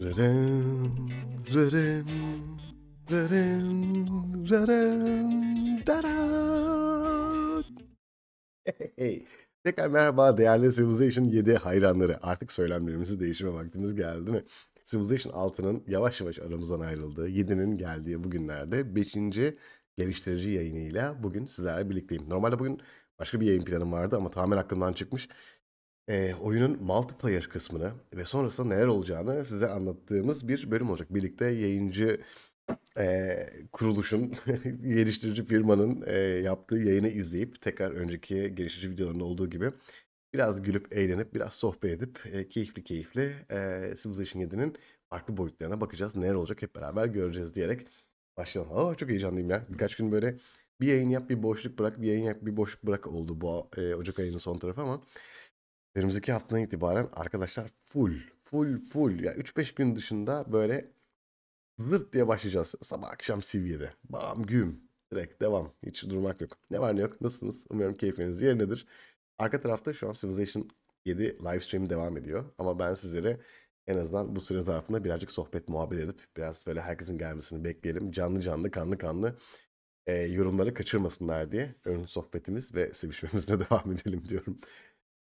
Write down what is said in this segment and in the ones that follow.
Rırın, rırın, rırın, rırın, darat. Hey. Tekrar merhaba değerli Civilization 7 hayranları. Artık söylemlerimizi değiştirme vaktimiz geldi değil mi? Civilization 6'nın yavaş yavaş aramızdan ayrıldığı, 7'nin geldiği bugünlerde 5. geliştirici yayınıyla bugün sizlerle birlikteyim. Normalde bugün başka bir yayın planım vardı ama tamamen aklımdan çıkmış. Oyunun multiplayer kısmını ve sonrasında neler olacağını size anlattığımız bir bölüm olacak. Birlikte yayıncı kuruluşun, geliştirici firmanın yaptığı yayını izleyip tekrar önceki geliştirici videolarında olduğu gibi biraz gülüp eğlenip biraz sohbet edip keyifli keyifli Civilization 7'nin farklı boyutlarına bakacağız. Neler olacak hep beraber göreceğiz diyerek başlayalım. Çok heyecanlıyım ya. Birkaç gün böyle bir yayın yap bir boşluk bırak, bir yayın yap bir boşluk bırak oldu bu Ocak ayının son tarafı ama önümüzdeki haftadan itibaren arkadaşlar full. Ya 3-5 gün dışında böyle zırt diye başlayacağız. Sabah akşam seviyede. Bam güm. Direkt devam. Hiç durmak yok. Ne var ne yok. Nasılsınız? Umarım keyfiniz yerindedir. Arka tarafta şu an Civilization 7 live stream devam ediyor. Ama ben sizlere en azından bu süre zarfında birazcık sohbet muhabbet edip biraz böyle herkesin gelmesini bekleyelim. Canlı canlı kanlı kanlı yorumları kaçırmasınlar diye ön sohbetimiz ve sevişmemizle devam edelim diyorum.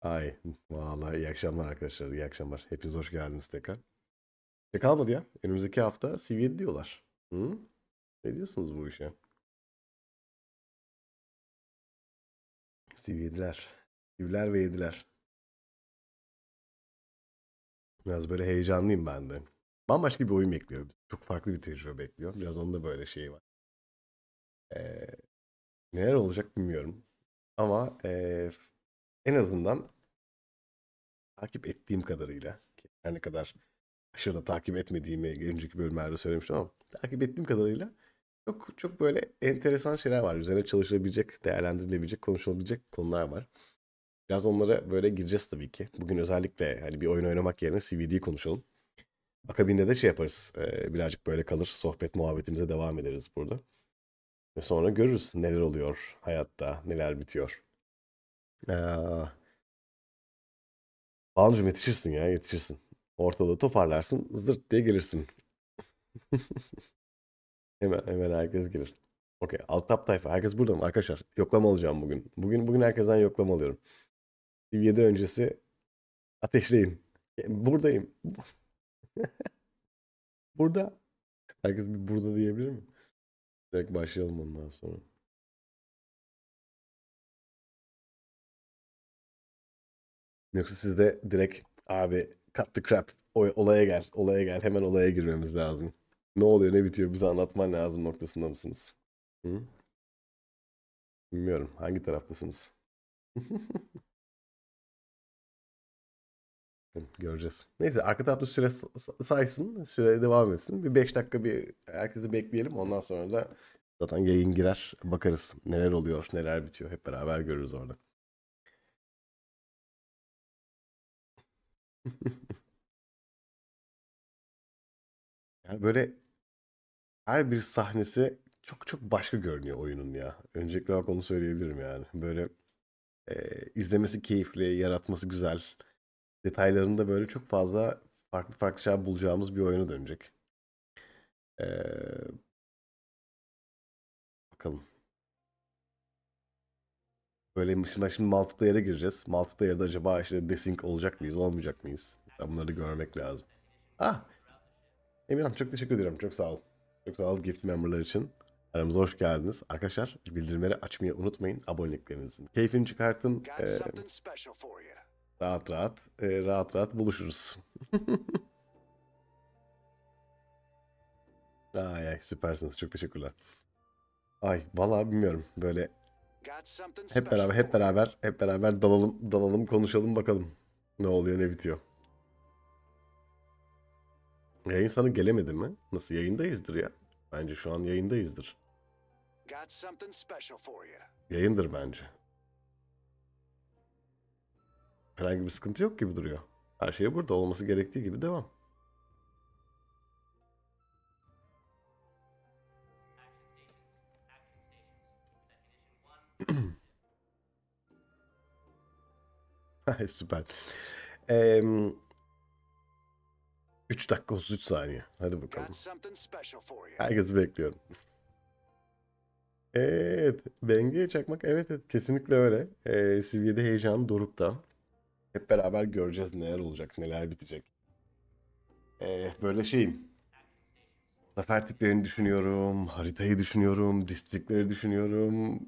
Ay vallahi iyi akşamlar arkadaşlar. İyi akşamlar. Hepiniz hoş geldiniz tekrar. Ne kalmadı ya. Önümüzdeki hafta CV7 diyorlar. Hı? Ne diyorsunuz bu işe? CV7'ler. CV'ler ve yediler. Biraz böyle heyecanlıyım ben de. Bambaşka bir oyun bekliyor. Çok farklı bir tecrübe bekliyor. Biraz onda böyle şey var. Ee, neler olacak bilmiyorum. Ama en azından takip ettiğim kadarıyla, ki her ne kadar aşırı da takip etmediğimi önceki bölümlerde söylemiştim ama takip ettiğim kadarıyla çok çok böyle enteresan şeyler var. Üzerine çalışılabilecek, değerlendirilebilecek, konuşulabilecek konular var. Biraz onlara böyle gireceğiz tabii ki. Bugün özellikle hani bir oyun oynamak yerine CVD'yi konuşalım. Akabinde de şey yaparız. Birazcık böyle kalır. Sohbet muhabbetimize devam ederiz burada. Ve sonra görürüz neler oluyor hayatta, neler bitiyor. Aa, Banu'cum yetişirsin ya, yetişirsin. Ortalığı toparlarsın, zırt diye gelirsin. Hemen herkes gelir. Okey, alt tap tayfa. Herkes burada mı arkadaşlar? Yoklama alacağım bugün. Bugün herkesten yoklama alıyorum. TV7 öncesi ateşleyin. Buradayım. Burada. Herkes bir burada diyebilir mi? Direkt başlayalım ondan sonra. Yoksa siz de direkt abi cut the crap. Olaya gel. Olaya gel. Hemen olaya girmemiz lazım. Ne oluyor ne bitiyor bize anlatman lazım noktasında mısınız? Hı? Bilmiyorum. Hangi taraftasınız? Göreceğiz. Neyse arka tarafta süre saysın. Süre devam etsin. Bir 5 dakika bir herkesi bekleyelim. Ondan sonra da zaten yayın girer. Bakarız neler oluyor, neler bitiyor. Hep beraber görürüz orada. Yani böyle her bir sahnesi çok çok başka görünüyor oyunun ya. Öncelikle bak onu söyleyebilirim yani. Böyle izlemesi keyifli, yaratması güzel. Detaylarında böyle çok fazla farklı farklı şeyler bulacağımız bir oyuna dönecek. E, bakalım. Böyle şimdi multiplayer'e gireceğiz. Multiplayer'da acaba işte desync olacak mıyız, olmayacak mıyız? Mesela bunları görmek lazım. Ah, Emirhan çok teşekkür ederim. Çok sağ ol. Çok sağ ol gift memberlar için. Aramıza hoş geldiniz. Arkadaşlar bildirimleri açmayı unutmayın. Aboneliklerinizin keyfini çıkartın. Rahat rahat buluşuruz. Ay süpersiniz. Çok teşekkürler. Ay vallahi bilmiyorum. Böyle hep beraber dalalım konuşalım bakalım. Ne oluyor ne bitiyor. Yayın sana gelemedi mi? Nasıl yayındayızdır ya? Bence şu an yayındayızdır. Yayındır bence. Herhangi bir sıkıntı yok gibi duruyor. Her şey burada olması gerektiği gibi devam. Süper. Eee, 3 dakika 33 saniye. Hadi bakalım. Herkesi bekliyorum. Evet. Benge çakmak. Evet, evet. Kesinlikle öyle. CV'de heyecan dorukta. Hep beraber göreceğiz neler olacak, neler bitecek. Böyle şeyim. Zafer tiplerini düşünüyorum. Haritayı düşünüyorum. Distrikleri düşünüyorum.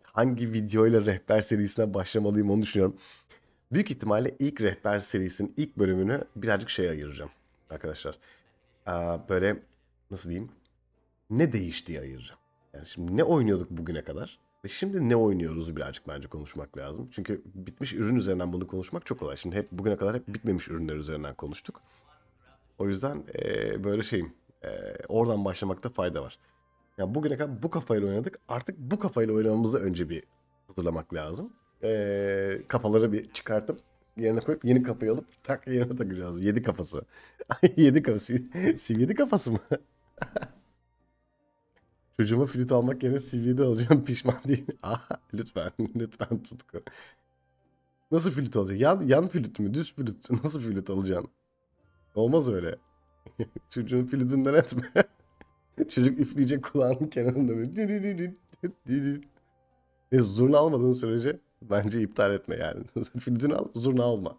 Hangi videoyla rehber serisine başlamalıyım onu düşünüyorum. Büyük ihtimalle ilk rehber serisinin ilk bölümünü birazcık şeye ayıracağım arkadaşlar. Böyle nasıl diyeyim? Ne değişti diye ayıracağım. Yani şimdi ne oynuyorduk bugüne kadar? Ve şimdi ne oynuyoruz birazcık bence konuşmak lazım. Çünkü bitmiş ürün üzerinden bunu konuşmak çok kolay. Şimdi hep bugüne kadar hep bitmemiş ürünler üzerinden konuştuk. O yüzden böyle şeyim. Oradan başlamakta fayda var. Yani bugüne kadar bu kafayla oynadık. Artık bu kafayla oynamamızı önce bir hazırlamak lazım. Kafaları bir çıkartıp yerine koyup yeni kafayı alıp tak yerine takacağız. 7 kafası. 7 kafası. CV7 kafası mı? Çocuğuma flüt almak yerine CV'de alacağım pişman değil. Aha, lütfen lütfen Tutku. Nasıl flüt alacak? Yan flüt mü? Düz flüt. Nasıl flüt alacaksın? Olmaz öyle. Çocuğun flütünden etme. Çocuk üfleyecek kulağının kenarında böyle. Ve zurna almadığın sürece bence iptal etme yani. Flütünü al, zurna alma.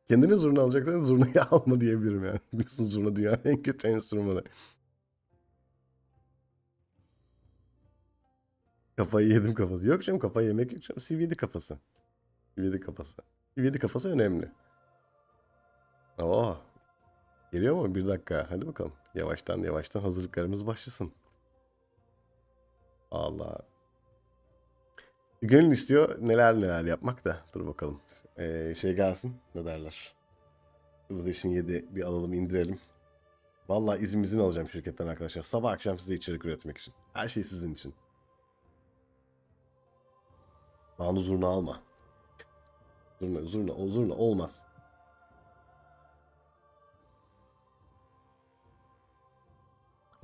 Kendine zurna alacaksan zurnayı alma diyebilirim yani. Biliyorsun zurna dünyanın en kötü enstrümanı. Kafayı yedim kafası. Yok canım kafayı yemek yok canım. CV'di kafası. CV'di kafası. CV'di kafası önemli. Oo. Geliyor mu? Bir dakika. Hadi bakalım. Yavaştan yavaştan hazırlıklarımız başlasın. Allah. Gönül istiyor neler neler yapmak da. Dur bakalım. Şey gelsin. Ne derler? PlayStation 7 bir alalım indirelim. Vallahi izin alacağım şirketten arkadaşlar. Sabah akşam size içerik üretmek için. Her şey sizin için. Banu zurna alma. Zurna olmaz.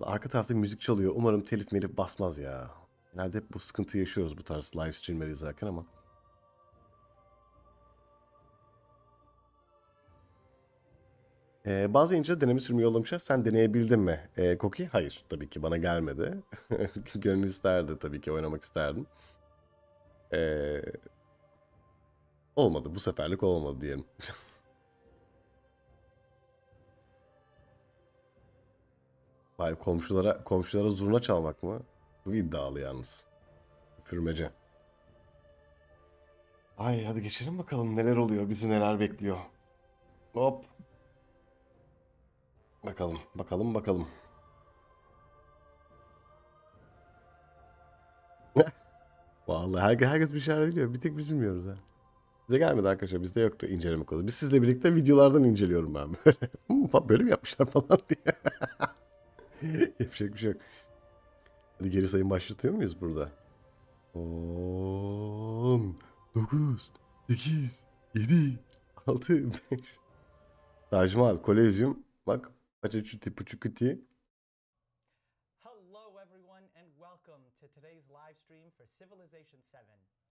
Arka tarafta müzik çalıyor. Umarım telif melif basmaz ya. Genelde hep bu sıkıntı yaşıyoruz bu tarz live streamleri izlerken ama. Bazı yayıncılar deneme sürümü yollamışlar. Sen deneyebildin mi? Koki? Hayır. Tabii ki bana gelmedi. Gönül isterdi tabii ki oynamak isterdim. Ee, Olmadı. Bu seferlik olmadı diyelim. Vay komşulara zurna çalmak mı? Bu iddialı yalnız. Fürmece. Ay hadi geçelim bakalım neler oluyor. Bizi neler bekliyor. Hop. Bakalım. Vallahi herkes bir şeyler biliyor. Bir tek biz bilmiyoruz ha. Bize gelmedi arkadaşlar. Bizde yoktu inceleme kodu. Biz sizle birlikte videolardan inceliyorum ben böyle. Böyle mi yapmışlar falan diye. Yapacak bir şey yok. Hadi geri sayım başlatıyor muyuz burada? 10, 9, 8, 7, 6, 5. Taj Mahal, Kolezyum. Bak. Paçaçuti Puçukuti. Hello, everyone, and welcome to today's live stream for Civilization 7.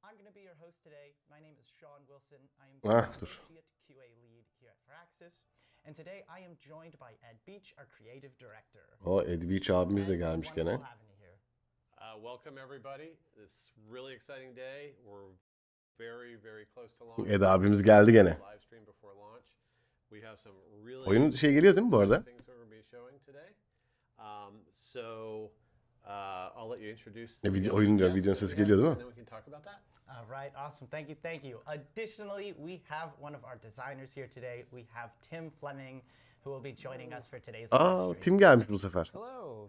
I'm going to be your host today. My name is Sean Wilson. I am the Associate QA Lead here at Firaxis. And today I am joined by Ed Beach, our Creative Director. O Ed Beach abimiz de gelmiş gene. Welcome everybody. It's really exciting day. We're very close to launch. Ed abimiz geldi gene. Live stream before launch. We have some really Oyun şey geliyor değil mi bu arada? things we're going to be showing today. I'll let you introduce Oyun diyor, videonun sesi geliyor değil mi? And then we can talk about that. All right, awesome. Thank you. Additionally, we have one of our designers here today. We have Tim Fleming, who will be joining us for today's live stream. Tim gelmiş bu sefer. Hello.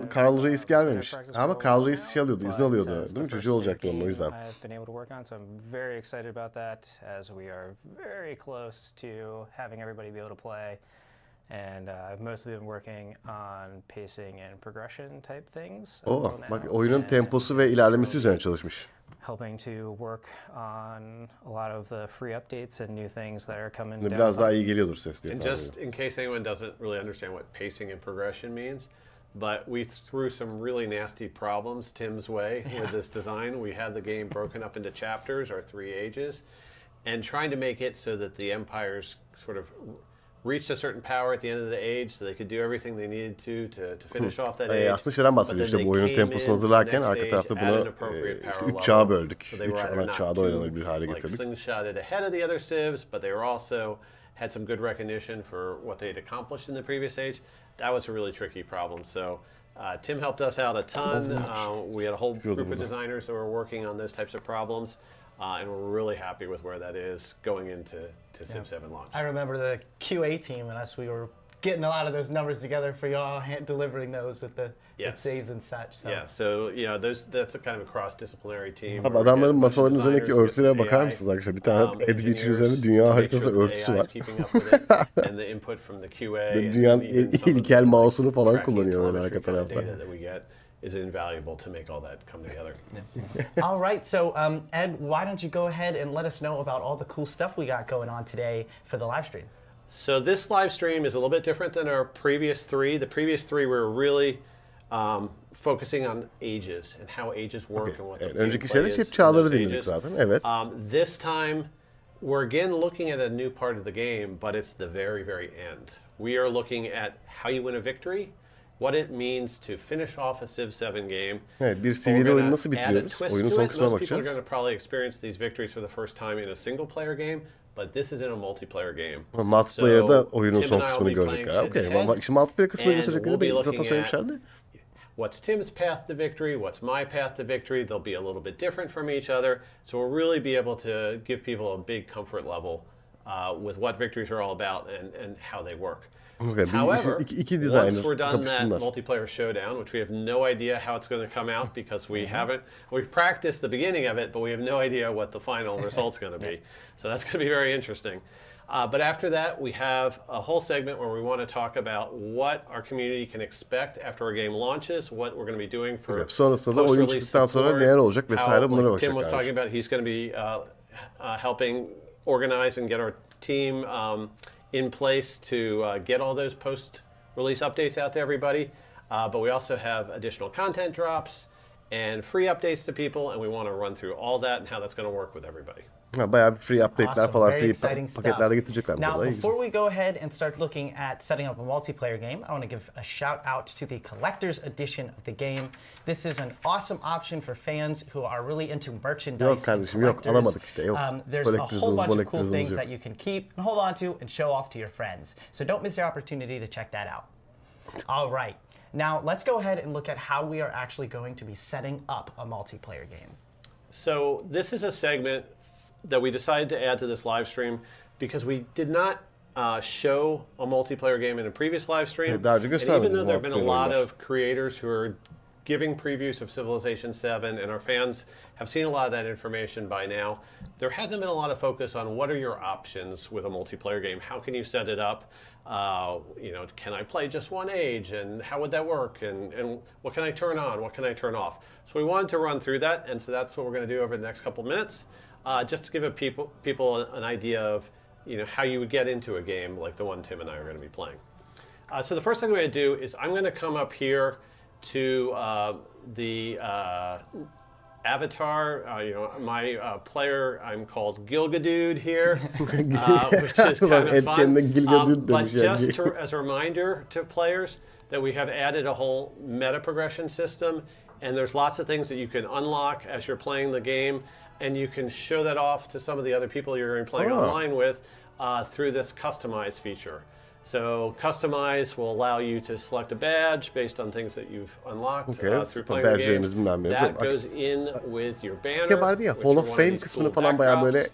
Karl Reis gelmemiş. Ama Karl Reis şey alıyordu, izin alıyordu. Değil mi? Çocuğu olacaktı onun o yüzden. I've been able to work on, so I'm very excited about that as we are very close to having everybody be able to play. And I've mostly been working on pacing and progression type things. Bak oyunun temposu ve ilerlemesi üzerine çalışmış. Helping to work on a lot of the free updates and new things that are coming down. Biraz daha iyi geliyordur ses diye. And just in case anyone doesn't really understand what pacing and progression means, but we threw some really nasty problems Tim's way with this design. We had the game broken up into chapters or 3 ages, and trying to make it so that the empires sort of reached a certain power at the end of the age, so they could do everything they needed to finish off that age. Aslında şeyden bahsediyor işte bu oyunun temposunu hazırlarken arka tarafta bunu işte 3 çağa böldük. 3 ana çağda oynanır bir hale getirdik. Slingshotted ahead of the other civs, but they were also had some good recognition for what they had accomplished in the previous age. That was a really tricky problem. So Tim helped us out a ton. We had a whole group of designers that were working on those types of problems. And we're really happy with where that is going into Civ 7 launch. I remember the QA team and us, we were getting a lot of those numbers together for y'all, delivering those with the saves and such. So. Yeah, so that's a kind of a cross-disciplinary team. Abi adamların masaların üzerindeki örtülere bakar mısınız arkadaşlar? Bir tane Adventure üzerinde dünya haritası örtüsü var. And the input from the QA. Dünyanın ilkel mouse'unu falan kullanıyorlar arka tarafta. Is invaluable to make all that come together. All right, so Ed, why don't you go ahead and let us know about all the cool stuff we got going on today for the live stream? So this live stream is a little bit different than our previous three. The previous three were really focusing on ages and how ages work and what the önceki gameplay şeyde is hep in çağları those dinledik ages. zaten. Evet. This time we're again looking at a new part of the game, but it's the very, very end. We are looking at how you win a victory, what it means to finish off a Civ 7 game. Evet, bir CV'de oyunu nasıl bitiriyoruz? Oyunun son kısmına Most people are bakacağız. going to probably experience these victories for the first time in a single player game, but this is in a multiplayer game. Multiplayer'da oyunun Tim son and I kısmını will be görecekler. playing Okay, head-to-head, şimdi multiplayer kısmını and gösterecekleri we'll be belli. Zaten looking söylemişlerdi. What's Tim's path to victory? What's my path to victory? They'll be a little bit different from each other. So we'll really be able to give people a big comfort level with what victories are all about and how they work. Okay, However, iki once we're done that kapışsınlar. multiplayer showdown, which we have no idea how it's going to come out because we've practiced the beginning of it, but we have no idea what the final result's going to be. So that's going to be very interesting. But after that, we have a whole segment where we want to talk about what our community can expect after our game launches, what we're going to be doing for sonrasında da oyun çıktıktan sonra neler olacak vesaire bunlara bakacak. Tim was talking about, he's going to be helping organize and get our team in place to get all those post-release updates out to everybody. But we also have additional content drops and free updates to people, and we want to run through all that and how that's going to work with everybody. Bayağı free update'ler falan, Very free exciting paketler de getirecekler. Now, before we go ahead and start looking at setting up a multiplayer game, I want to give a shout out to the collector's edition of the game. This is an awesome option for fans who are really into merchandise. Yok kardeşim, yok alamadık işte, yok. There's a whole bunch of cool things that you can keep and hold on to and show off to your friends. So don't miss your opportunity to check that out. All right. Now, let's go ahead and look at how we are actually going to be setting up a multiplayer game. So this is a segment that we decided to add to this live stream because we did not show a multiplayer game in a previous live stream. And even though there have been a lot of creators who are giving previews of Civilization 7 and our fans have seen a lot of that information by now, there hasn't been a lot of focus on what are your options with a multiplayer game. How can you set it up? Can I play just one age and how would that work? And what can I turn on? What can I turn off? So we wanted to run through that, and so that's what we're going to do over the next couple of minutes. Just to give people an idea of how you would get into a game like the one Tim and I are going to be playing. So the first thing I'm going to do is I'm going to come up here to the avatar. My player, I'm called Gilgadude here, which is kind of fun. But just as a reminder to players that we have added a whole meta progression system, and there's lots of things that you can unlock as you're playing the game. And you can show that off to some of the other people you're going to be playing online with through this customize feature. So customize will allow you to select a badge based on things that you've unlocked through playing the game. That goes in with your banner. Vardı ya, Hall of Fame kısmını falan bayağı böyle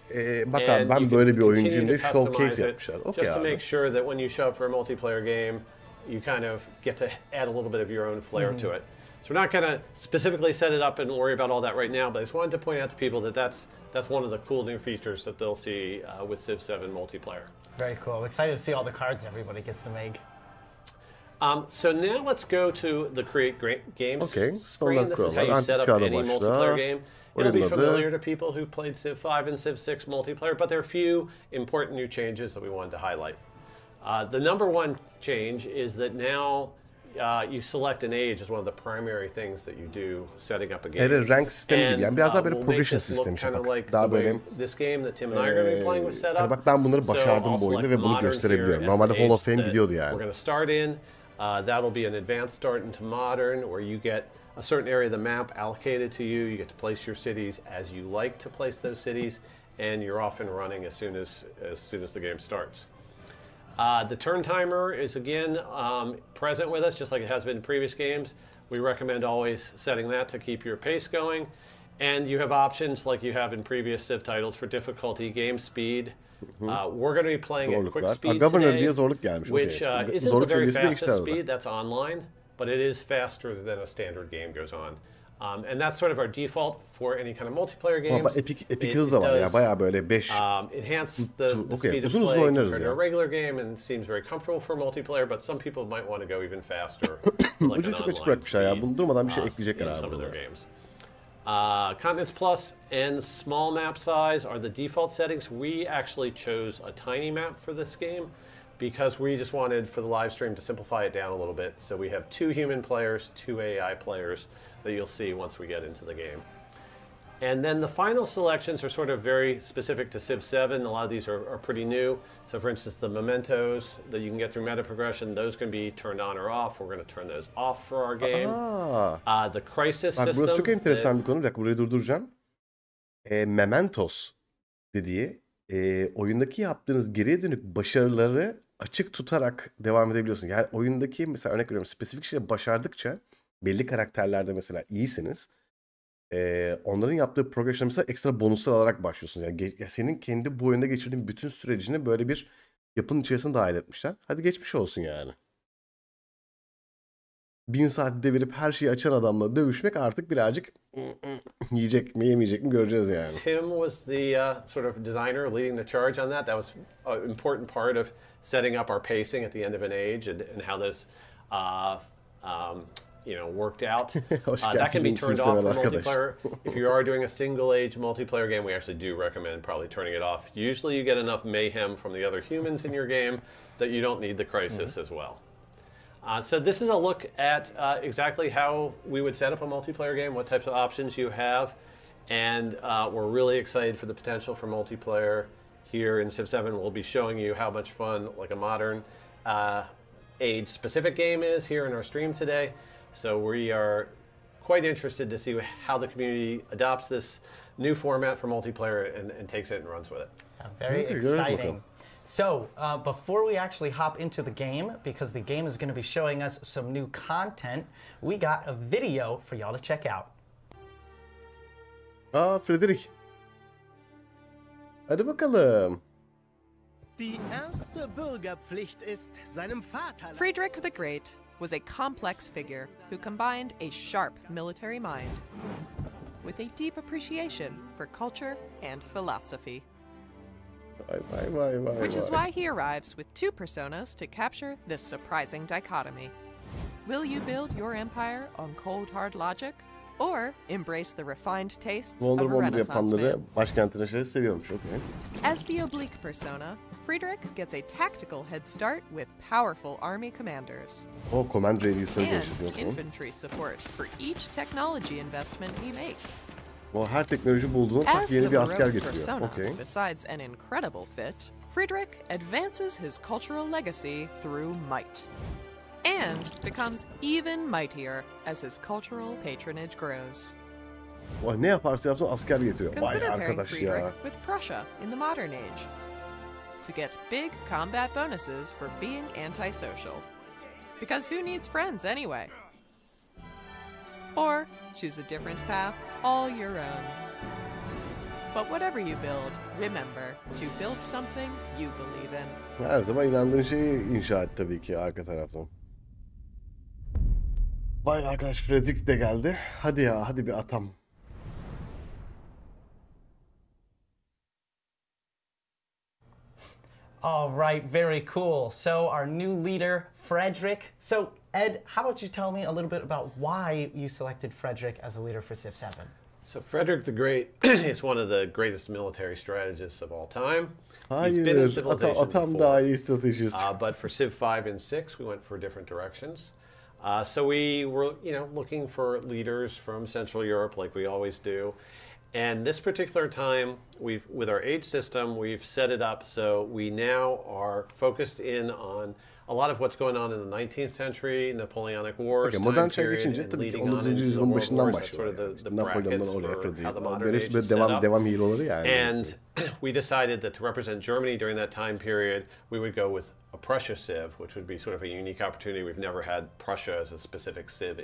bak ben böyle bir oyuncuyum diye showcase yapmışlar. Just to make sure that when you show up for a multiplayer game, you kind of get to add a little bit of your own flair to it. So we're not going to specifically set it up and worry about all that right now, but I just wanted to point out to people that that's one of the cool new features that they'll see with Civ 7 multiplayer. Very cool. I'm excited to see all the cards everybody gets to make. So now let's go to the Create Games screen. This is how you set up any multiplayer game. It'll be familiar to people who played Civ 5 and Civ 6 multiplayer, but there are a few important new changes that we wanted to highlight. The number one change is that now you select an age as one of the primary things that you do setting up a game. Evet, rank sistemi gibi. Yani biraz daha böyle We'll progression make this look sistemi işte kind of bak. like Daha the way böyle this game that Tim and I are going to be playing was set hani up. bak ben bunları So başardım I'll bu oyunda select ve bunu modern gösterebiliyorum. here as Normalde the Hall of age Fame that gidiyordu we're yani. going to start in. That'll be an advanced start into modern, where you get a certain area of the map allocated to you. You get to place your cities as you like to place those cities, and you're off and running as soon as the game starts. The turn timer is again present with us, just like it has been in previous games. We recommend always setting that to keep your pace going. And you have options like you have in previous Civ titles for difficulty, game speed. We're going to be playing at quick speed Governor today, diye zorluk gelmiş. which Okay. isn't Zorluk the very seviyesi de fastest arada. speed. That's online, but it is faster than a standard game goes on. And that's sort of our default for any kind of multiplayer games. Ama epic hız da var ya. Bayağı böyle 5. Enhance the speed of Uzun play oynarız compared to ya. a regular game, and seems very comfortable for multiplayer. But some people might want to go even faster, like Ucu an çok açık online bırakmışlar ya. speed, Bunu durmadan bir şey in ekleyecekler some abi of their burada. games. Continents Plus and small map size are the default settings. We actually chose a tiny map for this game because we just wanted for the live stream to simplify it down a little bit. So we have 2 human players, 2 AI players that you'll see once we get into the game. And then the final selections are sort of very specific to Civ 7. A lot of these are pretty new. So for instance, the mementos that you can get through meta progression, those can be turned on or off. We're going to turn those off for our game. The crisis Bak system. burası çok enteresan bir konu. Bir dakika burayı durduracağım. Mementos dediği oyundaki yaptığınız geriye dönük başarıları açık tutarak devam edebiliyorsunuz. Yani oyundaki mesela örnek veriyorum spesifik şey başardıkça belli karakterlerde mesela iyisiniz. Onların yaptığı progression'a mesela ekstra bonuslar alarak başlıyorsunuz. Yani senin kendi bu oyunda geçirdiğin bütün sürecini böyle bir yapının içerisine dahil etmişler. Hadi geçmiş olsun yani. 1000 saat devirip her şeyi açan adamla dövüşmek artık birazcık yiyecek mi yemeyecek mi göreceğiz yani. Tim was the sort of designer leading the charge on that. That was an important part of setting up our pacing at the end of an age and how those worked out. That can be turned off for multiplayer. If you are doing a single age multiplayer game, we actually do recommend probably turning it off. Usually you get enough mayhem from the other humans in your game that you don't need the crisis as well. So this is a look at exactly how we would set up a multiplayer game, what types of options you have, and we're really excited for the potential for multiplayer here in Civ 7. We'll be showing you how much fun like a modern age-specific game is here in our stream today. So we are quite interested to see how the community adopts this new format for multiplayer and takes it and runs with it. Very exciting. So before we actually hop into the game, because the game is going to be showing us some new content, we got a video for y'all to check out. Frederick. Hadi bakalım. Die erste Bürgerpflicht ist, seinem Vaterland. Friedrich the Great was a complex figure who combined a sharp military mind with a deep appreciation for culture and philosophy. Which is why he arrives with 2 personas to capture this surprising dichotomy. Will you build your empire on cold hard logic, or embrace the refined tastes of a Renaissance man? Başkentine şeyleri seviyormuş, okay. As the oblique persona, Friedrich gets a tactical head start with powerful army commanders Command Radius'ları and değiştiriyor. infantry support for each technology investment he makes. Her teknoloji bulduğunu As tak the yeni bir asker Baroque getiriyor. persona, Okay. besides an incredible fit, Friedrich advances his cultural legacy through might and becomes even mightier as his cultural patronage grows. Ne yaparsa yapsın asker getiriyor. Vay Consider pairing arkadaş Friedrich ya. with Prussia in the modern age to get big combat bonuses for being antisocial. Because who needs friends anyway? Or choose a different path all your own. But whatever you build, remember to build something you believe in. Her zaman inandığın şeyi inşa et tabii ki arka taraftan. Vay arkadaş Frederick de geldi. Hadi ya hadi bir atam. All right, very cool. So our new leader, Frederick. So Ed, how about you tell me a little bit about why you selected Frederick as a leader for Civ 7? So Frederick the Great is one of the greatest military strategists of all time. He's been in Civilization atam before, daha iyi stratejist. but for Civ 5 and 6, we went for different directions. So we were, looking for leaders from Central Europe like we always do. And this particular time, with our age system, we've set it up so we now are focused in on a lot of what's going on in the 19th century, Napoleonic Wars, time period, and leading on into the World Wars. That's sort of the brackets for how the modern age is set up. And we decided that to represent Germany during that time period, we would go with a Prussia civ, which would be sort of a unique opportunity. We've never had Prussia as a specific civ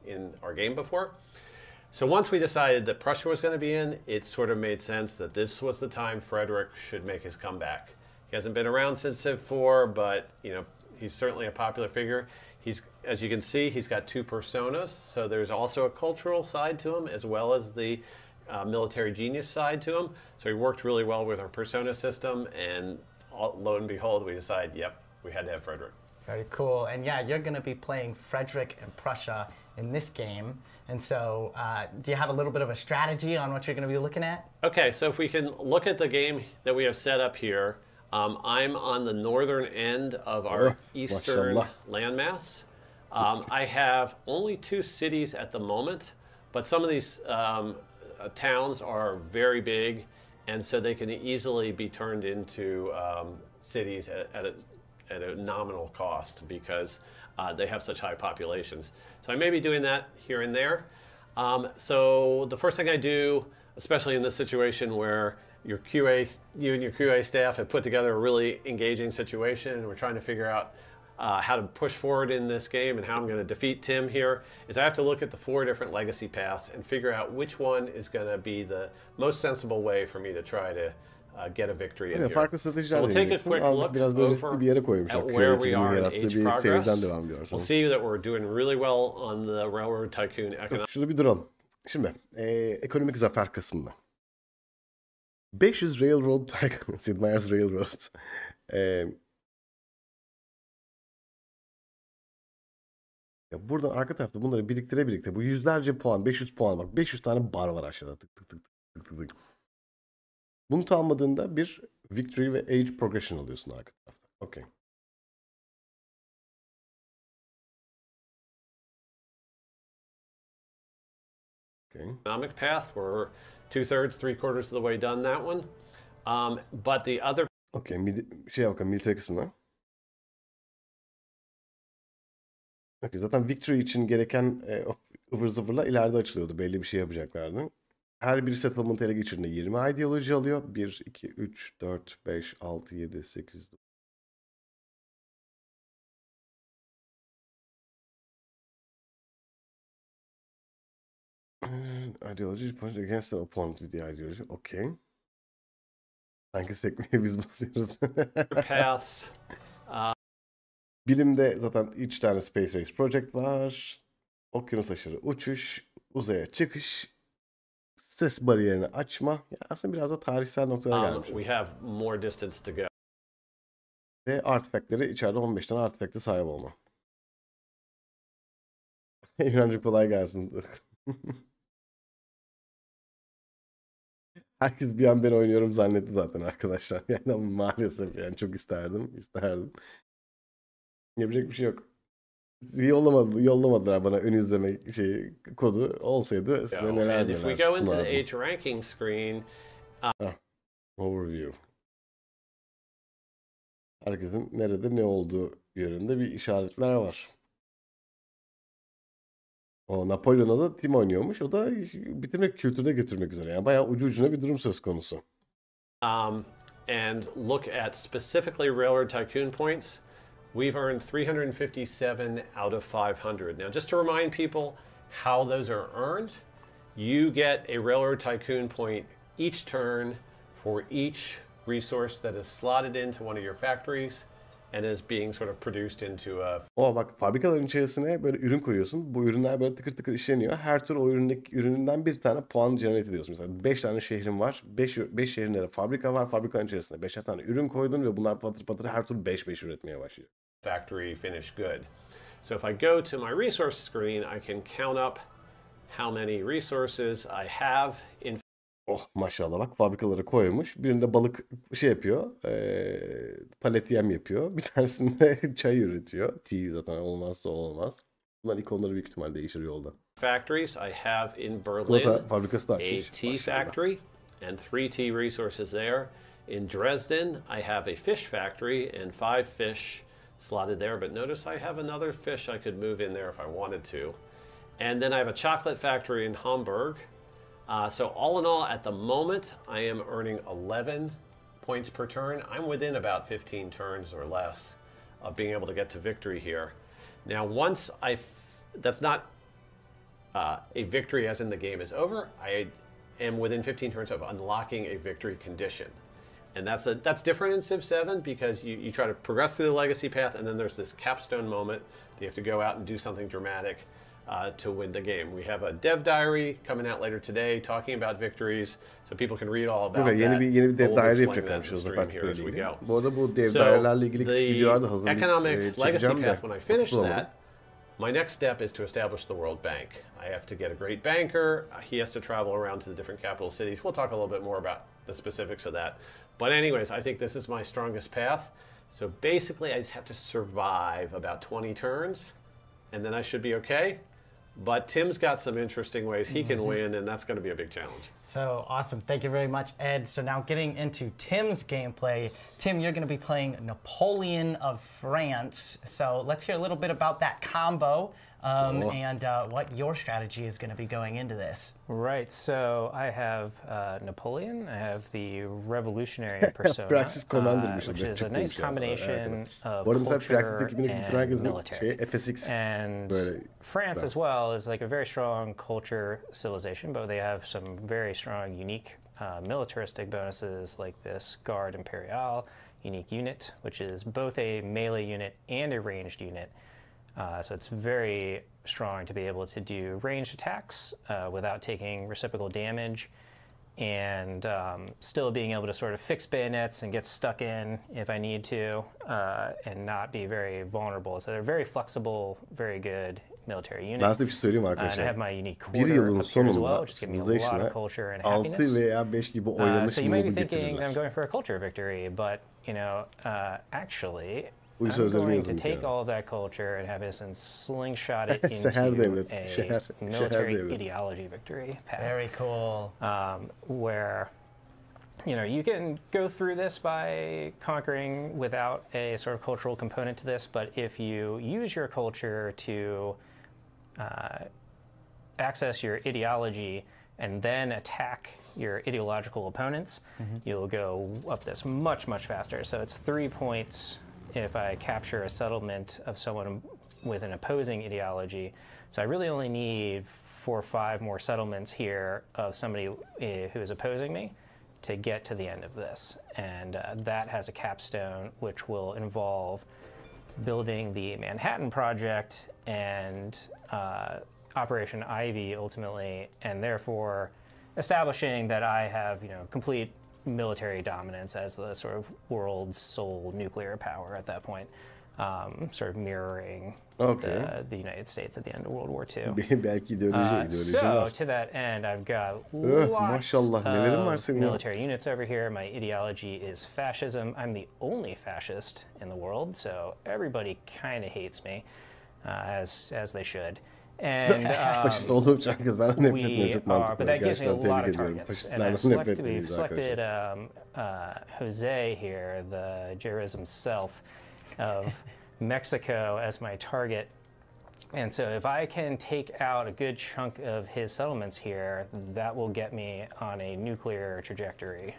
in our game before. So once we decided that Prussia was going to be in, it sort of made sense that this was the time Frederick should make his comeback. He hasn't been around since Civ 4, but he's certainly a popular figure. As you can see, he's got two personas, so there's also a cultural side to him as well as the military genius side to him. So he worked really well with our persona system, and lo and behold, we decided, yep, we had to have Frederick. Very cool. And yeah, you're going to be playing Frederick and Prussia in this game. And so do you have a little bit of a strategy on what you're going to be looking at? Okay, so if we can look at the game that we have set up here, I'm on the northern end of our eastern landmass. I have only 2 cities at the moment, but some of these towns are very big, and so they can easily be turned into cities at a nominal cost because they have such high populations. So I may be doing that here and there. So the first thing I do, especially in this situation where you and your QA staff have put together a really engaging situation, and we're trying to figure out how to push forward in this game and how I'm going to defeat Tim here, is I have to look at the 4 different legacy paths and figure out which one is going to be the most sensible way for me to try to get a victory in here. So we'll take a quick look over at where we are in age progress. We'll see that we're doing really well on the Railroad Tycoon economic. Şurada bir duralım. Şimdi ekonomik zafer kısmında. 500 Railroad Tycoon, Sid Meier's Railroad. Ya buradan arka tarafta bunları birikte bu yüzlerce puan, 500 puan bak. 500 tane bar var aşağıda. Tık tık tık tık tık tık. Bunu tamamladığında bir victory ve age progression alıyorsun arka tarafta. Okay. Economic path, we're 2/3, 3/4 of the way done that one. But the other... Okay, bakalım military kısmına. Okay, zaten victory için gereken ıvır zıvırla ileride açılıyordu. Belli bir şey yapacaklardı. Her bir settlement ele geçirdiğinde 20 ideoloji alıyor. 1, 2, 3, 4, 5, 6, 7, 8, 9. Ideology point against the opponent with the ideology. Okay. Sanki sekmeye biz basıyoruz. Paths. Bilimde zaten 3 tane Space Race Project var. Okyanus aşırı uçuş, uzaya çıkış, ses bariyerini açma. Yani aslında biraz da tarihsel noktalara gelmiş. We have more distance to go. Ve artifactleri içeride 15 tane artifact'e sahip olma. İmrancığım kolay gelsin. Herkes bir an ben oynuyorum zannetti zaten arkadaşlar. Yani maalesef yani çok isterdim. Yapacak bir şey yok. Yollamadılar bana ön izleme kodu. Olsaydı size neler and if we go into the age ranking screen, overview. Herkesin nerede ne olduğu yönünde bir işaretler var. O Napolyon'a da Tim oynuyormuş. O da bitirmek, kültürde götürmek üzere. Yani bayağı ucu ucuna bir durum söz konusu. And look at specifically Railroad Tycoon points. We've earned 357 out of 500. Now, just to remind people how those are earned, you get a Railroad Tycoon point each turn for each resource that is slotted into one of your factories and is being sort of produced into a... Bak fabrikaların içerisine böyle ürün koyuyorsun. Bu ürünler böyle tıkır tıkır işleniyor. Her tür o üründen bir tane puan generate ediyorsun. Mesela 5 tane şehrin var. 5 şehirlerde fabrika var. Fabrikanın içerisine 5'er tane ürün koydun ve bunlar patır patır her tur 5 üretmeye başlıyor. Factory finish good. So if I go to my resource screen, I can count up how many resources I have in... Maşallah bak fabrikaları koymuş. Birinde balık yapıyor. Palet yem yapıyor. Bir tanesinde çay üretiyor. Tea zaten olmazsa olmaz. Bunlar ikonları büyük ihtimal değişir yolda. Factories. I have in Berlin fabrikası da a açmış. tea factory and 3 tea resources there. In Dresden, I have a fish factory and 5 fish slotted there. But notice I have another fish I could move in there if I wanted to. And then I have a chocolate factory in Hamburg. So all in all, at the moment, I am earning 11 points per turn. I'm within about 15 turns or less of being able to get to victory here. Now, once that's not a victory as in the game is over, I am within 15 turns of unlocking a victory condition. And that's different in Civ 7 because you try to progress through the legacy path, and then there's this capstone moment that you have to go out and do something dramatic to win the game. We have a dev diary coming out later today talking about victories, so people can read all about that. Yeni bir dev diary yapacakmışız here as we go. Bu arada bu dev diary'lerle ilgili küçük videolar da hazırlayıp economic legacy çekeceğim path, de. when I finish that, my next step is to establish the World Bank. I have to get a great banker. He has to travel around to the different capital cities. We'll talk a little bit more about the specifics of that. But anyways, I think this is my strongest path. So basically, I just have to survive about 20 turns, and then I should be okay. But Tim's got some interesting ways he can win, and that's going to be a big challenge. So awesome. Thank you very much, Ed. So now getting into Tim's gameplay. Tim, you're going to be playing Napoleon of France. So let's hear a little bit about that combo and what your strategy is going to be going into this. Right. So I have Napoleon. I have the revolutionary persona, which is a nice combination of culture and military. And France as well is like a very strong culture civilization, but they have some very strong, unique militaristic bonuses like this Guard Imperial unique unit, which is both a melee unit and a ranged unit. So it's very strong to be able to do ranged attacks without taking reciprocal damage, and still being able to sort of fix bayonets and get stuck in if I need to, and not be very vulnerable. So they're very flexible, very good military unit. Ben size bir şey söyleyeyim arkadaşlar. And I have my unique Bir yılın quarter up here as well, sonunda which is giving me a lot of culture and happiness. 6 veya 5 gibi oynanış So you might be modu thinking that I'm getirirler. going for a culture victory, but you know, actually, Bu I'm sözleri going to yazın take yani. all of that culture and have this and slingshot it Şehir into devlet, a şehir military devlet. ideology victory path. Very cool. Where, you know, you can go through this by conquering without a sort of cultural component to this, but if you use your culture to access your ideology and then attack your ideological opponents, you'll go up this much, much faster. So it's 3 points if I capture a settlement of someone with an opposing ideology. So I really only need 4 or 5 more settlements here of somebody who is opposing me to get to the end of this. And that has a capstone which will involve building the Manhattan Project and Operation Ivy ultimately, and therefore establishing that I have, you know, complete military dominance as the sort of world's sole nuclear power at that point, sort of mirroring the United States at the end of World War II. Belki ideoloji So var. to that end, I've got lots maşallah, nelerin var of senin ya? military units over here. My ideology is fascism. I'm the only fascist in the world, so everybody kind of hates me, as they should. And Faşist olduğum çok herkes benden nefret ediyor. we Çok are, mantıklı. but that gives me a Gerçekten lot tebrik of ediyorum. targets. And Faşistlerden nefret we've ediyoruz selected arkadaşlar. Jose here, the Jerez himself of Mexico, as my target. And so if I can take out a good chunk of his settlements here, that will get me on a nuclear trajectory.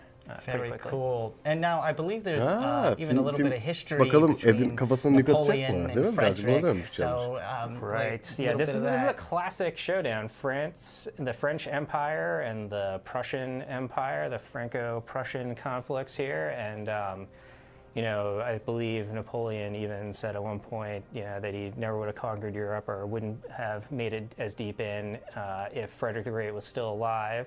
Very cool. And now I believe there's even a little bit of history bakalım between Ed'in kafasını yıkatacak Napoleon mı? Değil mi? and Birazcık ona Frederick. dönmüş So, right. like, Yeah, this is a that. classic showdown. The French Empire and the Prussian Empire, the Franco-Prussian conflicts here, and you know, I believe Napoleon even said at one point, you know, that he never would have conquered Europe or wouldn't have made it as deep in if Frederick the Great was still alive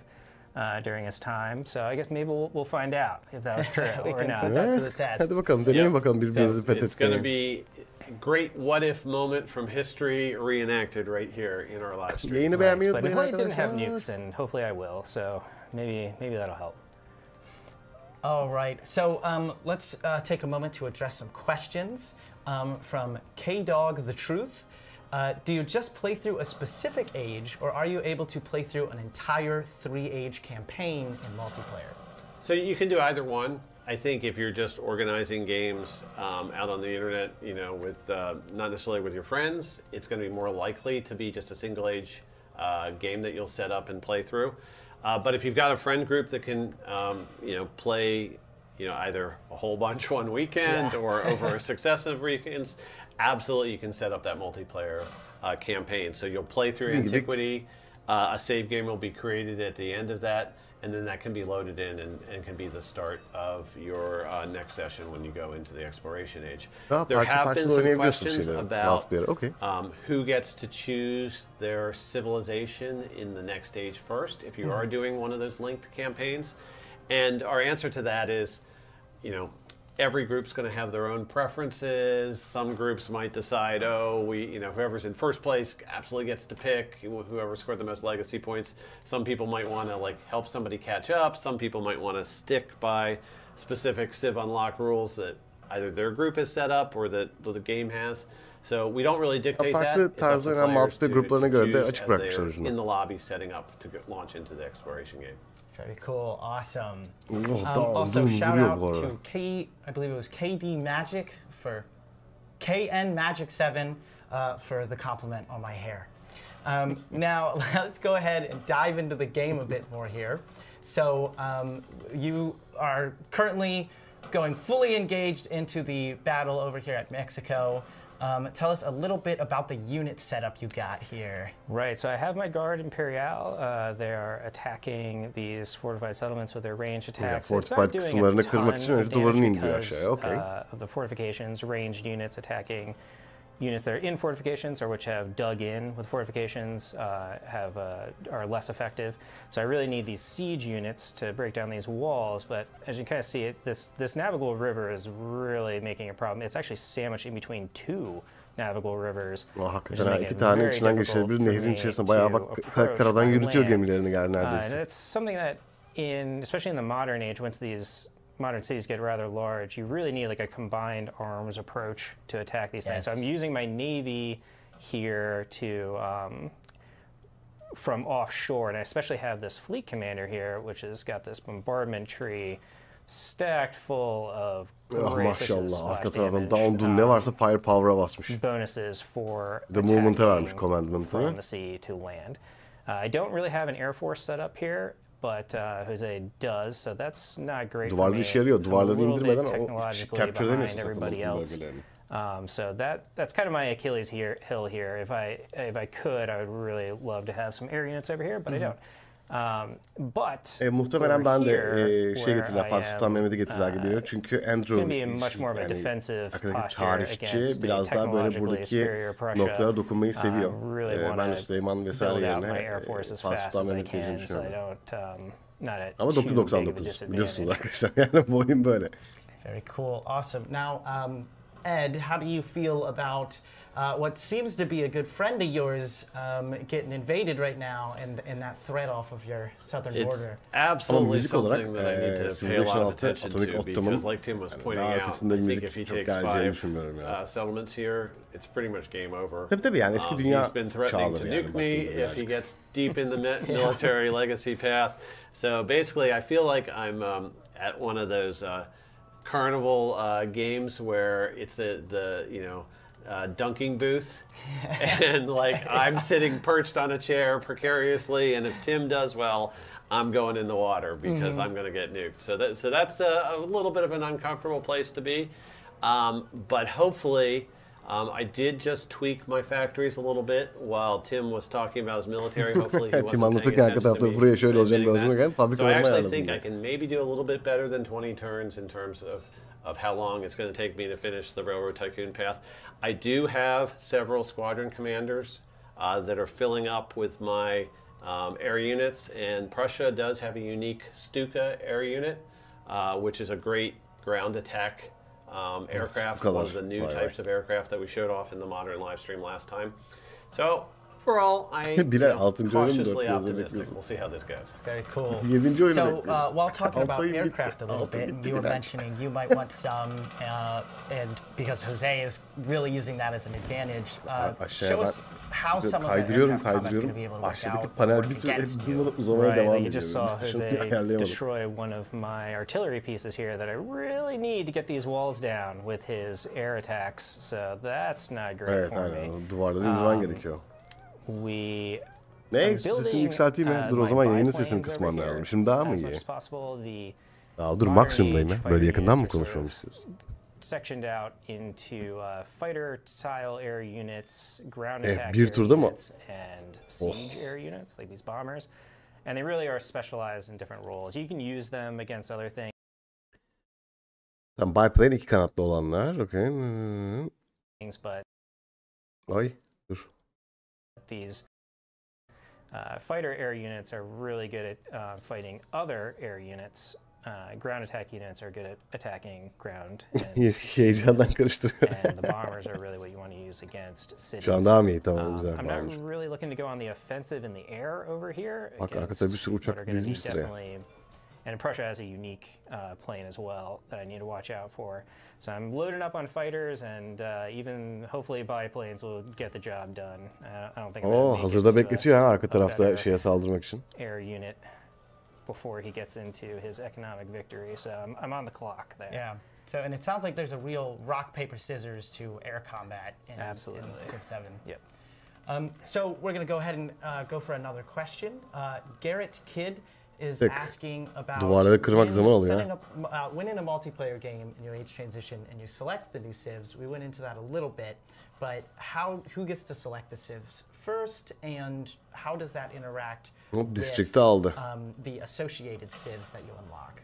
during his time. So I guess maybe we'll find out if that was true We or can not. put that to the test. Hadi bakalım deneyin bakalım birbirinizi It's going to fethetmeye. be a great what if moment from history reenacted right here in our live stream. Yayını beğenmeyi But unutmayın Napoleon didn't have arkadaşlar. nukes, and hopefully I will. So maybe that'll help. All right, so let's take a moment to address some questions from K-Dog The Truth. do you just play through a specific age, or are you able to play through an entire 3-age campaign in multiplayer? So you can do either one. I think if you're just organizing games out on the internet, you know, with not necessarily with your friends, it's going to be more likely to be just a single age game that you'll set up and play through. But if you've got a friend group that can, you know, play, you know, either a whole bunch one weekend or over successive weekends, absolutely you can set up that multiplayer campaign. So you'll play through Antiquity, a save game will be created at the end of that, and then that can be loaded in and can be the start of your next session when you go into the exploration age. There have been some questions about who gets to choose their civilization in the next stage first, if you are doing one of those linked campaigns. And our answer to that is, you know, every group's going to have their own preferences. Some groups might decide, oh, you know, whoever's in first place absolutely gets to pick, whoever scored the most legacy points. Some people might want to like help somebody catch up. Some people might want to stick by specific Civ Unlock rules that either their group has set up or that the game has. So we don't really dictate that. It's up to players to choose as they're in the lobby setting up to launch into the exploration game. Very cool, awesome. Also, shout out to I believe it was KD Magic for KN Magic 7 for the compliment on my hair. Now let's go ahead and dive into the game a bit more here. So you are currently going fully engaged into the battle over here at Mexico. Tell us a little bit about the unit setup you got here. Right, so I have my Guard Imperial. They are attacking these fortified settlements with their range attacks. It's not doing a ton of damage because of the fortifications, ranged units attacking units that are in fortifications or which have dug in with fortifications are less effective. So I really need these siege units to break down these walls, but as you can kind of see, this navigable river is really making a problem. It's actually sandwiched in between two navigable rivers. Hakikaten iki tane içinden geçirebilir. Nehrin içerisinde bayağı bak karadan yürütüyor gemilerini neredeyse. It's something that especially in the modern age, once these modern cities get rather large, you really need like a combined arms approach to attack these things. So I'm using my navy here to from offshore, and I especially have this fleet commander here, which has got this bombardment tree stacked full of maşallah, arka taraftan down'un ne varsa firepower'a basmış. Bonuses for attacking from the sea to land. I don't really have an air force set up here, but Jose does, so that's not great for me. Duvarları indirmeden technologically behind everybody else. So that's kind of my Achilles heel here. If I could, I would really love to have some air units over here, but I don't. But muhtemelen ben de getirdiler, Fatih Sultan Mehmet'i getirdiler gibi geliyor. Çünkü Andrew arkadaki tarihçi biraz daha böyle buradaki noktalara dokunmayı seviyor. Ben de Süleyman vesaire yerine Fatih Sultan Mehmet'i geleceğini düşünüyorum. Ama 999 biliyorsunuz arkadaşlar, yani bu oyun böyle. Very cool, awesome. Now, Ed, how do you feel about what seems to be a good friend of yours getting invaded right now and that threat off of your southern border? It's absolutely something that I need to pay a lot of attention to, because like Tim was pointing out, I think if he takes 5 settlements here, it's pretty much game over. He's been threatening to nuke me if he gets deep in the military legacy path. So basically I feel like I'm at one of those carnival games where it's the dunking booth, and like I'm sitting perched on a chair precariously, and if Tim does well, I'm going in the water because I'm going to get nuked. So that's a little bit of an uncomfortable place to be, but hopefully I did just tweak my factories a little bit while Tim was talking about his military. Hopefully he wasn't paying attention to me. So I actually think I can maybe do a little bit better than 20 turns in terms of how long it's going to take me to finish the Railroad Tycoon path. I do have several squadron commanders that are filling up with my air units, and Prussia does have a unique Stuka air unit, which is a great ground attack aircraft, one of the new types of aircraft that we showed off in the modern live stream last time. So overall, I cautiously optimistic. We'll see how this goes. Very cool. So while talking about aircraft a little bit, you were mentioning you might want some, and because Jose is really using that as an advantage, show us how some of the aircraft combat's going to be able to work out. Right, you just saw Jose destroy one of my artillery pieces here that I really need to get these walls down with his air attacks, so that's not great for me. We ne? Sesini yükselteyim mi? Dur o zaman yayının sesini kısmam lazım. Şimdi daha mı iyi? Dur maksimumdayım ya. Böyle yakından mı konuşmamı istiyorsun? Sectioned out into fighter style air units, ground attack bir turda mı? and siege air units like these bombers. And they really are specialized in different roles. You can use them against other Tam biplane iki kanatlı olanlar. Okay. things, but Ay dur. these fighter air units are really good at fighting other air units. Ground attack units are good at attacking ground. Heyecandan karıştırıyor. And the bombers are really what you want to use against cities. Şu an daha mı iyi? Tamam güzel. I'm not really looking to go on the offensive in the air over here. Bak arkada bir sürü uçak dizmiştir ya. And Prussia has a unique plane as well that I need to watch out for. So I'm loading up on fighters, and even hopefully biplanes will get the job done. I don't think. Hazırda bekletiyor ha arka tarafta şeye saldırmak için. Air unit before he gets into his economic victory. So I'm on the clock there. Yeah. So, and it sounds like there's a real rock, paper, scissors to air combat in Civ 7. Yep. So we're going to go ahead and go for another question. Garrett Kidd is asking about duvarları kırmak zaman oluyor. When in a multiplayer game in your age transition and you select the new civs, we went into that a little bit, but who gets to select the civs first, and how does that interact with aldı. The associated civs that you unlock?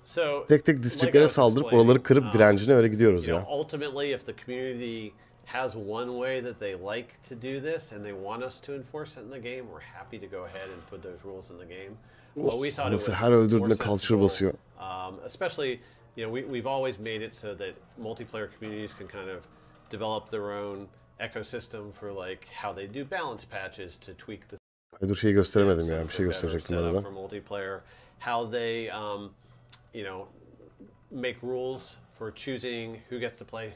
So tek distriklere saldırıp oraları kırıp direncine öyle gidiyoruz ya. Ultimately, if the community has one way that they like to do this and they want us to enforce it in the game, we're happy to go ahead and put those rules in the game. But we thought it was her öldürdüğünde culture basıyor. Especially, we've always made it so that multiplayer communities can kind of develop their own ecosystem for like how they do balance patches to tweak the. Dur şeyi gösteremedim ya. Bir şey gösterecektim arada. For multiplayer, how they make rules for choosing who gets to play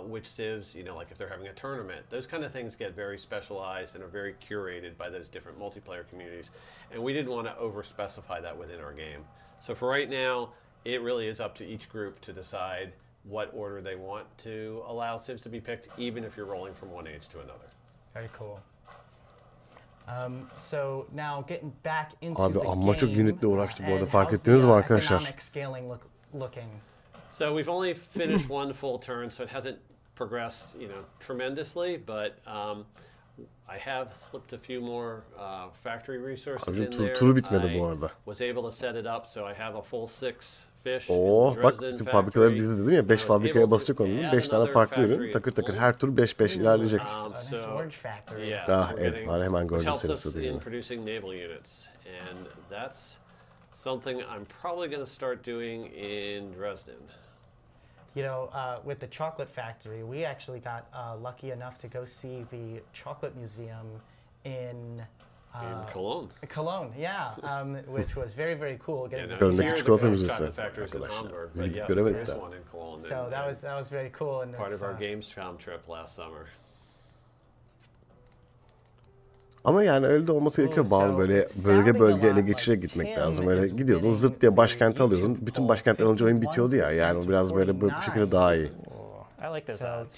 which civs, like if they're having a tournament. Those kind of things get very specialized and are very curated by those different multiplayer communities. And we didn't want to over-specify that within our game. So for right now, it really is up to each group to decide what order they want to allow civs to be picked, even if you're rolling from one age to another. Very cool. So now getting back into Abi the amma çok game, unitle uğraştı bu arada. Fark ettiniz mi arkadaşlar? Economic scaling looking. So we've only finished one full turn, so it hasn't progressed, tremendously. But I have slipped a few more factory resources in there. Turu bitmedi bu arada. Was able to set it up, so I have a full 6 fish. Bak bütün fabrikaları dizdi dedim ya 5 fabrikaya basacak onun. 5 tane farklı ürün takır takır her tur 5 ilerleyecek. Evet var hemen gördüm seni in producing naval units, and that's something I'm probably going to start doing in Dresden. With the chocolate factory, we actually got lucky enough to go see the chocolate museum in Cologne. Cologne, yeah, which was very, very cool. Köln'deki çikolata müzesi. So that was very cool. And part of our Gamescom trip last summer. Ama yani öyle de olması gerekiyor. Bağlı böyle bölge ele geçirerek gitmek lazım. Öyle gidiyordun zırt diye başkenti alıyordun. Bütün başkentler alınca oyun bitiyordu ya. Yani o biraz böyle bu şekilde daha iyi.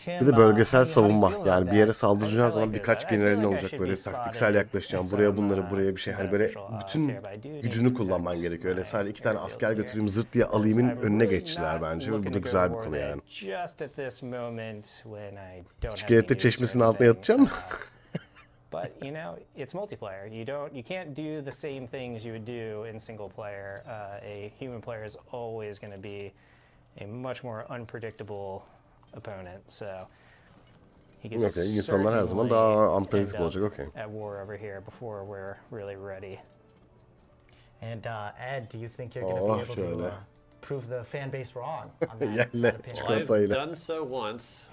Bir de bölgesel savunma. Yani bir yere saldıracağın zaman birkaç generalin olacak. Böyle taktiksel yaklaşacağım. Buraya bunları, buraya bir şey. Hani böyle bütün gücünü kullanman gerekiyor. Öyle sadece 2 tane asker götüreyim zırt diye alayımın önüne geçtiler bence. Bu da güzel bir konu yani. Çikolata çeşmesinin altına yatacağım. But it's multiplayer. You can't do the same things you would do in single player. A human player is always going to be a much more unpredictable opponent. So he gets insanlar her zaman daha unpredictable olacak. Okay. At war over here before we're really ready. And Ed, do you think you're going to be able to prove the fan base wrong on that, Yerle opinion. Well, I've done so once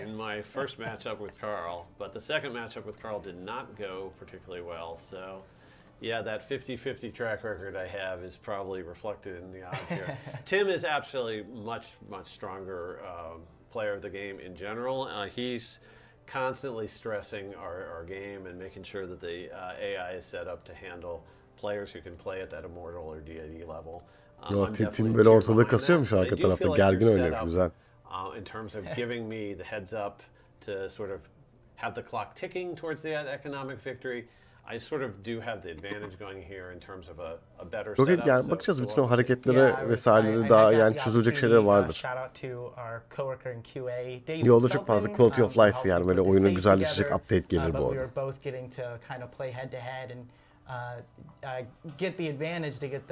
in my first matchup with Carl, but the second matchup with Carl did not go particularly well. So, yeah, that 50-50 track record I have is probably reflected in the odds here. Tim is absolutely much stronger player of the game in general. He's constantly stressing our game and making sure that the AI is set up to handle players who can play at that immortal or deity level. Tim böyle ortalığı kasıyormuş arka tarafta. Gergin oynuyor. Güzel. In terms of giving me the heads up to sort of have the clock ticking towards the economic victory, I sort of do have the advantage going here in terms of a better setup. Yok yani bakacağız bütün o hareketlere vesaireleri daha yani çözülecek şeyler vardır. Yolda çok fazla quality of life yani böyle oyunu güzelleşecek update gelir bu arada. Get the advantage to get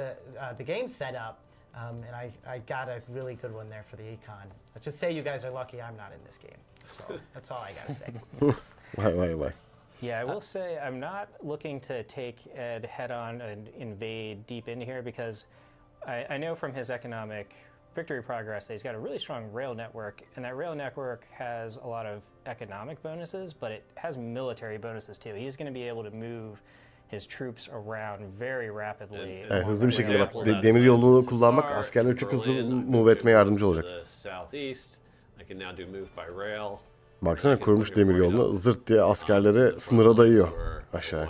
the game set up, and I got a really good one there for the econ. Let's just say you guys are lucky I'm not in this game. So that's all I gotta say. Vay. Yeah, I will say I'm not looking to take Ed head on and invade deep into here because I know from his economic victory progress that he's got a really strong rail network, and that rail network has a lot of economic bonuses, but it has military bonuses too. He's going to be able to move his troops around very rapidly. Hızlı bir şekilde bak demir yolunu kullanmak askerleri çok hızlı move etmeye yardımcı olacak. Baksana kurmuş demir yolunu zırt diye askerleri sınıra dayıyor aşağıya.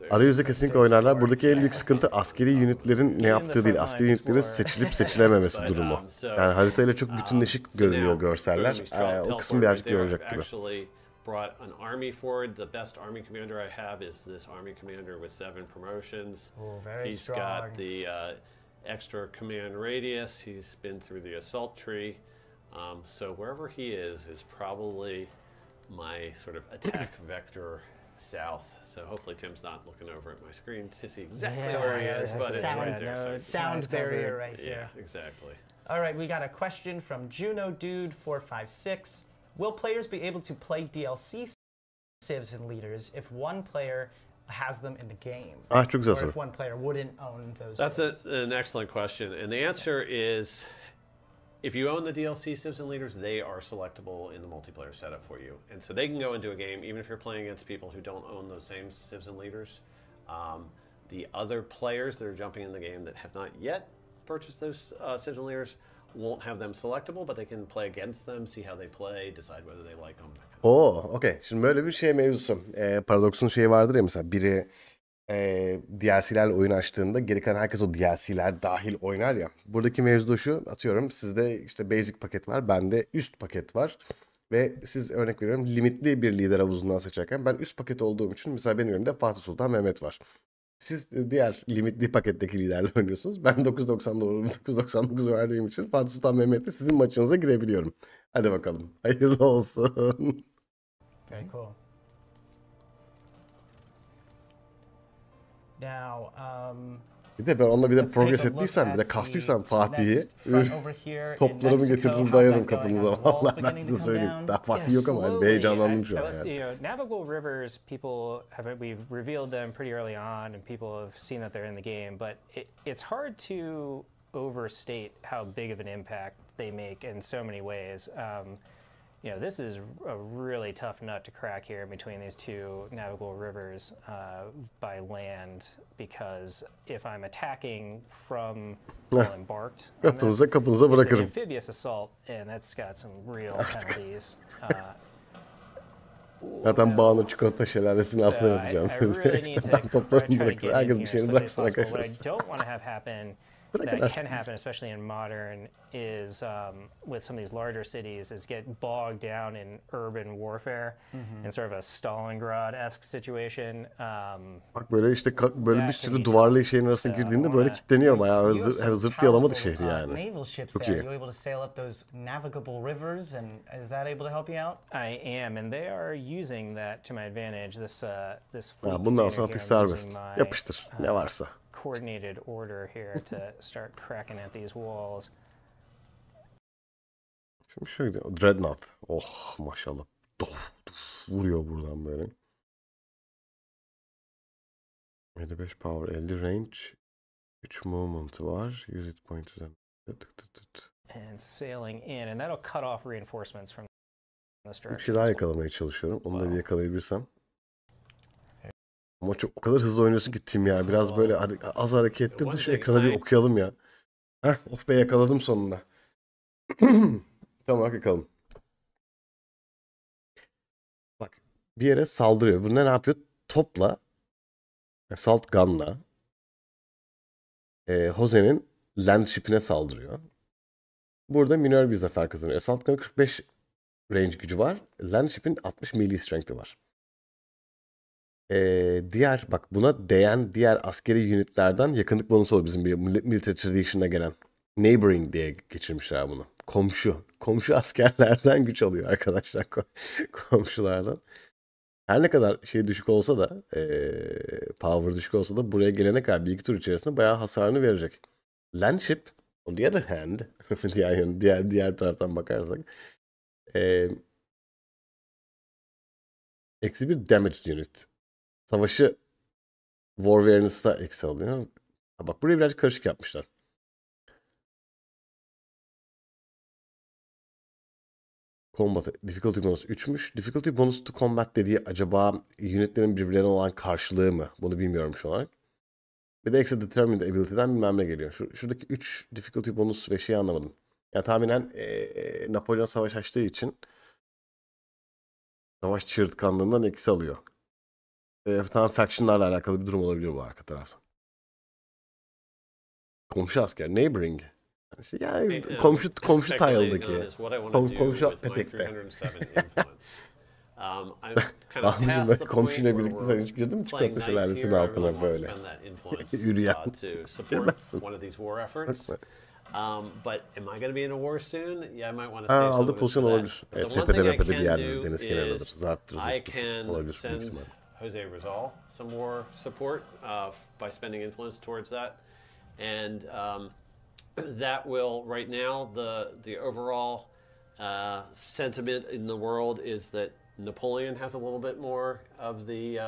Arayüzde kesinlikle oynarlar. Buradaki en büyük sıkıntı askeri unitlerin ne yaptığı değil. Askeri unitlerin seçilip seçilememesi durumu. Yani haritayla çok bütünleşik görünüyor görseller. O kısmı birazcık yoracak gibi. Brought an army forward. The best army commander I have is this army commander with 7 promotions. He's got the extra command radius. He's been through the assault tree. So wherever he is probably my sort of attack vector south. So hopefully Tim's not looking over at my screen to see exactly where he is, but it's right there. So sound barrier right here. Yeah, exactly. All right, we got a question from Juno Dude 456. Will players be able to play DLC civs and leaders if one player has them in the game? Çok güzel soru. Or if one player wouldn't own those That's an excellent question. And the answer is, if you own the DLC civs and leaders, they are selectable in the multiplayer setup for you. And so they can go into a game, even if you're playing against people who don't own those same civs and leaders. The other players that are jumping in the game that have not yet purchased those civs and leaders won't have them selectable, but they can play against them, see how they play, decide whether they like them. Okey. Şimdi böyle bir şey mevzusu. Paradox'un şeyi vardır ya mesela biri DLC'lerle oyun açtığında geri kalan herkes o DLC'ler dahil oynar ya. Buradaki mevzu şu, atıyorum sizde işte basic paket var, bende üst paket var. Ve siz örnek veriyorum limitli bir lider havuzundan seçerken ben üst paket olduğum için mesela benim önümde Fatih Sultan Mehmet var. Siz diğer limitli paketteki liderle oynuyorsunuz. Ben 999 verdiğim için Fatih Sultan Mehmet'le sizin maçınıza girebiliyorum. Hadi bakalım. Hayırlı olsun. Very cool. Now, bir de ben onunla bir de progress ettiysem bir de kastıysam Fatih'i toplarımı getiririm dayarım kapınıza. Vallahi ben size söyleyeyim. Daha Fatih yok ama hani heyecanlandım şu an yani. Navigable rivers, we've revealed them pretty early on and people have seen that they're in the game, but it's hard to overstate how big of an impact they make in so many ways. This is a really tough nut to crack here between these two navigable rivers by land, because if I'm attacking from embarked, kapınıza it's bırakırım. an amphibious assault, and that's got some real penalties. Zaten Bağ'ın çikolata şelalesinin altına yatacağım. Ben toplarımı bırakırım. Herkes bir şeyini bıraksın arkadaşlar. What I don't want to have happen that can happen, especially in modern, is with some of these larger cities, is get bogged down in urban warfare in sort of a Stalingrad-esque situation. Bak böyle işte böyle bir sürü duvarlı şeyin arasına girdiğinde böyle kilitleniyor bayağı zırt diye alamadı şehri yani. Çok iyi. Are you able to sail up those navigable rivers, and is that able to help you out? I am, and they are using that to my advantage. This fleet bundan sonra atış serbest. Yapıştır ne varsa. Coordinated order here to start cracking at these walls. Şimdi şöyle gidiyor. Dreadnought. Oh maşallah. Dof, vuruyor buradan böyle. 55 power, 50 range. 3 movement'ı var. Use it point üzerine. And sailing in, and that'll cut off reinforcements from this Bir direction. şey daha yakalamaya çalışıyorum. Onu da bir yakalayabilirsem. Ama çok o kadar hızlı oynuyorsun ki Tim ya. Biraz böyle az hareket ettir de şu ekranı bir okuyalım ya. Heh, of be yakaladım sonunda. Tamam yakalım. Bak bir yere saldırıyor. Bu ne yapıyor? Topla, assault gun'la Jose'nin landship'ine saldırıyor. Burada minör bir zafer kazanıyor. Assault gun'ın 45 range gücü var. Landship'in 60 melee strength'i var. Diğer bak buna değen diğer askeri unitlerden yakınlık bonusu oluyor bizim bir military tradition'a gelen. Neighboring diye geçirmişler bunu. Komşu. Komşu askerlerden güç alıyor arkadaşlar. Komşulardan. Her ne kadar şey düşük olsa da power düşük olsa da buraya gelene kadar bir iki tur içerisinde bayağı hasarını verecek. Landship on the other hand diğer taraftan bakarsak eksi bir damaged unit. Savaşı War Awareness'ta eksi alıyor. Ha bak burayı birazcık karışık yapmışlar. Combat difficulty bonus 3'müş. Difficulty bonus to combat dediği acaba unitlerin birbirlerine olan karşılığı mı? Bunu bilmiyorum şu an. Bir de extra determined ability'den bilmem ne geliyor. Şuradaki 3 difficulty bonus ve şeyi anlamadım. Yani tahminen Napolyon savaş açtığı için savaş çığırtkanlığından eksi alıyor. Tam faction'larla alakalı bir durum olabilir bu arka tarafta. Komşu asker. Neighboring. Yani komşu tile'daki. Komşu petekte. Bazıcığım komşuyla birlikte sen hiç girdin mi çikolata şelalesinin altına böyle? Yürüyen. Girmezsin. Aldığı pozisyon olabilir. Tepede bir yerde deniz kenarındadır. Zarttır. Olabilir. Jose resolve some more support by spending influence towards that, and that will right now the overall sentiment in the world is that Napoleon has a little bit more of the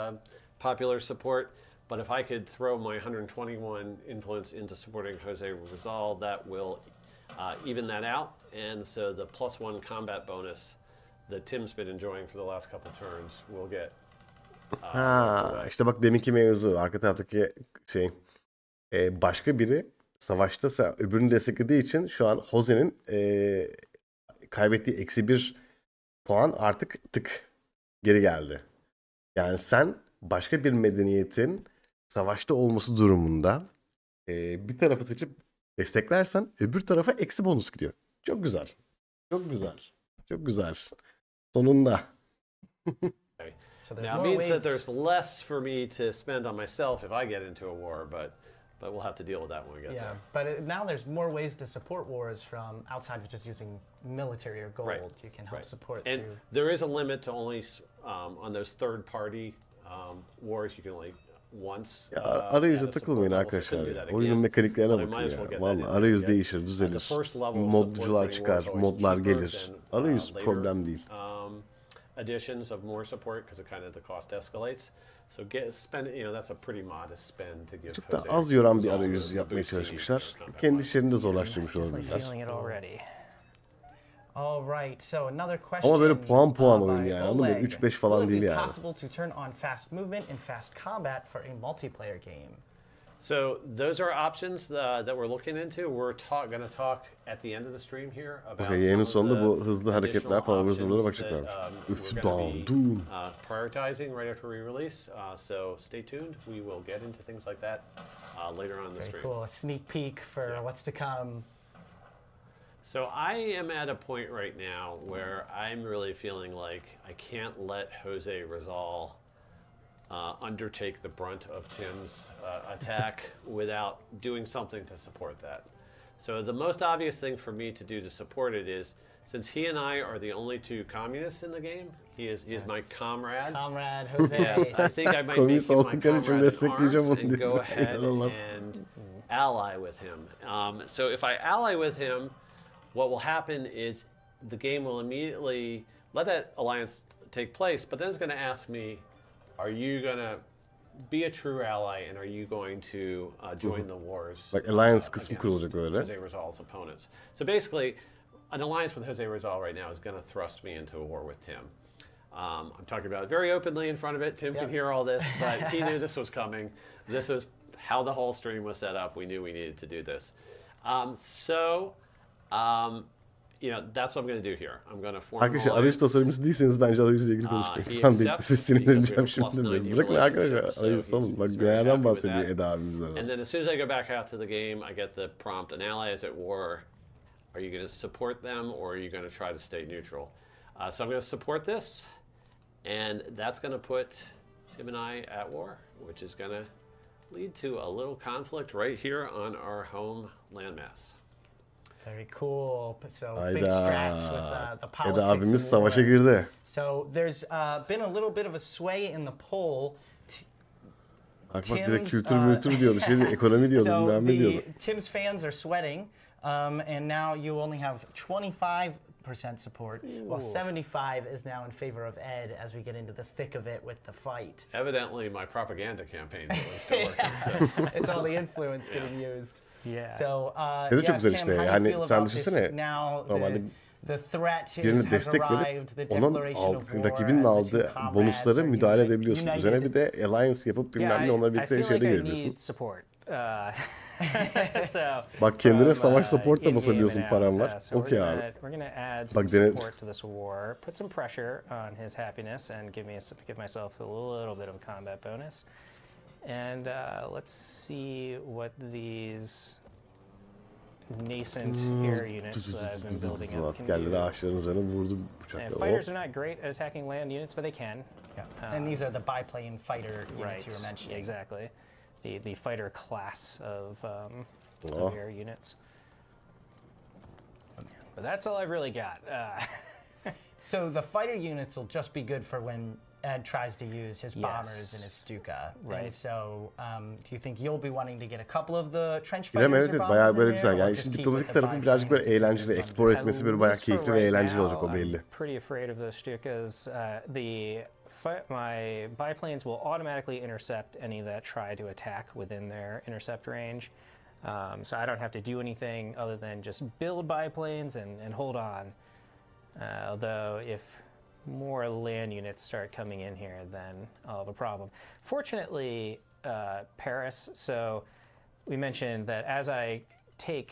popular support. But if I could throw my 121 influence into supporting Jose Rizal, that will even that out, and so the +1 combat bonus that Tim's been enjoying for the last couple turns will get. İşte bak deminki mevzu arka taraftaki şey başka biri savaştaysa öbürünü desteklediği için şu an Jose'nin kaybettiği -1 puan artık geri geldi. Yani sen başka bir medeniyetin savaşta olması durumunda bir tarafı seçip desteklersen öbür tarafa eksi bonus gidiyor. Çok güzel. Çok güzel. Çok güzel. Sonunda. So now it means that there's less for me to spend on myself if I get into a war, but we'll have to deal with that when we get there. But now there's more ways to support wars from outside of just using military or gold. Right. You can help support. And there is a limit to only on those third-party wars. You can only once. Arayüze takılmayın arkadaşlar. Oyunun mekaniklerine bakın ya. Vallahi arayüz değişir, düzelir. Modcular çıkar, modlar gelir. Arayüz problem değil. Additions of more support because the cost escalates. So spend, that's a pretty modest spend to give. Çok da az yoran bir arayüz yapmaya çalışmışlar. Kendi işlerini de zorlaştırmış olabilirler. Ama böyle puan oyun yani. Anladın mı? 3-5 falan değil yani. So those are options that we're looking into. We're going to talk at the end of the stream here about yayının sonunda bu hızlı hareketler falan hızlılara bakacaklar. Prioritizing right after we release. So stay tuned. We will get into things like that later on in the stream. Cool. A sneak peek for what's to come. So I am at a point right now where I'm really feeling like I can't let Jose Rizal undertake the brunt of Tim's attack without doing something to support that. So the most obvious thing for me to do to support it is, since he and I are the only two communists in the game, he is my comrade. Comrade Jose. Yes, I think I might make him my comrade in arms and go ahead and ally with him. So if I ally with him, what will happen is the game will immediately let that alliance take place, but then it's going to ask me, are you going to be a true ally, and are you going to join the wars? Bak alliance kısmı kurulacak öyle. Jose Rizal's opponents. So basically, an alliance with Jose Rizal right now is going to thrust me into a war with Tim. I'm talking about it very openly in front of it. Tim can hear all this, but he knew this was coming. This is how the whole stream was set up. We knew we needed to do this. You know, that's what I'm going to do here. I'm going to form an Arkadaşlar alliance. arayüz tasarımcısı değilseniz bence arayüzle ilgili konuşmayın. Ben de sinirleneceğim şimdi. Bırakın arkadaşlar arayüz salın. Bak nelerden bahsediyor Eda abimiz arada. And then as soon as I go back out to the game, I get the prompt, an ally is at war. Are you going to support them or are you going to try to stay neutral? So I'm going to support this, and that's going to put Tim and I at war, which is going to lead to a little conflict right here on our home landmass. Very cool. So Hayda. big strats with the politics. Eda abimiz of savaşa war. girdi. So there's been a little bit of a sway in the poll. Bak bir de kültür diyordu, ekonomi diyordu, So bilmem ne diyordu. Tim's fans are sweating, and now you only have 25% support, while 75 is now in favor of Ed as we get into the thick of it with the fight. Evidently, my propaganda campaign is still working. So. It's all the influence getting used. Yeah. So, Çok yeah, güzel Tim, işte. how do you Yani feel sen about this düşünsene. now? Normalde The threat birine has destek arrived, verip the onun declaration of war, rakibinin as the two aldığı comrades bonusları are müdahale edebiliyorsun. united. Üzerine bir de alliance yapıp bilmem ne onları birlikte I feel şeyde like I girebiliyorsun. need support. So, Bak kendine savaş support da in-game basabiliyorsun, and paran out. var. So Okey abi. we're gonna add Bak some support to this war, put some pressure on his happiness, and give myself a little bit of a combat bonus. And let's see what these nascent air units that I've been building up can Askerleri do. ağaçların üzerine vurdu And bıçakla. fighters are not great at attacking land units, but they can. And these are the biplane fighter units Right. you were mentioning. Exactly. The fighter class of air units. But that's all I've really got. So the fighter units will just be good for when Ed tries to use his bombers and his Stuka. Right. And so do you think you'll be wanting to get a couple of the trench İrem fighters evet or bayağı bombers böyle in güzel. there, or Yani just şimdi keep diplomatik with the tarafı birazcık böyle biplanes eğlenceli, units explore on etmesi At böyle bayağı least for keyifli ve right eğlenceli now, olacak, o belli. I'm pretty afraid of those Stukas. My biplanes will automatically intercept any that try to attack within their intercept range. So I don't have to do anything other than just build biplanes and hold on. Although if more land units start coming in here, then I'll have a problem. Fortunately, Paris, so we mentioned that as I take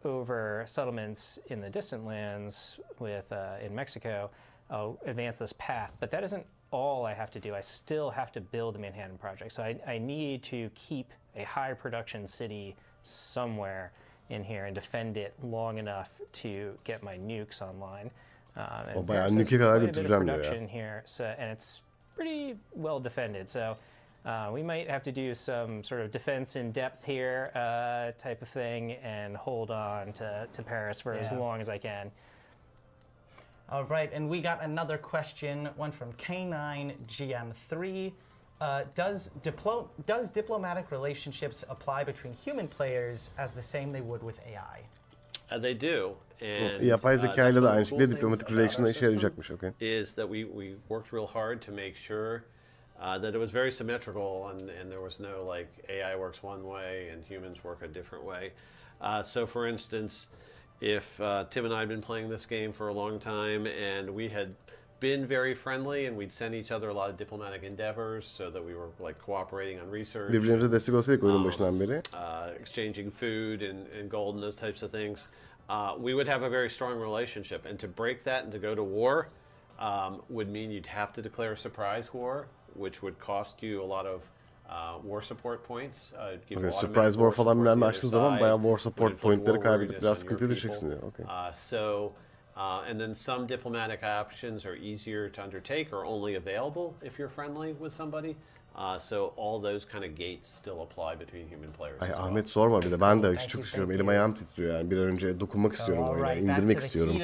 over settlements in the distant lands with in Mexico, I'll advance this path, but that isn't all I have to do. I still have to build the Manhattan Project. So I need to keep a high production city somewhere in here and defend it long enough to get my nukes online. And bayağı Paris has nüke kadar quite a bit of götüreceğim diyor ya. production here, so, and it's pretty well defended. So we might have to do some sort of defense in depth here type of thing and hold on to Paris for as long as I can. All right, and we got another question, one from K9GM3. Does diplomatic relationships apply between human players as the same they would with AI? They do. And Yapay zeka ile de aynı şekilde things diplomatik about our relation'da işe system yarayacakmış. Okay. is that we worked real hard to make sure that it was very symmetrical and there was no like AI works one way and humans work a different way. So for instance, if Tim and I had been playing this game for a long time and we had been very friendly and we'd send each other a lot of diplomatic endeavors so that we were like cooperating on research. Birbirimize destek olsaydık oyunun başından beri. Exchanging food and gold and those types of things. We would have a very strong relationship, and to break that and to go to war would mean you'd have to declare a surprise war, which would cost you a lot of war support points. Okay, surprise war falan bilmem ne açtığın zaman bayağı war support pointleri kaybedip biraz sıkıntıya düşeceksin diyor. Okay. And then some diplomatic options are easier to undertake or only available if you're friendly with somebody. So all those kind of gates still apply between human players. Ay as well. Ahmet sorma bir de ben de çok istiyorum. Elim ayağım titriyor yani. Bir an önce dokunmak istiyorum oyuna. İndirmek istiyorum.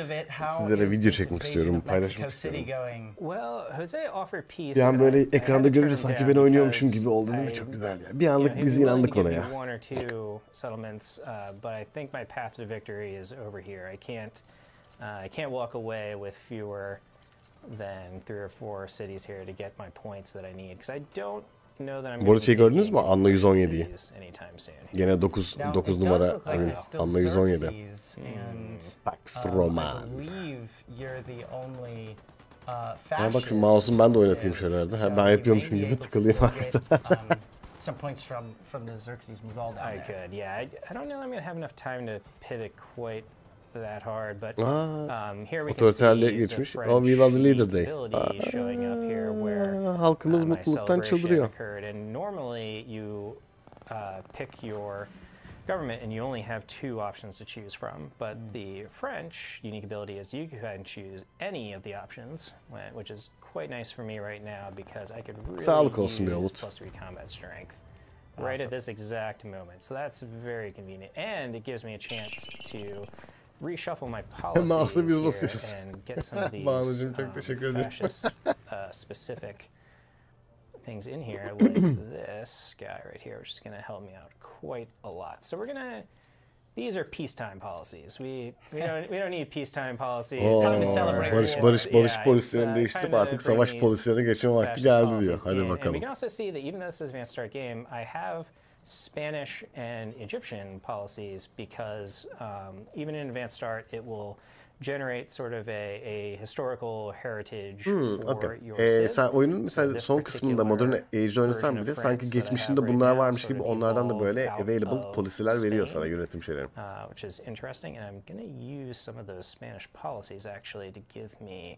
Sizlere video çekmek istiyorum. Paylaşmak istiyorum. Well, Jose offered peace. Bir an böyle ekranda görünce sanki ben oynuyormuşum gibi oldu değil mi? Çok güzel ya. Bir anlık biz inandık ona ya. One or two settlements, but I think my path to victory is over here. I can't walk away with fewer than 3 or 4 cities here to get my points that I need, because I don't Bu arada şey gördünüz mü? Anla 117'yi. Gene 9 numara oyun. Anla 117. Pax Roman. Ama bak şu mouse'um ben de oynatayım şöyle. Ben yapıyormuşum gibi tıkılayım hakikaten. Some points from the Xerxes move all down there. I could, yeah. I don't know I'm gonna have enough time to pivot quite that hard, but here we can see the French ability showing up here where halkımız mutluluktan çıldırıyor. And normally you pick your government and you only have 2 options to choose from, but the French unique ability is you can choose any of the options, which is quite nice for me right now because I could really use +3 combat strength right at this exact moment. So that's very convenient, and it gives me a chance to reshuffle my policies here and get some of these fascist specific things in here, like this guy right here, which is going to help me out quite a lot. So we're gonna. These are peacetime policies. We don't need peacetime policies. Barış polislerini değiştirip artık savaş polislerine geçme vakti geldi diyor. Hadi bakalım. And we can also see that even though this is advanced start game, I have Spanish and Egyptian policies because even in advanced start, it will generate sort of a historical heritage for your civ. Sen oyunun mesela son kısmında Modern Age'de oynasan bile sanki geçmişinde bunlar varmış gibi onlardan da böyle available polisiler veriyor sana yönetim şeyleri. Which is interesting, and I'm going to use some of those Spanish policies actually to give me.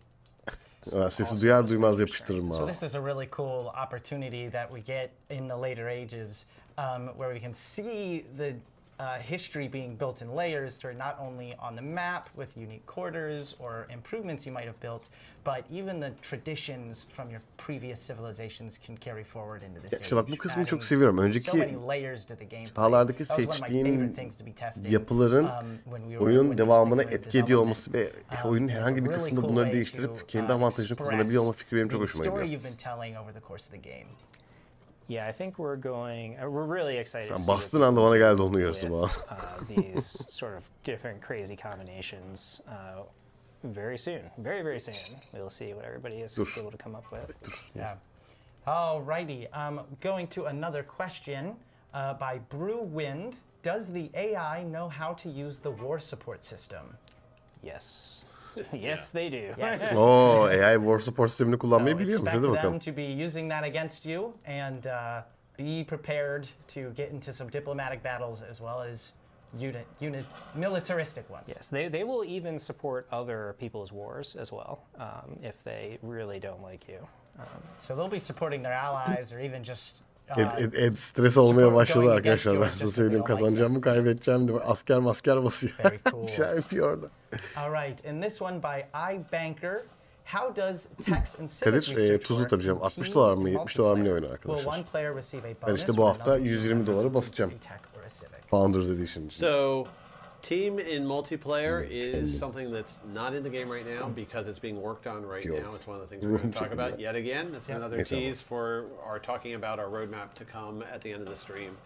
Sesi duyar duymaz yapıştırırım abi. So this is a really cool opportunity that we get in the later ages, where we can see the history being built in layers to not only on the map with unique quarters or improvements you might have built, but even the traditions from your previous civilizations can carry forward into this age. İşte bak bu kısmı çok seviyorum. Önceki çağlardaki seçtiğin yapıların oyunun devamına etki ediyor olması ve oyunun herhangi bir kısmında bunları değiştirip kendi avantajını kullanabiliyor olma fikri benim çok hoşuma gidiyor. Yeah, I think we're really excited. Sen bastığın anda bana geldi onun yarısı bu. These sort of different crazy combinations very soon. Very, very soon. We'll see what everybody is able to come up with. Yeah. Alrighty. Going to another question by Brew Wind. Does the AI know how to use the war support system? Yes. Yes, they do. Yes. AI war support sistemini kullanmayı biliyormuş. Hadi bakalım. Expect them to be using that against you, and be prepared to get into some diplomatic battles as well as militaristic ones. Yes, they will even support other people's wars as well if they really don't like you. So they'll be supporting their allies or even just. Stres olmaya başladı arkadaşlar. Ben size söyleyeyim, kazanacağım mı kaybedeceğim diye asker basıyor. Very cool. Bir şey yapıyor orada. All right, and this one by iBanker. How does text and civic Kadir tuzu tabii canım. $60 mı $70 mı ne oynar arkadaşlar. Ben işte bu hafta $120 basacağım. Founders Edition için. So team in multiplayer is something that's not in the game right now because it's being worked on right now. It's one of the things we're going to talk about yet again. This is another tease for our talking about our roadmap to come at the end of the stream.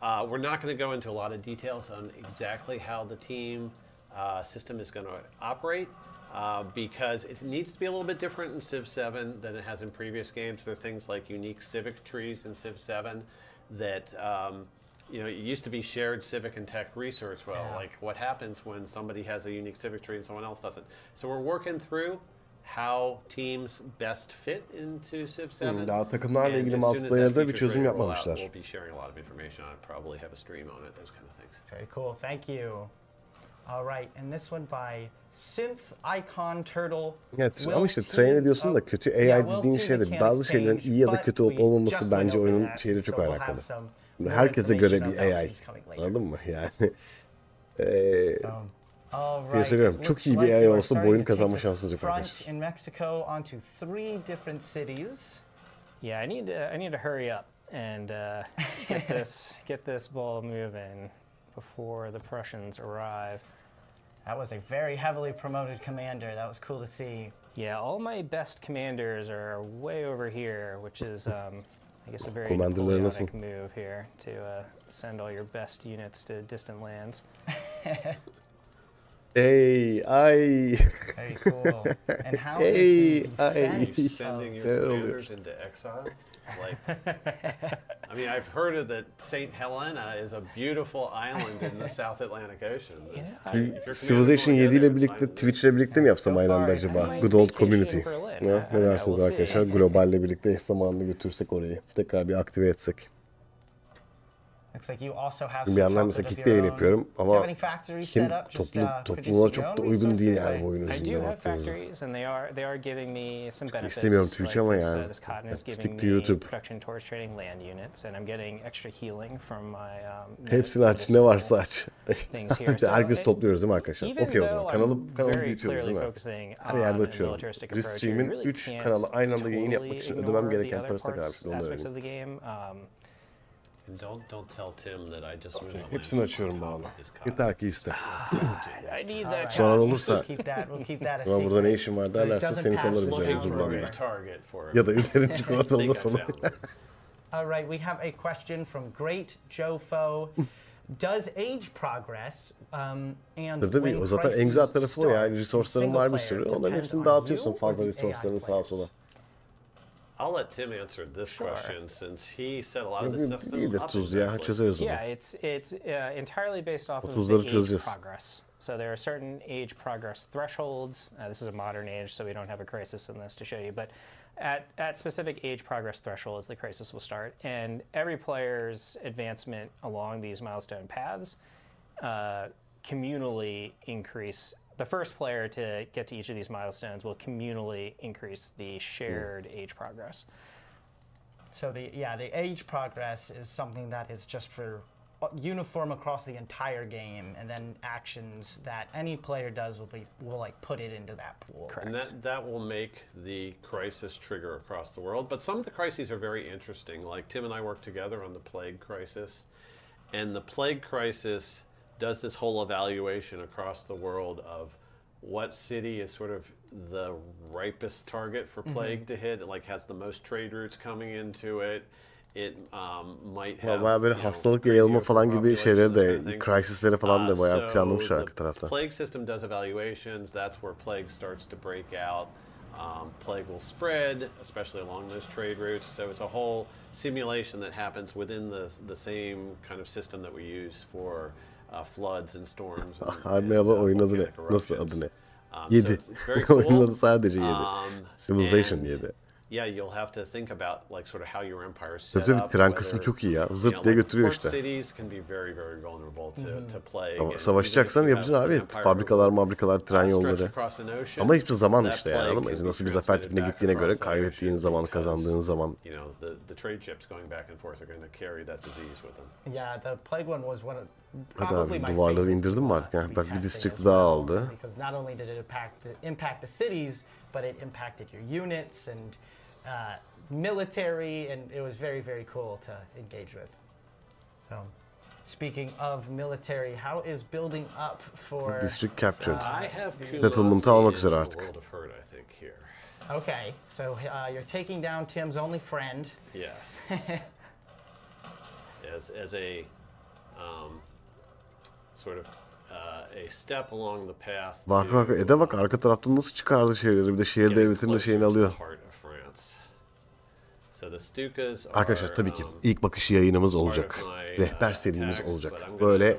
We're not going to go into a lot of details on exactly how the team system is going to operate because it needs to be a little bit different in Civ 7 than it has in previous games. There are things like unique civic trees in Civ 7 that it used to be shared civic and tech research. Well, like what happens when somebody has a unique civic tree and someone else doesn't. So we're working through how teams best fit into Civ 7. Daha takımlarla ilgili multiplayer'da bir çözüm yapmamışlar. We'll be sharing a lot of information on it. Probably have a stream on it. Those kind of things. Very cool. Thank you. All right, and this one by Synth Icon Turtle. Evet, ama işte train ediyorsun da kötü AI dediğin şeyde bazı şeylerin iyi ya da kötü olup olmaması bence oyunun şeyle çok alakalı. Herkese göre bir AI. Anladın mı? Yani söylüyorum, çok iyi bir AI olsa bu oyun kazanma şansı çok arkadaşlar. In Mexico onto 3 different cities. Yeah, I need to hurry up and get this ball moving before the Prussians arrive. That was a very heavily promoted commander. That was cool to see. Yeah, all my best commanders are way over here, which is I guess a very Napoleonic move here to send all your best units to distant lands. Very cool. And how is the defense sending your commanders into exile? Like, I mean, I've heard of that St. Helena is a beautiful island in the South Atlantic Ocean. Civilization 7 ile birlikte, Twitch ile birlikte mi yapsam aynı anda acaba? Good old community. Ne dersiniz arkadaşlar? Globalle birlikte eş zamanlı götürsek orayı. Tekrar bir aktive etsek. Bir yandan mesela Kick'te yayın yapıyorum ama kim topluluğa çok da uygun değil yani bu oyun özünde baktığınızda. İstemiyorum Twitch ama yani. Stick to YouTube. Hepsini aç, ne varsa aç. Herkes topluyoruz değil mi arkadaşlar? Okey o zaman. Kanalı büyütüyoruz değil mi? Her yerde açıyorum. Restream'in 3 kanalı aynı anda yayın yapmak için ödemem gereken parası ne kadar? Onu öğreneyim. Don't tell Tim that I just moved. Hepsini açıyorum bağlı. Yeter ki iste. Soran olursa ama burada ne işin var derlerse seni sanırım üzerine durmam. Ya da üzerine çikolatalı da sanırım. Alright, we have a question from Great Jofo. Does age progress and tabii o zaten en güzel tarafı o ya. Resource'ların var bir sürü. Onların hepsini dağıtıyorsun fazla resource'larını sağa sola. I'll let Tim answer this question since he set a lot of the system up. Yeah, it's entirely based off of the age progress. So there are certain age progress thresholds. This is a modern age, so we don't have a crisis in this to show you. But at specific age progress thresholds, the crisis will start. And every player's advancement along these milestone paths communally increase. The first player to get to each of these milestones will communally increase the shared age progress. So the age progress is something that is just for uniform across the entire game, and then actions that any player does will like put it into that pool. Correct. And that will make the crisis trigger across the world. But some of the crises are very interesting. Like Tim and I worked together on the plague crisis, and the plague crisis does this whole evaluation across the world of what city is sort of the ripest target for plague to hit. It like has the most trade routes coming into it. It might have bayağı böyle hastalık yayılma falan gibi şeyleri de, crisisleri falan da bayağı planlamışlar arka tarafta. Plague system does evaluations. That's where plague starts to break out. Plague will spread, especially along those trade routes. So it's a whole simulation that happens within the same kind of system that we use for floods and storms. Oyun adı ne? Nasıl adı ne? 7. Oyun adı sadece 7. Civilization 7. Yeah, you'll have to think about like sort of how your empire is set up. Tren kısmı çok iyi ya. Zırt diye götürüyor işte. Cities can be very vulnerable to plague. Ama savaşacaksan yapacaksın abi. Fabrikalar, tren yolları. Ama hiçbir zaman işte yani, anladın mı? Nasıl bir zafer tipine gittiğine göre kaybettiğin zaman, kazandığın zaman. The trade ships going back and forth are going to carry that disease with them. Yeah, the plague one was one of hadi abi duvarları indirdin mi artık? Yani bak bir district daha aldı. Because not only did it impact the cities, but it impacted your units and military, and it was very cool to engage with. So, speaking of military, how is building up for district captured? I have settlement'ı almak üzere artık. Okay, so you're taking down Tim's only friend. Yes. as a sort of a step along the path. Bak Ede bak arka taraftan nasıl çıkardı şeyleri, bir de şehir devletinin de şeyini alıyor. Arkadaşlar tabii ki ilk bakışı yayınımız olacak. Rehber serimiz olacak. Böyle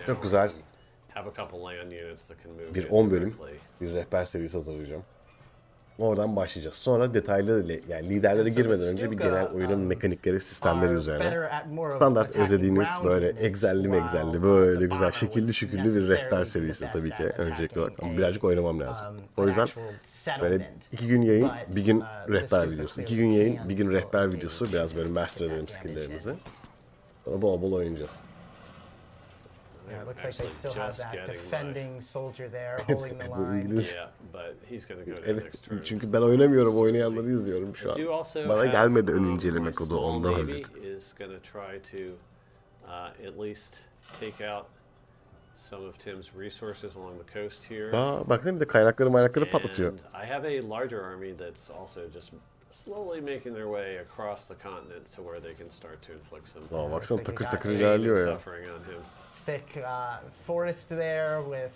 çok güzel bir 10 bölüm bir rehber serisi hazırlayacağım. Oradan başlayacağız. Sonra detaylı, yani liderlere girmeden önce bir genel oyunun mekanikleri, sistemleri üzerine. Standart özlediğiniz böyle egzelli böyle güzel şekilli bir rehber serisi tabii ki öncelikli olarak. Ama birazcık oynamam lazım. O yüzden böyle 2 gün yayın, bir gün rehber videosu. 2 gün yayın, bir gün rehber videosu. Biraz böyle master edelim skilllerimizi. Sonra bol oynayacağız. Yeah, it looks like they still have that defending soldier there holding the line. Yeah, but he's going to go to next turn. Çünkü ben oynamıyorum, oynayanları izliyorum şu an. Bana gelmedi ön inceleme kodu, ondan öyle. Is going to try to at least take out some of Tim's resources along the coast here. Bak değil mi, de kaynakları patlatıyor. I have a larger army that's also just slowly making their way across the continent to where they can start to inflict some. Baksana takır ilerliyor ya. Thick forest there with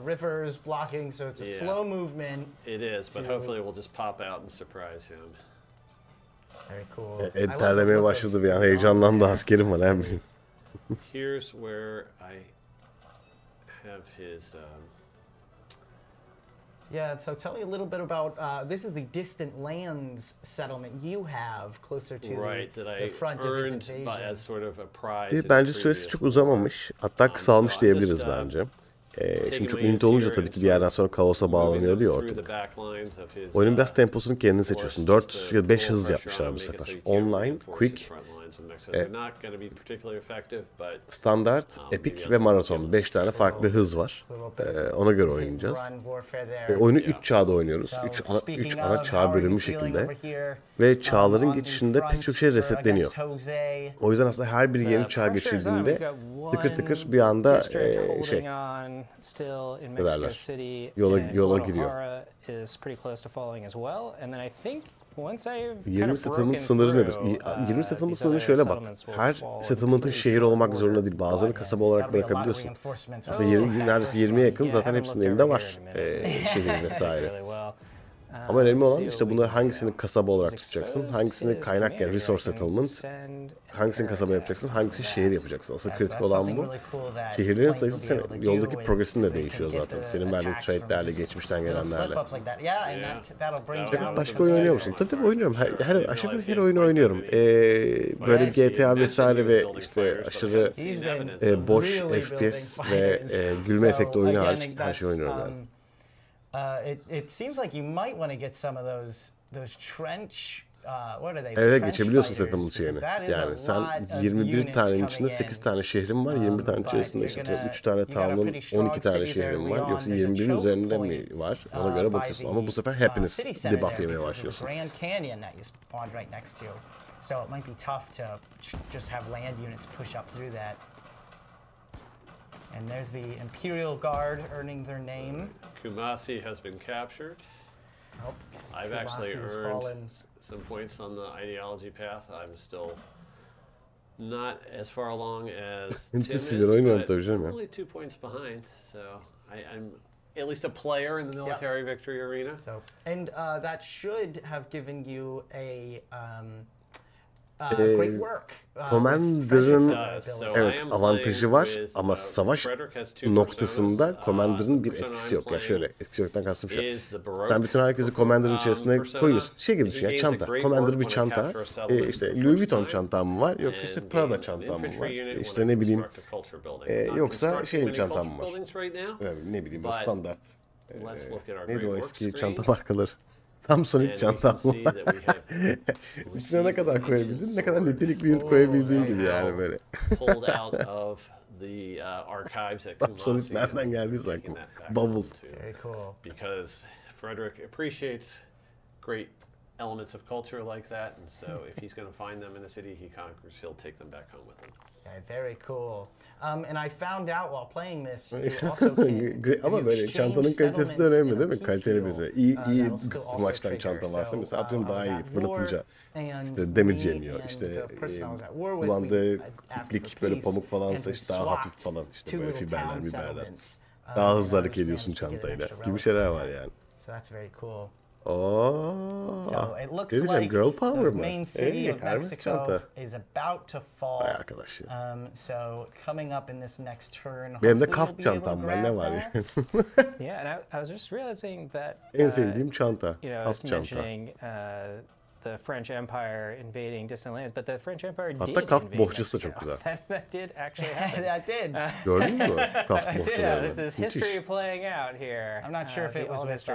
rivers blocking, so it's a slow movement. It is, but hopefully it will just pop out and surprise him. Very cool. Terlemeye başladı bir an. Heyecanlandı askerim var hem. Here's where I have his. Yeah, so tell me a little bit about, this is the distant lands settlement you have closer to the front of his invasion. As sort of a prize. Bence süresi çok uzamamış. Hatta kısalmış diyebiliriz bence. Şimdi çok ünite olunca tabii ki bir yerden sonra kaosa bağlanıyor diyor ortalık. Oyunun biraz temposunu kendin seçiyorsun. 4 ya da 5 hız yapmışlar bu sefer. Online, quick, standart, epic ve maraton. 5 tane farklı hız var. Ona göre oynayacağız. Oyunu 3 çağda oynuyoruz. 3 ana çağ bölünmüş şekilde. Ve çağların geçişinde pek çok şey resetleniyor. O yüzden aslında her bir yeni çağ geçildiğinde tıkır tıkır bir anda ne derler, yola giriyor. 20 settlement sınırı nedir? 20 settlement sınırı şöyle bak. Her settlement'ın şehir olmak zorunda değil. Bazılarını kasaba olarak bırakabiliyorsun. Mesela neredeyse 20'ye yakın zaten hepsinin elinde var şehir vesaire. Ama önemli olan işte bunu hangisini kasaba olarak tutacaksın, hangisini kaynak yani resource settlement, hangisini kasaba yapacaksın, hangisini şehir yapacaksın. Asıl kritik olan bu. Şehirlerin sayısı senin yoldaki progresin de değişiyor zaten. Senin verdiğin trade'lerle, geçmişten gelenlerle. Başka oyun oynuyor musun? Tabii oynuyorum. Aşağı yukarı her oyunu oynuyorum. Böyle GTA vesaire ve işte aşırı boş FPS ve gülme efekti oyunu hariç her şeyi oynuyorum yani. It seems like you might want to get some of those trench. What are they? Evet, geçebiliyorsun settlement şeyini. Yani sen 21 tanenin içinde 8 tane şehrin var. 21 tane içerisinde işte 3 tane town'un 12 tane şehrin var. Yoksa 21'in üzerinde mi var? Ona göre bakıyorsun. Ama bu sefer happiness debuff yemeye başlıyorsun. So it might be tough to just have land units push up through that. And there's the Imperial Guard earning their name. Kumasi has been captured. Oh, I've actually earned some points on the ideology path. I'm still not as far along as Tim is, but only 2 points behind. So I'm at least a player in the military victory arena. So, and that should have given you a Commander'ın evet avantajı var ama savaş noktasında Commander'ın bir etkisi yok. Ya şöyle etkisi yoktan kastım şu. Sen bütün herkesi Commander'ın içerisine koyuyorsun. Şey gibi düşün ya, çanta. Commander bir çanta. İşte Louis Vuitton çantam mı var yoksa işte Prada çantam mı var? İşte ne bileyim yoksa şeyin çantam mı var? Ne bileyim o standart. Neydi o eski çanta markaları? Samsung çantam var. İçine ne kadar koyabildin, ne kadar nitelikli unit koyabildiğin gibi yani böyle. Samsung nereden geldiyse aklıma. Bavul. Because Frederick appreciates great elements of culture like that, and so if he's going to find them in the city he conquers, he'll take them back home with him. Okay, very cool. And I found out while playing this, you also can ama böyle çantanın kalitesi de önemli değil mi? Kaliteli bir şey. İyi kumaştan çanta varsa mesela atıyorum daha iyi fırlatınca işte damage yemiyor. İşte kullandığı iplik böyle pamuk falansa işte daha hafif falan işte böyle fiberler. Daha hızlı hareket ediyorsun çantayla gibi şeyler var yani. So that's very cool. So it looks like girl power the main city of Mexico is about to fall. Vay arkadaş ya. So coming up in this next turn, benim de kaft çantam var, ne var ya? Yeah, and I was just realizing that en sevdiğim çanta, kaft çanta. The French Empire invading distant lands, but the French Empire did hatta kaft bohçası da çok güzel. That did actually happen. That did. Gördün mü kaft bohçalarını? This is history playing out here. I'm not sure if it was with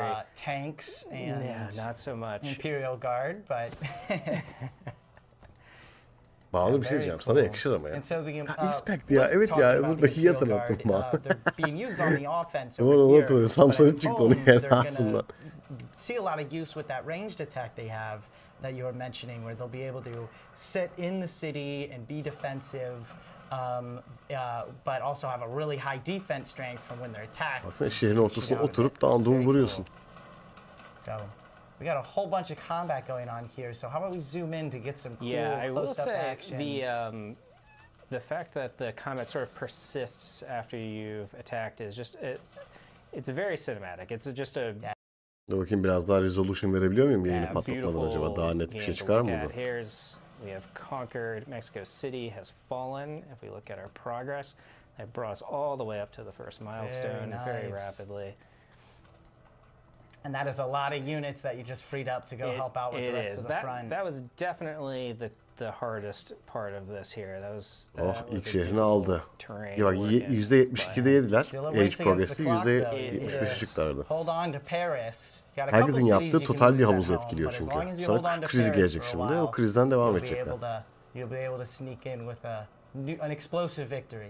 tanks and not so much Imperial Guard, but Bağlı bir şey diyeceğim. Sana yakışır ama ya. Impact ya. Evet ya. Burada iyi hatırlattım bana. Doğru. Samsung çıktı onun yerine ağzımdan. See a lot of use with that ranged attack they have that you were mentioning, where they'll be able to sit in the city and be defensive, but also have a really high defense strength from when they're attacked. Baksana şehrin ortasına oturup dağındığını vuruyorsun. So we got a whole bunch of combat going on here. So how about we zoom in to get some cool close-up action? The fact that the combat sort of persists after you've attacked is just it's very cinematic. It's just a Dur bakayım biraz daha resolution verebiliyor muyum yayını patlatmadan acaba? Daha net bir şey çıkar mı burada? We have conquered Mexico City, has fallen. If we look at our progress, that brought us all the way up to the first milestone very rapidly. And that is a lot of units that you just freed up to go help out with the rest of the front. That was definitely the hardest part of this here. That was ilk şehrini aldı. Ya bak %72'de yediler. Age Progress'te %75'e çıktı arada. Hold on to Paris. Herkesin yaptığı total bir havuzu etkiliyor çünkü. Sonra kriz gelecek şimdi. O krizden devam edecekler. You'll be able to sneak in with an explosive victory.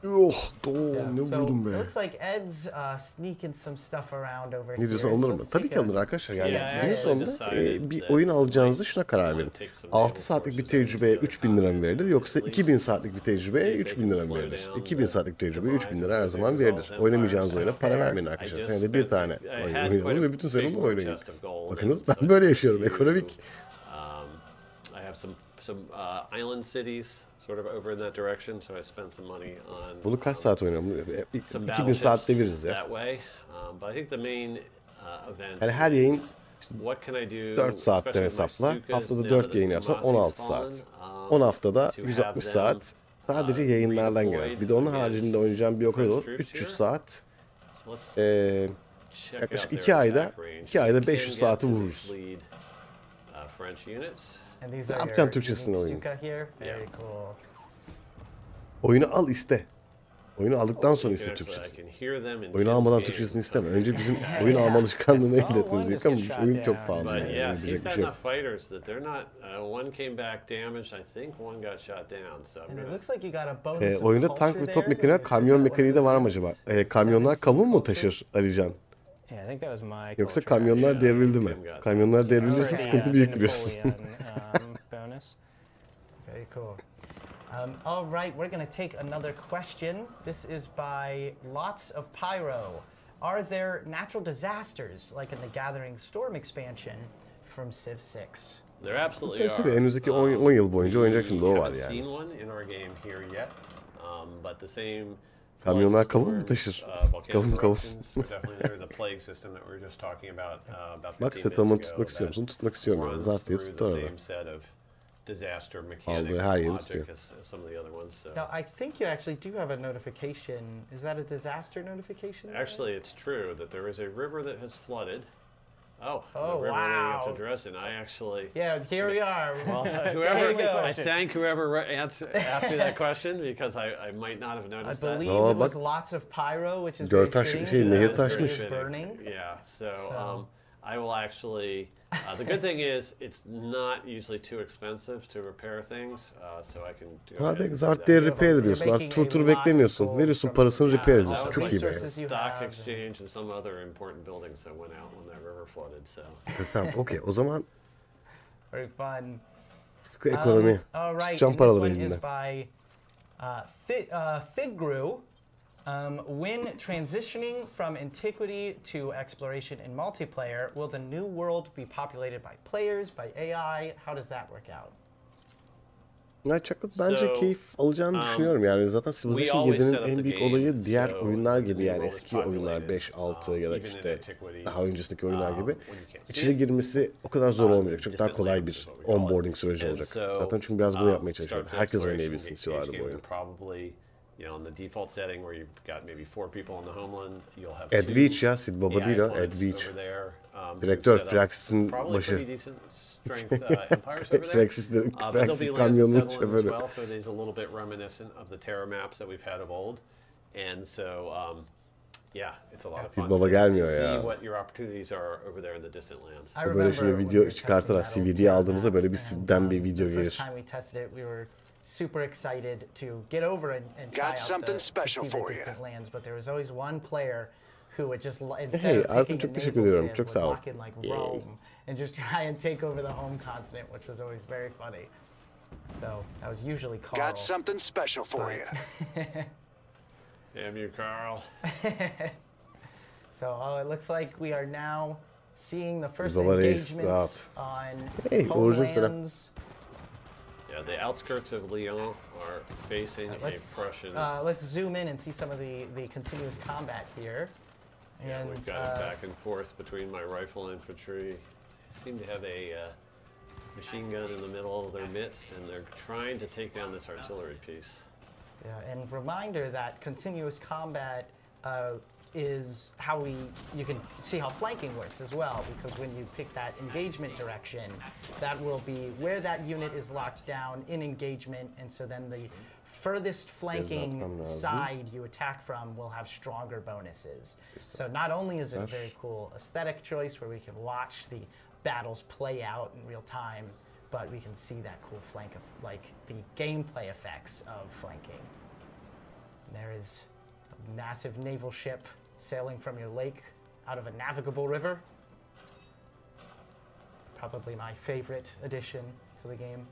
Ne vurdum be. Looks like Ed's sneaking some stuff around over here. Ne diyorsun, alınır mı? Tabii ki alınır arkadaşlar. Yani günün sonunda bir oyun alacağınızda şuna karar verin. 6 saatlik bir tecrübeye 3.000 lira mı verilir, yoksa 2000 saatlik bir tecrübeye 3.000 lira mı verilir? 2000 saatlik tecrübeye 3.000 lira her zaman verilir. Oynamayacağınız oyuna para vermeyin arkadaşlar. Senede bir tane oyun oynayın ve bütün sene onu oynayın. Bakınız ben böyle yaşıyorum. Ekonomik. Some island cities sort of over in that direction, so I spent some money on. Bunu kaç saat oynuyorum? 2000 saat deviririz ya. But I think the main event. Yani her yayın işte what can I do? 4 saatten hesapla. Haftada 4 yayın yapsan 16 saat. 10 haftada 160 saat sadece yayınlardan gelir. Bir de onun haricinde oynayacağım bir o kadar olur. 300 saat. Yaklaşık 2 ayda 500 saati vururuz. Ne yapacağım Türkçesini oyunu? Oyunu al iste. Oyunu aldıktan sonra iste Türkçesini. Oyunu almadan Türkçesini isteme. Önce bizim oyun alma alışkanlığını elde etmemiz gerekiyor ama oyun çok pahalı. Yani yapacak bir şey yok. Oyunda tank ve top mekaniği, kamyon mekaniği de var mı acaba? Kamyonlar kavun mu taşır Alican? Yoksa kamyonlar devrildi mi? Kamyonlar devrilirse sıkıntı büyük biliyorsun. Very cool. All right, we're going to take another question. This is by Lots of Pyro. Are there natural disasters like in the Gathering Storm expansion from Civ 6? There absolutely are. Tabii önümüzdeki 10 yıl boyunca oynayacaksın, o var yani. Kamyonlar kavun mu taşır? Kavun. Bak settlement'ı tutmak istiyor musun? Tutmak istiyorum yani. Zaten tuttu arada. Aldığı her yeri tutuyor. Now, I think you actually do have a notification. Is that a disaster notification? Actually, it's true that there is a river that has flooded. The river we have to address, and I actually... Yeah, here we are. Well, I thank whoever asked me that question, because I might not have noticed that. I believe it was Lots of Pyro, which is very fitting. Nehir taşmış. Yeah, so I will actually... the good thing is, it's not usually too expensive to repair things, so I can do... Hadi zart diye repair ediyorsun. Artık tur beklemiyorsun. Veriyorsun parasını, repair ediyorsun. Çok iyi be. Stock exchange and some other important buildings that went out when that river flooded, so... Tamam, okey. O zaman... Very fun. Sıkı ekonomi. Tutacağım paraları elinden. Thigru. When transitioning from antiquity to exploration in multiplayer, will the new world be populated by players, by AI? How does that work out? Bence keyif alacağını düşünüyorum yani. Zaten Civilization 7'nin en büyük olayı diğer oyunlar gibi, yani eski oyunlar 5, 6 ya da işte daha öncesindeki oyunlar gibi içine girmesi o kadar zor olmayacak. Çok daha kolay bir onboarding süreci olacak. Zaten çünkü biraz bunu yapmaya çalışıyorum. Herkes oynayabilsin istiyorlardı bu oyunu. In the default setting where you've got maybe 4 people on the homeland, you'll have Ed Beach ya, Sid Baba değil o, Ed Beach. Direktör, Fraxis'in başı. Fraxis kamyonun şoförü. So it is a little bit reminiscent of the Terra maps that we've had of old. And so, yeah, it's a lot of fun Baba gelmiyor to ya. see what your opportunities are over there in the distant lands. Böyle şimdi video çıkartarak CVD'yi aldığımızda böyle bir Sid'den bir video gelir. Super excited to get over and try out the distant lands, but there was always one player who would just instead of picking a naval civ, would walk in like Rome and just try and take over the home continent, which was always very funny. So that was usually Carl. Got something special for you. Damn you, Carl. So it looks like we are now seeing the first engagements on homelands. Yeah, the outskirts of Lyon are facing a Prussian... let's zoom in and see some of the continuous combat here. Yeah, And we've got it back and forth between my rifle infantry. Seem to have a machine gun in the middle of their midst, and they're trying to take down this artillery piece. Yeah, and reminder that continuous combat is how you can see how flanking works as well, because when you pick that engagement direction, that will be where that unit is locked down in engagement, and so then the furthest flanking side you attack from will have stronger bonuses. So not only is it a very cool aesthetic choice where we can watch the battles play out in real time, but we can see that cool flank of like the gameplay effects of flanking. And there is a massive naval ship sailing from your lake out of a navigable river. Probably my favorite addition to the game.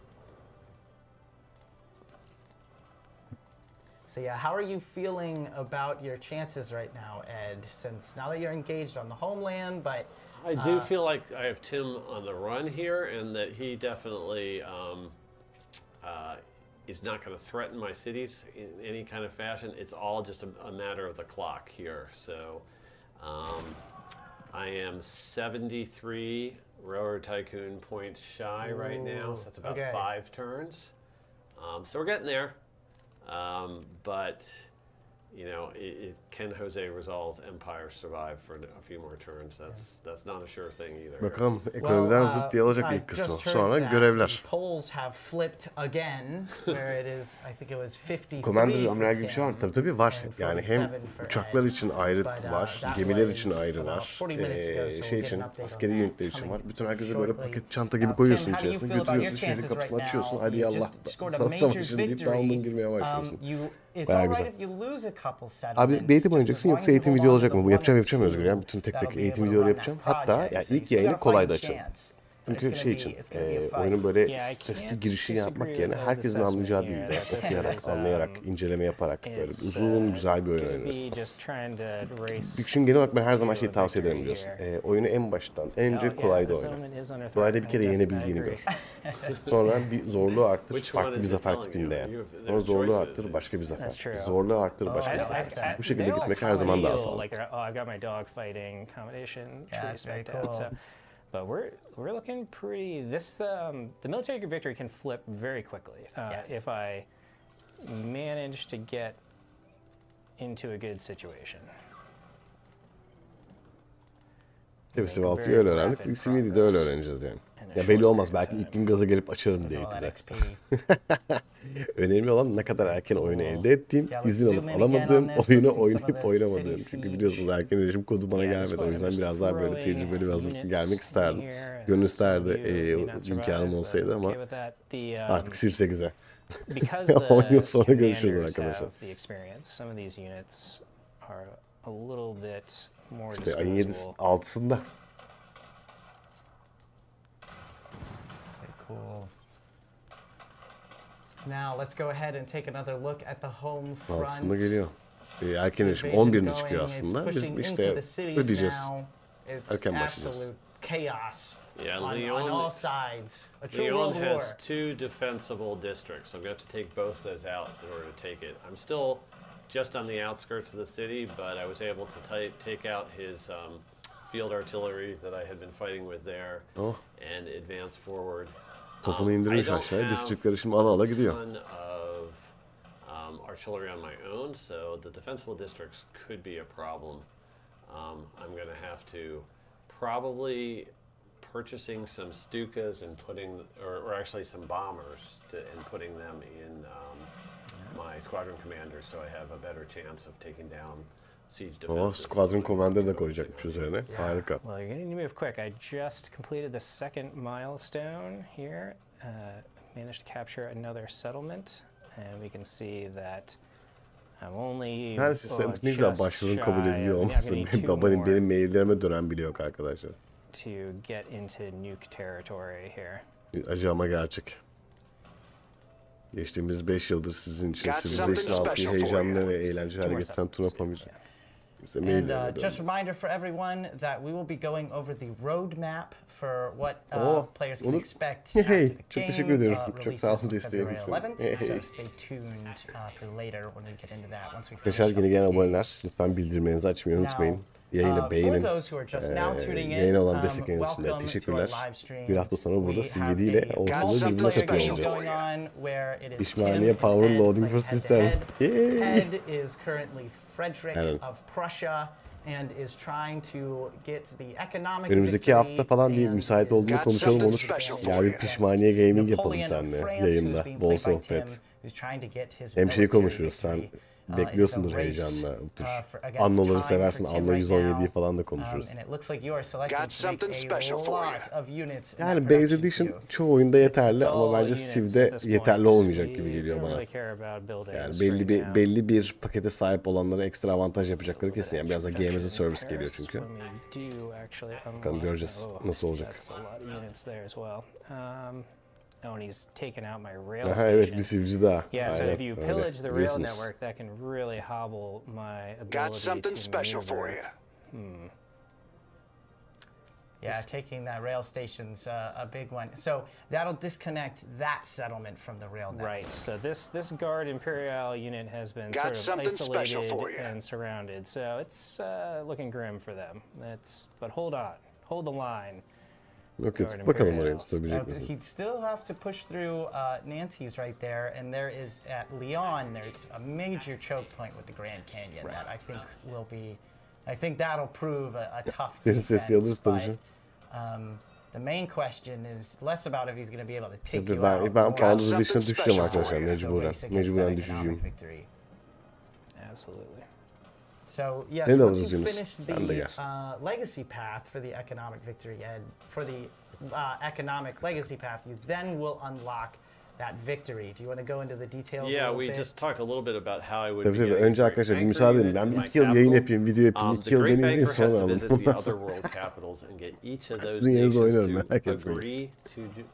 So yeah, how are you feeling about your chances right now, Ed? Since now that you're engaged on the homeland, but I do feel like I have Tim on the run here, and that he definitely is not going to threaten my cities in any kind of fashion. It's all just a matter of the clock here. So I am 73 Railroad Tycoon points shy right now, so that's about 5 turns. So we're getting there. But, you know, can Jose Rizal's empire survive for a few more turns? That's not a sure thing either. Bakalım ekonomiden zıt diye olacak ilk kısmı. Sonra görevler. Polls have flipped again, where it is, I think it was 53. Commander amiral gibi bir şey var. Tabii var. Yani hem uçaklar için ayrı var, gemiler için ayrı var, şey için, askeri yönetler için var. Bütün herkese böyle paket çanta gibi koyuyorsun içerisine, götürüyorsun, şehrin kapısını açıyorsun, hadi yallah, savaşın deyip down'dan girmeye başlıyorsun. Bayağı güzel. Abi bir eğitim oynayacaksın yoksa eğitim video olacak mı? Bu yapacağım Özgür ya. Bütün tek tek eğitim videoları yapacağım. Hatta yani ilk yayını kolay da açarım. Çünkü şey için, oyunun böyle stresli girişi yapmak yerine herkesin anlayacağı dilde okuyarak, anlayarak, inceleme yaparak böyle uzun güzel bir oyun oynarız. Çünkü genel olarak ben her zaman şeyi tavsiye ederim biliyorsun. Oyunu en baştan, önce kolayda oyna. Kolayda bir kere yenebildiğini gör. Sonra bir zorluğu arttır, farklı bir zafer tipinde yap. Sonra zorluğu arttır, başka bir zafer. Zorluğu arttır, başka bir zafer. Bu şekilde gitmek her zaman daha sağlıklı. But we're looking pretty. The military victory can flip very quickly if I manage to get into a good situation. Tabii Civ 6'yı öyle öğrendik. Civ'i de öyle öğreneceğiz yani. Ya belli olmaz, belki ilk gün gaza gelip açarım daity'de. Önemli olan ne kadar erken oyunu elde ettiğim, izin alıp alamadığım, oyunu oynayıp oynamadığım. Çünkü biliyorsunuz erken erişim kodu bana gelmedi. O yüzden biraz daha böyle tecrübeli bir hazırlıklı gelmek isterdim. Gönül isterdi imkanım olsaydı ama artık Civ 8'e. 10 yıl sonra görüşürüz arkadaşlar. İşte ayın 7'si 6'sında. Cool. Now let's go ahead and take another look at the home front. Aslında geliyor. Erken erişim 11'inde çıkıyor aslında. Biz işte ödeyeceğiz. Erken başlayacağız. Yeah, Lyon has 2 defensible districts, so I'm going to have to take both those out in order to take it. I'm still just on the outskirts of the city, but I was able to take out his field artillery that I had been fighting with there and advance forward. Topunu indirmiş aşağıya, distrikleri şimdi ala gidiyor. Artillery on my own, so the defensible districts could be a problem. I'm going to have to probably purchasing some Stukas and putting, or actually some bombers, and putting them in my squadron commander, so I have a better chance of taking down siege defenses. Squadron commander da koyacakmış üzerine. Harika. Well, you're going to need to move quick. I just completed the 2nd milestone here. Managed to capture another settlement, and we can see that I'm only ne güzel başlığın kabul ediliyor olması. Benim maillerime dönen bile yok arkadaşlar. To get into nuke territory here. Acı ama gerçek. Geçtiğimiz 5 yıldır sizin için Civilization 6'yı heyecanlı ve eğlenceli hale getiren Tuna Pamir. And just a reminder for everyone that we will be going over the roadmap for what players can expect after the çok teşekkür ediyorum. Çok sağ olun desteğin için. So stay tuned for later when we get into that. Once we Arkadaşlar yeni gelen aboneler lütfen bildirimlerinizi açmayı unutmayın. Yayını beğenin. Yayın olan destekleriniz için de teşekkürler. Bir hafta sonra burada silgiliyle ortalığı birbirine katıyor olacağız. Pişmaniye Power Loading for System. Yay! Önümüzdeki hafta falan bir müsait olduğunda konuşalım olur. Yani bir pişmaniye gaming yapalım seninle yayında. Bol sohbet. Hem şeyi konuşuruz, sen bekliyorsundur heyecanla. Annoları seversin. Anno 117'yi falan da konuşuruz. Yani Base Edition çoğu oyunda yeterli ama bence Civ'de yeterli olmayacak gibi geliyor bana. Yani belli bir pakete sahip olanlara ekstra avantaj yapacakları kesin. Yani biraz da Game as a Service geliyor çünkü. Bakalım göreceğiz nasıl olacak. Oh, and he's taken out my rail station. Evet, bir sivci daha. Yeah, so if you pillage the rail network, that can really hobble my ability Got something special for you. Yeah, taking that rail station's a big one. So that'll disconnect that settlement from the rail network. Right. So this guard Imperial unit has been sort of isolated and surrounded. So it's looking grim for them. But hold on, hold the line. Yok tut bakalım oraya tutabilecek misin? He'd still have to push through Nancy's right there, and there is at Leon. There's a major choke point with the Grand Canyon that I think will be. I think that'll prove a tough defense. But the main question is less about if he's going to be able to take you out. Ben Pound'un dışına düşeceğim arkadaşlar mecburen düşeceğim. Absolutely. So yes, once you finish the legacy path for the economic victory and for the economic legacy path, you then will unlock that victory. Do you want to go into the details? Yeah, we just talked a little bit about how I would. Tabii önce arkadaşlar bir müsaade edin. Ben 2 yıl yayın yapayım, video yapayım. 2 yıl beni izleyin sonra alın. Dünyada oynarım, merak etmeyin.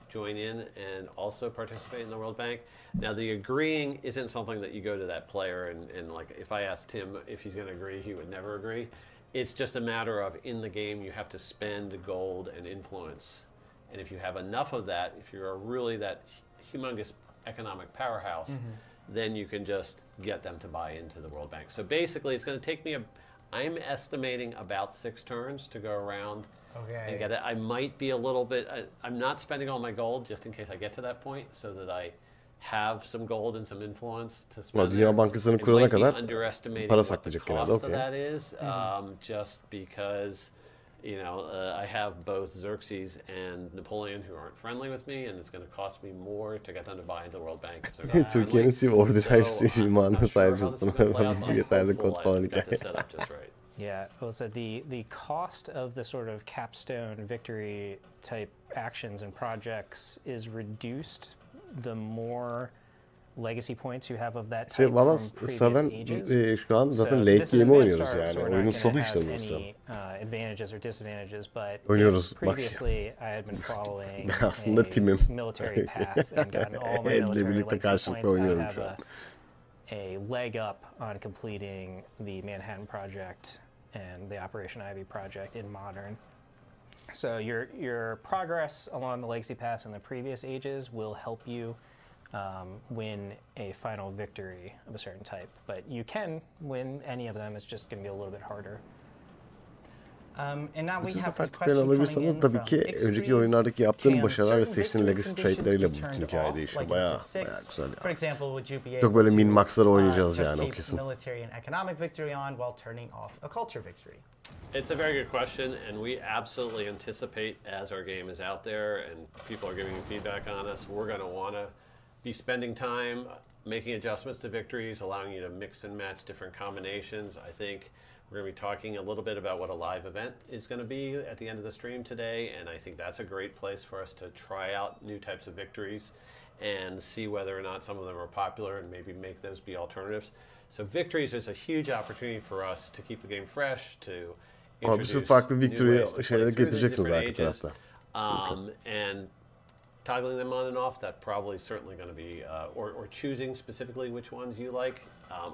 Join in and also participate in the World Bank. Now the agreeing isn't something that you go to that player and like if I asked him if he's going to agree, he would never agree. It's just a matter of in the game you have to spend gold and influence. And if you have enough of that, if you're really that humongous economic powerhouse, then you can just get them to buy into the World Bank. So basically it's going to take me I'm estimating about 6 turns to go around and get it. I might be a little bit, I'm not spending all my gold just in case I get to that point so that I have some gold and some influence to spend. Dünya Bankası'nı kurana kadar para saklayacak genelde. Okay. That is just because you know I have both Xerxes and Napoleon who aren't friendly with me, and it's going to cost me more to get them to buy into the World Bank. Türkiye'nin Civ ordu her şey imanına sahip yeterli kod falan hikaye. Yeah, well, so the cost of the sort of capstone victory type actions and projects is reduced the more legacy points you have of that type from previous ages. Şu an zaten late game oynuyoruz yani. Oyunun sonu işte burası. Advantages or disadvantages, but oynuyoruz. Previously I had been following aslında timim. Military path and gotten all my military legacy points. I have a leg up on completing the Manhattan Project and the Operation Ivy project in Modern. So your progress along the legacy paths in the previous ages will help you win a final victory of a certain type, but you can win any of them. It's just going to be a little bit harder. Bütün zaferliklerini alabilirsen de tabii ki önceki oyunlardaki yaptığın başarılar ve seçtiğin legacy trade'leriyle bu bütün hikaye değişiyor. Bayağı güzel yani. Çok böyle min-max'ları oynayacağız yani o kesin. It's a very good question, and we absolutely anticipate as our game is out there and people are giving feedback on us, we're going to want to be spending time making adjustments to victories, allowing you to mix and match different combinations. I think we're going to be talking a little bit about what a live event is going to be at the end of the stream today, and I think that's a great place for us to try out new types of victories and see whether or not some of them are popular and maybe make those be alternatives. So victories is a huge opportunity for us to keep the game fresh, to introduce farklı victory şeyleri getireceksiniz arka tarafta. And toggling them on and off, that probably certainly going to be, or choosing specifically which ones you like.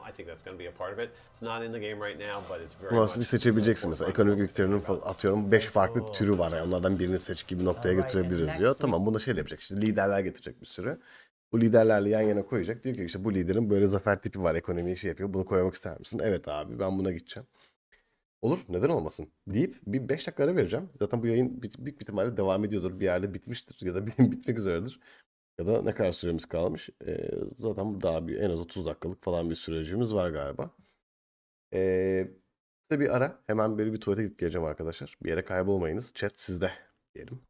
I think that's going to be a part of it. It's not in the game right now, but it's very much. Bir seçebileceksin mesela. Ekonomik victory'nin atıyorum 5 farklı türü var. Yani onlardan birini seç gibi noktaya götürebiliriz diyor. Tamam, bunda şey yapacak işte, liderler getirecek bir sürü. Bu liderlerle yan yana koyacak. Diyor ki işte bu liderin böyle zafer tipi var, ekonomiyi şey yapıyor. Bunu koymak ister misin? Evet abi, ben buna gideceğim. Olur, neden olmasın deyip bir 5 dakika ara vereceğim. Zaten bu yayın büyük bir ihtimalle devam ediyordur. Bir yerde bitmiştir ya da bitmek üzeredir. Ya da ne kadar süremiz kalmış. Zaten daha en az 30 dakikalık falan bir sürecimiz var galiba. Size bir ara. Hemen böyle bir tuvalete gidip geleceğim arkadaşlar. Bir yere kaybolmayınız. Chat sizde diyelim.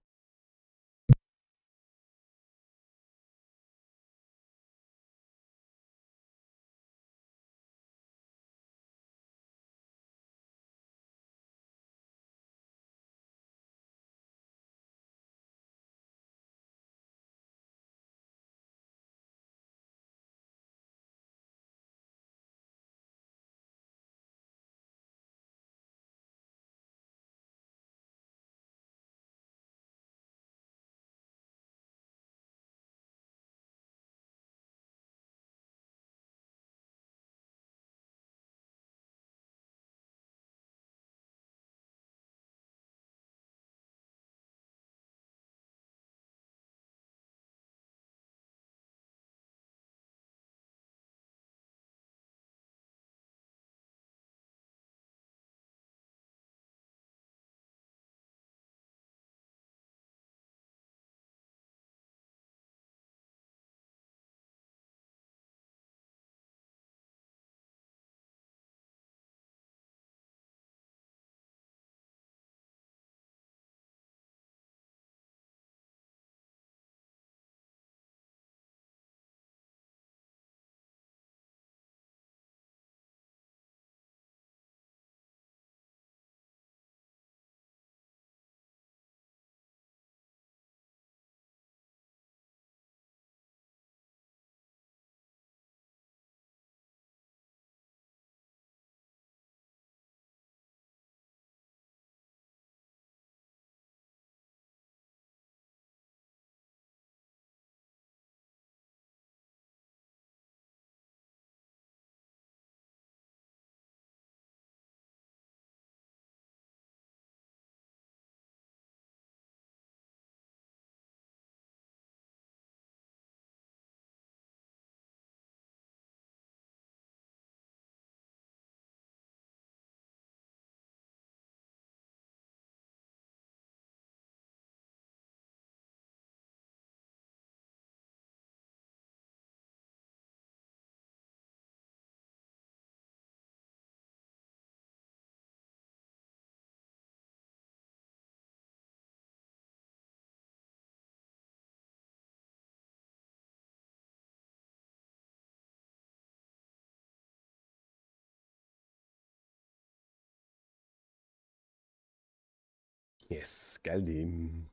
Yes, geldim.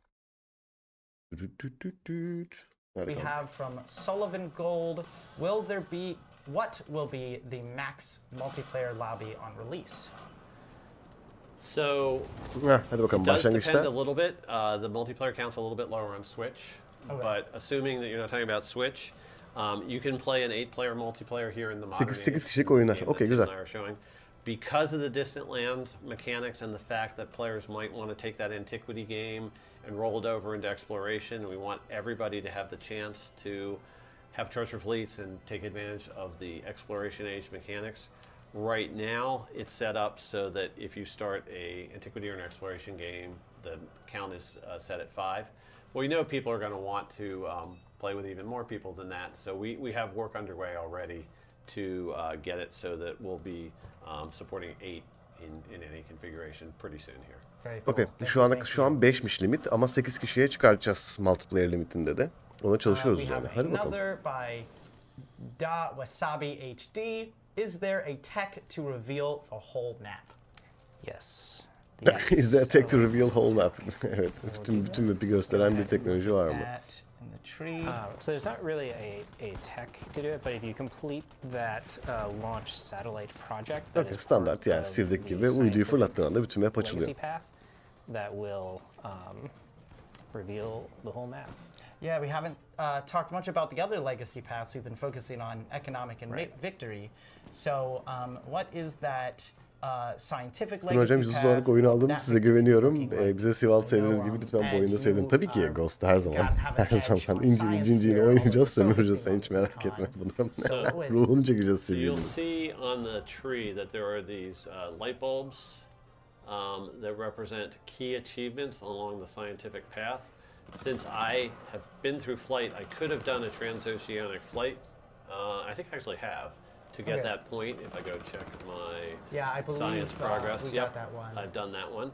We have from Sullivan Gold, what will be the max multiplayer lobby on release? So hadi bakalım, it does başlangıçta. depend a little bit. The multiplayer count's a little bit lower on Switch, but assuming that you're not talking about Switch, you can play an 8-player multiplayer here in the modern 8 kişilik oyunlar. Okay, güzel. Because of the distant land mechanics and the fact that players might want to take that antiquity game and roll it over into exploration, we want everybody to have the chance to have treasure fleets and take advantage of the exploration age mechanics. Right now, it's set up so that if you start a antiquity or an exploration game, the count is set at 5. Well, you know people are going to want to play with even more people than that, so we have work underway already to get it so that we'll be supporting 8 in any configuration pretty soon here. Cool. Okay. Şu an 5'miş limit ama 8 kişiye çıkartacağız multiplayer limitinde de. Ona çalışıyoruz yani. Hadi bakalım. By Da Wasabi HD. Is there a tech to reveal the whole map? Yes. Is there a tech to reveal whole map? Evet. Bütün map'i gösteren bir teknoloji var mı? So there's not really a tech to do it, but if you complete that launch satellite project, okay, standart yani Siv'deki gibi uyduyu fırlattığın anda bütün map açılıyor. That will reveal the whole map. Yeah, we haven't talked much about the other legacy paths. We've been focusing on economic and victory. So, what is that scientific legacy Hocam path? %100 olarak oyunu aldım. Size güveniyorum. Bize Sival sevdiğiniz gibi lütfen bu oyunu sevin. Tabii ki Ghost her zaman. Her zaman inciğini oynayacağız, sömüreceğiz. Sen hiç merak etme bunu. Ruhunu çekeceğiz Sivil'in. You'll see on the tree that there are these light bulbs that represent key achievements along the scientific path. Since I have been through flight, I could have done a transoceanic flight. I think I actually have to get that point. If I go check my science progress, got that one. I've done that one.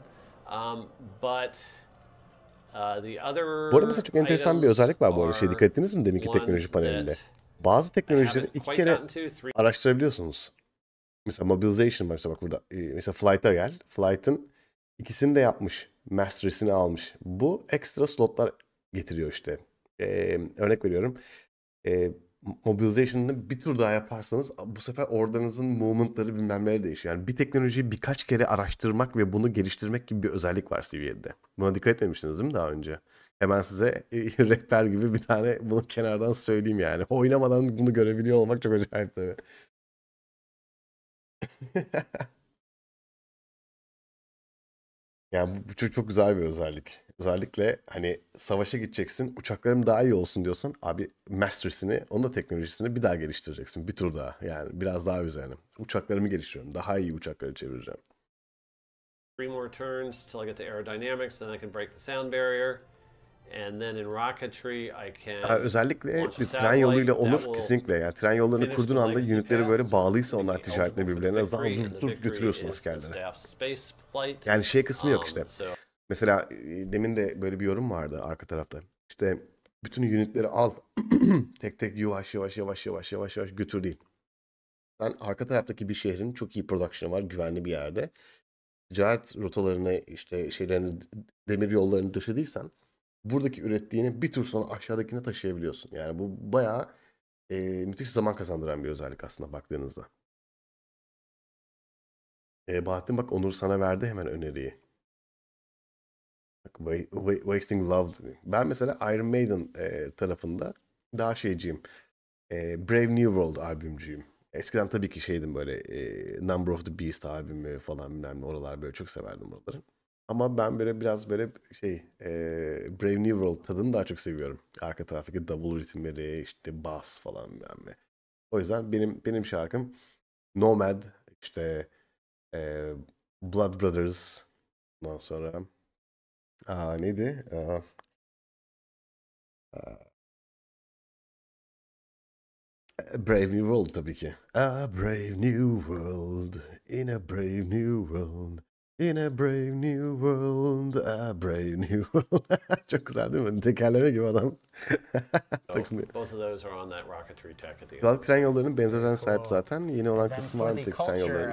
The other Bu arada mesela çok enteresan bir özellik var bu arada. Dikkat ettiniz mi deminki teknoloji panelinde? Bazı teknolojileri 2 kere araştırabiliyorsunuz. Mesela mobilization var. Mesela bak burada. Mesela flight'a gel. Flight'ın ikisini de yapmış. Mastery'sini almış. Bu ekstra slotlar getiriyor işte. Örnek veriyorum. Mobilization'ını bir tur daha yaparsanız bu sefer ordanızın movement'ları bilmem neleri değişiyor. Yani bir teknolojiyi birkaç kere araştırmak ve bunu geliştirmek gibi bir özellik var CV'de. Buna dikkat etmemiştiniz değil mi daha önce? Hemen size rehber gibi bir tane bunu kenardan söyleyeyim yani. Oynamadan bunu görebiliyor olmak çok acayip tabii. Yani bu çok güzel bir özellik. Özellikle hani savaşa gideceksin, uçaklarım daha iyi olsun diyorsan abi mastery'sini, onun da teknolojisini bir daha geliştireceksin. Bir tur daha yani biraz daha üzerine. Uçaklarımı geliştiriyorum. Daha iyi uçakları çevireceğim. 3 more turns till I get to aerodynamics, then I can break the sound barrier. And then in rocketry I can özellikle bir tren yoluyla olur kesinlikle. Yani tren yollarını kurduğun anda unitleri böyle bağlıysa onlar ticaretle birbirlerine daha uzun götürüyorsun askerlere. Yani şey kısmı yok işte. Mesela demin de böyle bir yorum vardı arka tarafta. İşte bütün unitleri al. Tek tek yavaş götür değil. Sen arka taraftaki bir şehrin çok iyi production'ı var, güvenli bir yerde. Ticaret rotalarını işte şeylerini, demir yollarını döşediysen buradaki ürettiğini bir tur sonra aşağıdakine taşıyabiliyorsun. Yani bu bayağı müthiş zaman kazandıran bir özellik aslında baktığınızda. Bahattin bak Onur sana verdi hemen öneriyi. Bak, Wasting Love. Ben mesela Iron Maiden tarafında daha şeyciyim. Brave New World albümcüyüm. Eskiden tabii ki şeydim böyle Number of the Beast albümü falan bilmem ne, oralar böyle çok severdim oraları. Ama ben böyle biraz böyle Brave New World tadını daha çok seviyorum. Arka taraftaki double ritimleri, işte bass falan bilmem ne. O yüzden benim şarkım Nomad, işte Blood Brothers, ondan sonra neydi? Brave New World tabii ki. A brave new world, in a brave new world. In a brave new world, a brave new world. Çok güzel değil mi? Tekerleme gibi adam. Both of those are on that rocketry tech at the end. Zaten tren yollarının benzerlerine sahip zaten. Yeni olan kısmı var mı tek tren yolları?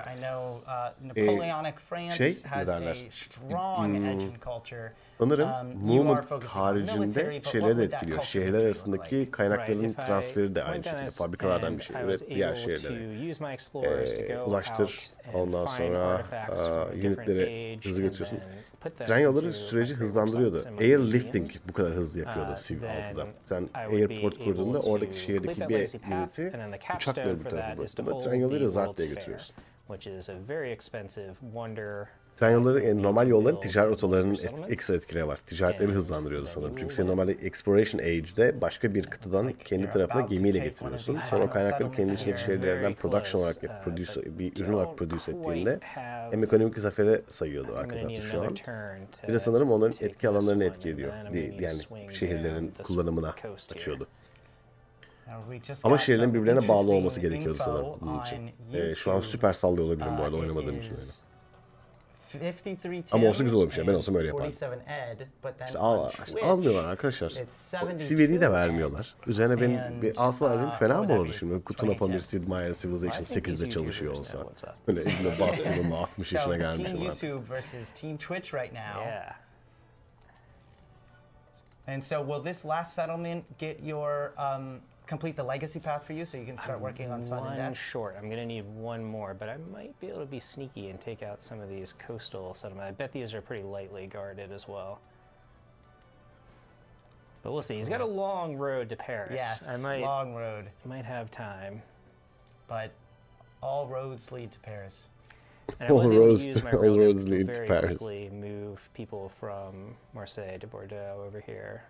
Napoleonic France has a strong engine culture. Sanırım movement haricinde şeyleri de etkiliyor. Şehirler arasındaki kaynakların transferi de aynı şekilde. Fabrikalardan bir şey üret, diğer şehirlere ulaştır. Ondan sonra unitleri hızlı götürüyorsun. Tren yolları süreci hızlandırıyordu. Airlifting bu kadar hızlı yapıyordu Civ 6'da. Sen airport kurduğunda oradaki şehirdeki bir uniti uçakla öbür tarafa bırakıyorsun. Tren yolları zart diye götürüyorsun. Tren yolları normal yolların ticaret rotalarının ekstra etkileri var. Ticaretleri hızlandırıyordu sanırım. Çünkü sen normalde Exploration Age'de başka bir kıtadan kendi tarafına gemiyle getiriyorsun. Sonra o kaynakları kendi içindeki şehirlerden production olarak bir ürün olarak produce ettiğinde hem ekonomik zafere sayıyordu arka tarafta şu an. Bir de sanırım onların etki alanlarını etki ediyor. Yani şehirlerin kullanımına açıyordu. Ama şehirlerin birbirlerine bağlı olması gerekiyordu sanırım bunun için. Şu an süper sallıyor olabilirim bu arada oynamadığım için. Ama olsa güzel olmuş ya. Ben olsam öyle yapardım. İşte almıyorlar arkadaşlar. CV'yi de vermiyorlar. Üzerine beni alsalar değil mi? Fena mı olurdu şimdi? Tuna, pamir, Sid Meier'in Civilization 8'de çalışıyor olsa. Böyle elimde baktığımda 60 yaşına gelmişim artık. And so will this last settlement get your complete the legacy path for you so you can start working on Sun and Death? Short. I'm going to need one more, but I might be able to be sneaky and take out some of these coastal settlements. I bet these are pretty lightly guarded as well. But we'll see. He's got a long road to Paris. Yes, long road. I might have time. But all roads lead to Paris. And I was able to use my railroad to very quickly move people from Marseille to Bordeaux over here.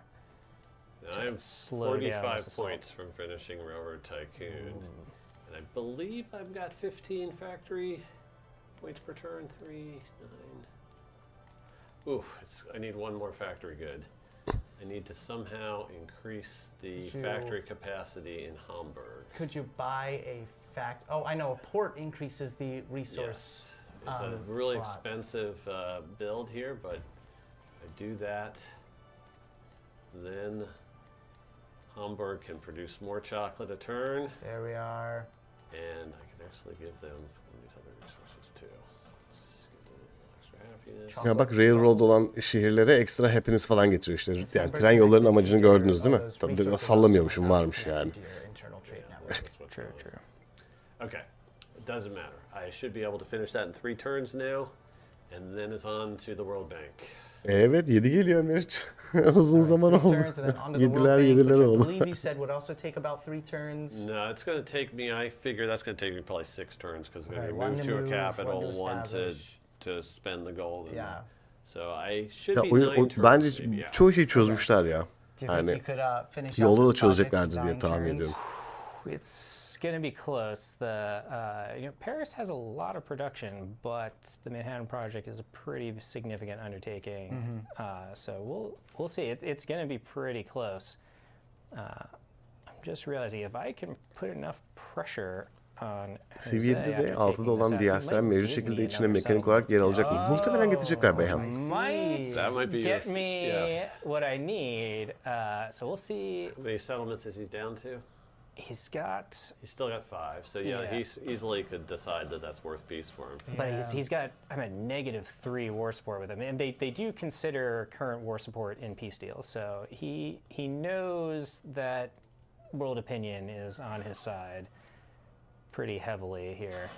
I am 45 points from finishing Railroad Tycoon. And I believe I've got 15 factory points per turn. 3, 9. Oof, I need one more factory good. I need to somehow increase the factory capacity in Hamburg. Could you buy a Oh, I know, a port increases the resource. Yes. It's a really expensive build here, but I do that. Then Hamburg can produce more chocolate a turn. There we are. And I can actually give them these other resources too. Let's give them extra happiness. Ya bak railroad olan şehirlere ekstra happiness falan getiriyor işte. Yani tren yollarının amacını gördünüz değil mi? Tabii sallamıyormuşum, varmış yani. True, true. Okay, it doesn't matter. I should be able to finish that in 3 turns now. And then it's on to the World Bank. Evet, 7 geliyor Meriç. Uzun zaman oldu. 7'ler oldu. I believe you said would also take about 3 turns. No, it's going to take me, I figure that's going to take me probably 6 turns because I'm going to move to a capital, one to spend the gold. Yeah. So I should be 9 turns. Bence çoğu şeyi çözmüşler ya. Yani yolda da çözeceklerdir diye tahmin ediyorum. It's going to be close. Paris has a lot of production, but the Manhattan Project is a pretty significant undertaking. So we'll see. It's going to be pretty close. I'm just realizing if I can put enough pressure on Seviyede de 6'da olan DLC'ler mevcut şekilde içine mekanik olarak yer alacak mı? Muhtemelen getirecekler Beyhan. Might get me what I need. So we'll see. How many settlements is he down to? He's still got 5, so he easily could decide that that's worth peace for him. But he's got, I'm at -3 war support with him, and they do consider current war support in peace deals. So he knows that world opinion is on his side pretty heavily here.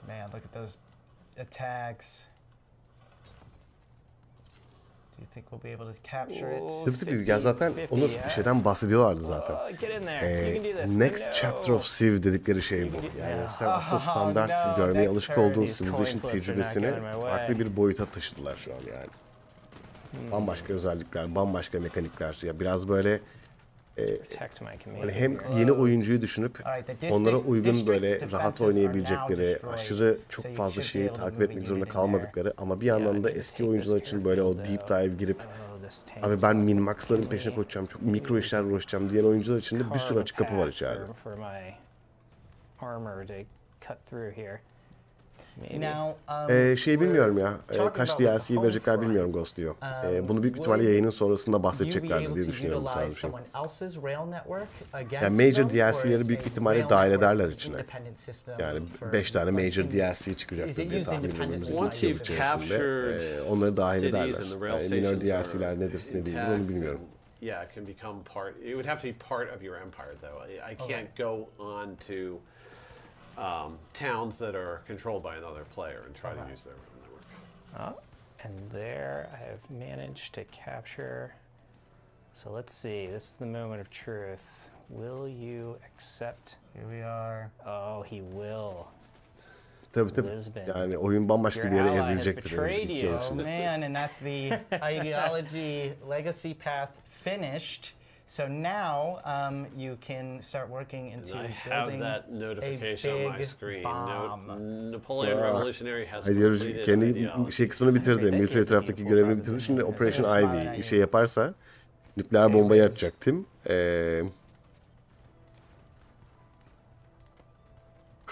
Man, look at those attacks. Do you think we'll be able to capture it? Tabii ya zaten Onur bir şeyden bahsediyorlardı zaten. Next Chapter of Civ dedikleri şey bu. Yani sen aslında standart görmeye alışık olduğun Civilization tecrübesini farklı bir boyuta taşıdılar şu an yani. Bambaşka özellikler, bambaşka mekanikler. Ya biraz böyle hani hem yeni oyuncuyu düşünüp onlara uygun böyle rahat oynayabilecekleri, aşırı çok fazla şeyi takip etmek zorunda kalmadıkları ama bir yandan da eski oyuncular için böyle o deep dive girip abi ben min-max'ların peşine koşacağım, çok mikro işlerle uğraşacağım diyen oyuncular için de bir sürü açık kapı var içeride. Bilmiyorum ya, kaç DLC'yi verecekler bilmiyorum Ghost diyor. Bunu büyük ihtimalle yayının sonrasında bahsedeceklerdi diye düşünüyorum bu tarz bir şey. Yani major DLC'leri büyük ihtimalle dahil ederler içine. Yani 5 tane major DLC çıkacaktır diye tahmin ediyorum önümüzdeki yıl içerisinde. Onları dahil ederler. Yani minor DLC'ler nedir ne değildir onu bilmiyorum. Yeah, it can become part. It would have to be part of your empire, though. I can't go on to towns that are controlled by another player and try to use their network. And there I have managed to capture. So let's see. This is the moment of truth. Will you accept? Here we are. Oh, he will. Tabii. Yani oyun bambaşka bir yere evrilecektir. Oh man, and that's the ideology legacy path finished. So now you can start working into building that notification on my screen. Napoleon Revolutionary has completed kendi şey kısmını bitirdi. Military taraftaki görevini bitirdi. Şimdi Operation Ivy şey yaparsa nükleer bombayı atacak Tim.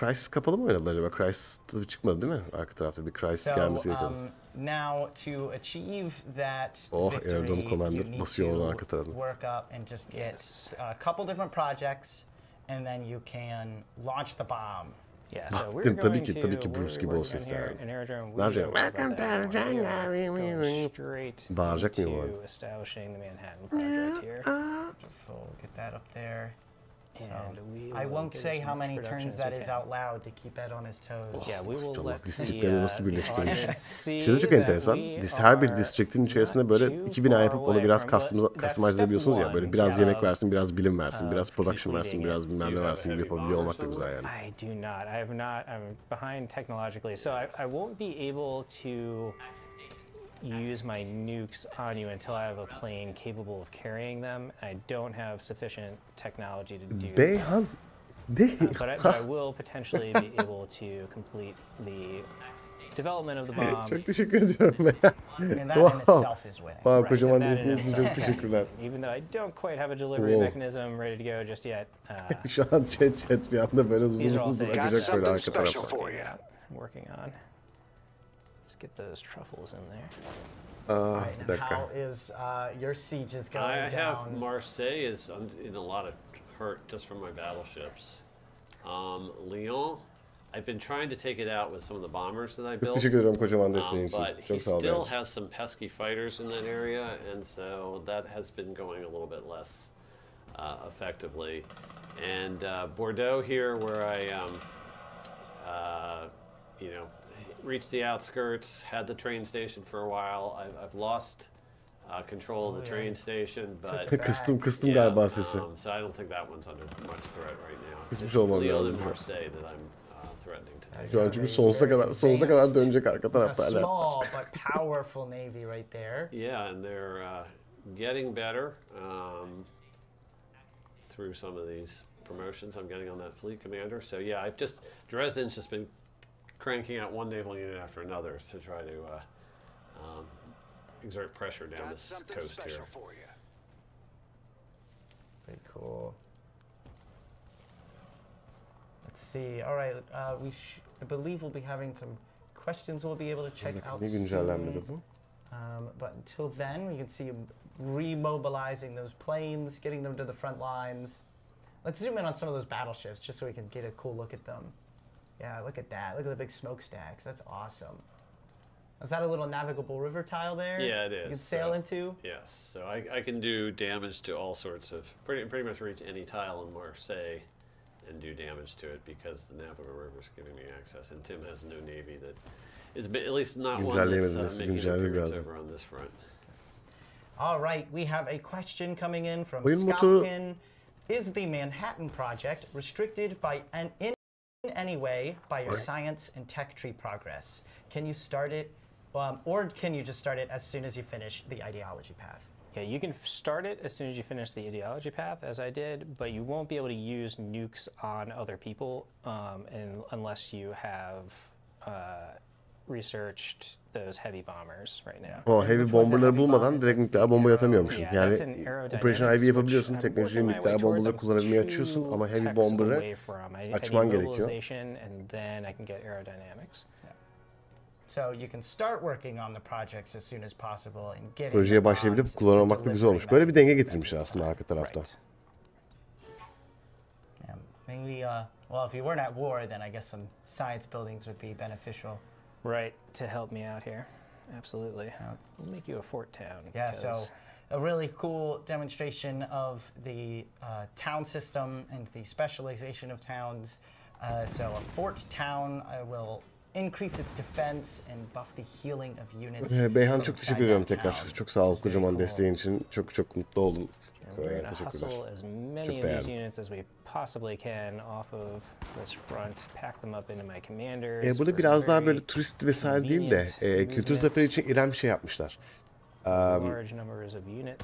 Crisis kapalı mı oynadılar acaba? Crisis tabii çıkmadı değil mi? Arka tarafta bir Crisis gelmesi gerekiyor. Now to achieve that victory, you need to work up and just get a couple different projects, and then you can launch the bomb. Yeah, so we're going to tabii ki Bruce gibi olsun isterim. Ne yapacağım? Bağıracak mıyım o an? Establishing the Manhattan Project here. Get that up there. I won't say how many turns that is out loud to keep Ed on his toes. Yeah, we will let districtleri nasıl birleştirmiş. Şimdi çok enteresan. Her bir district'in içerisinde böyle 2000 ay yapıp onu biraz customize edebiliyorsunuz ya. Böyle biraz yemek versin, biraz bilim versin, biraz production versin, biraz bilmem ne versin gibi yapabiliyor olmak da güzel yani. I do not. I'm behind technologically, so I won't be able to use my nukes on you until I have a plane capable of carrying them. I don't have sufficient technology to do that. Beyhan, But I will potentially be able to complete the development of the bomb. Çok teşekkür ediyorum ya. And that in itself is winning. Wow, kocaman desteğin için çok teşekkürler. Even though I don't quite have a delivery mechanism ready to go just yet. Şu an chat bir anda böyle uzun akacak böyle arka tarafa. Working on. Let's get those truffles in there. Bir dakika. How is your sieges going I have down? Marseille is in a lot of hurt just from my battleships. Lyon, I've been trying to take it out with some of the bombers that I Çok built. teşekkür ederim kocaman desteğin için. But he Çok sağ ol. still has some pesky fighters in that area, and so that has been going a little bit less effectively. And Bordeaux here, where I, you know, reached the outskirts, had the train station for a while. I've lost control of the train station, but Kıstım galiba sesi. so I don't think that one's under much threat right now. Kısmış It's olmam Lyon lazım. and Marseille that I'm threatening to take. Şu an çünkü sonsuza kadar dönecek arka tarafta A hala. small but powerful navy right there. Yeah, and they're getting better through some of these promotions I'm getting on that fleet commander. So yeah, Dresden's just been cranking out one naval unit after another to try to exert pressure down this coast here. Pretty cool. Let's see. All right, I believe we'll be having some questions we'll be able to check out Ne güncellenmedi soon. bu? But until then, we can see remobilizing those planes, getting them to the front lines. Let's zoom in on some of those battleships just so we can get a cool look at them. Yeah, look at that. Look at the big smokestacks. That's awesome. Is that a little navigable river tile there? Yeah, it is. You can sail into? Yes, so I can do damage to all sorts of, pretty much reach any tile in Marseille and do damage to it because the navigable river is giving me access. And Tim has no navy that is, at least not one that's making an appearance over on this front. All right, we have a question coming in from Oyun motoru... Scoutkin. Is the Manhattan Project restricted by in any way by your science and tech tree progress? Can you start it, or can you just start it as soon as you finish the ideology path? Yeah, you can start it as soon as you finish the ideology path, as I did, but you won't be able to use nukes on other people unless you have researched those heavy bombers right now. O heavy bomberları bulmadan direkt nükleer bomba atamıyormuşsun. Yani Operation Ivy yapabiliyorsun, teknolojiyi nükleer bombaları kullanabilmeyi açıyorsun ama heavy bomber'ı açman gerekiyor. And then I can get aerodynamics. So you can start working on the projects as soon as possible and getting Projeye başlayabilip kullanmak da güzel olmuş. Böyle bir denge getirmişler aslında arka tarafta. Maybe, well, if you weren't at war, then I guess some science buildings would be beneficial. Right, to help me out here. Absolutely. We'll make you a fort town. Yeah, so a really cool demonstration of the town system and the specialization of towns. So a fort town will increase its defense and buff the healing of units. Beyhan çok teşekkür ediyorum tekrar. Çok sağ ol kocaman desteğin için. Çok mutlu oldum. Hustle as many of these units as we possibly can off of this front, pack them up into my commanders. Burada biraz daha böyle turist vesaire değil de kültür zaferi için İrem şey yapmışlar.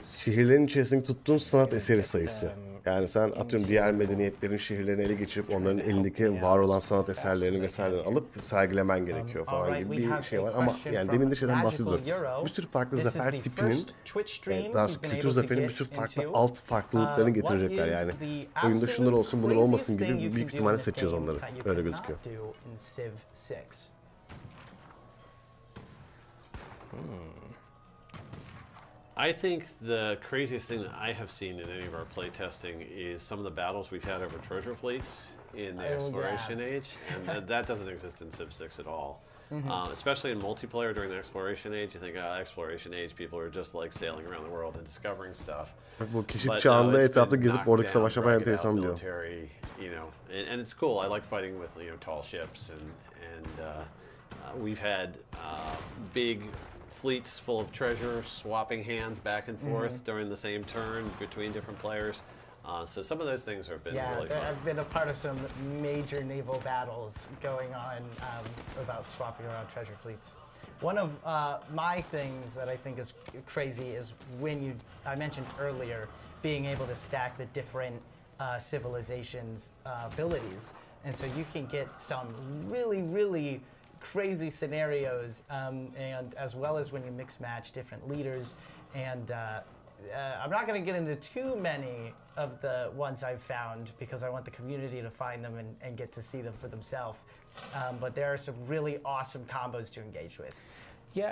Şehirlerin içerisindeki tuttuğun sanat eseri sayısı. Yani sen atıyorum diğer medeniyetlerin şehirlerini ele geçirip onların elindeki var olan sanat eserlerini vesairelerini alıp sergilemen gerekiyor falan gibi bir şey var. Ama yani demin de şeyden bahsediyorum. Bir sürü farklı zafer tipinin, daha sonra kültür zaferinin bir sürü farklı alt farklılıklarını getirecekler yani. Oyunda şunlar olsun bunlar olmasın gibi büyük ihtimalle seçeceğiz onları. Öyle gözüküyor. I think the craziest thing that I have seen in any of our playtesting is some of the battles we've had over treasure fleets in the exploration age, and that doesn't exist in Civ 6 at all. Especially in multiplayer during the exploration age, you think exploration age people are just like sailing around the world and discovering stuff. Bu keşif çağında etrafta gezip oradaki savaş yapan enteresan diyor. You know, and it's cool. I like fighting with tall ships, and we've had big fleets full of treasure, swapping hands back and forth during the same turn between different players. So some of those things have been really fun. I've been a part of some major naval battles going on about swapping around treasure fleets. One of my things that I think is crazy is when I mentioned earlier, being able to stack the different civilization's abilities. And so you can get some really, really crazy scenarios, and as well as when you mix match different leaders. And I'm not going to get into too many of the ones I've found because I want the community to find them and get to see them for themselves. But there are some really awesome combos to engage with.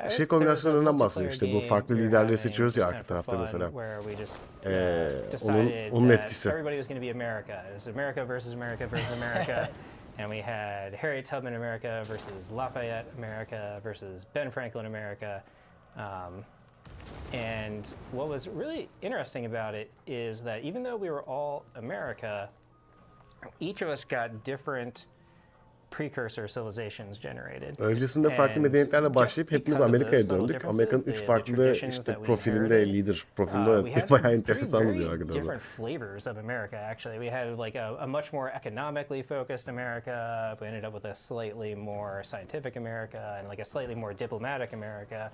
Şey kombinasyonlarından bahsediyor işte bu farklı liderleri seçiyoruz ya arka tarafta mesela. Onun etkisi. Everybody was going to be America. It was America versus America versus America. And we had Harriet Tubman America versus Lafayette America versus Ben Franklin America. And what was really interesting about it is that even though we were all America, each of us got different precursor civilizations generated. Öncesinde farklı medeniyetlerle başlayıp hepimiz Amerika'ya döndük. Amerika'nın 3 farklı işte profilinde, lider profilinde oynadık. Bayağı enteresan oluyor hakikaten. Different flavors of America actually. We had like a much more economically focused America. We ended up with a slightly more scientific America and like a slightly more diplomatic America.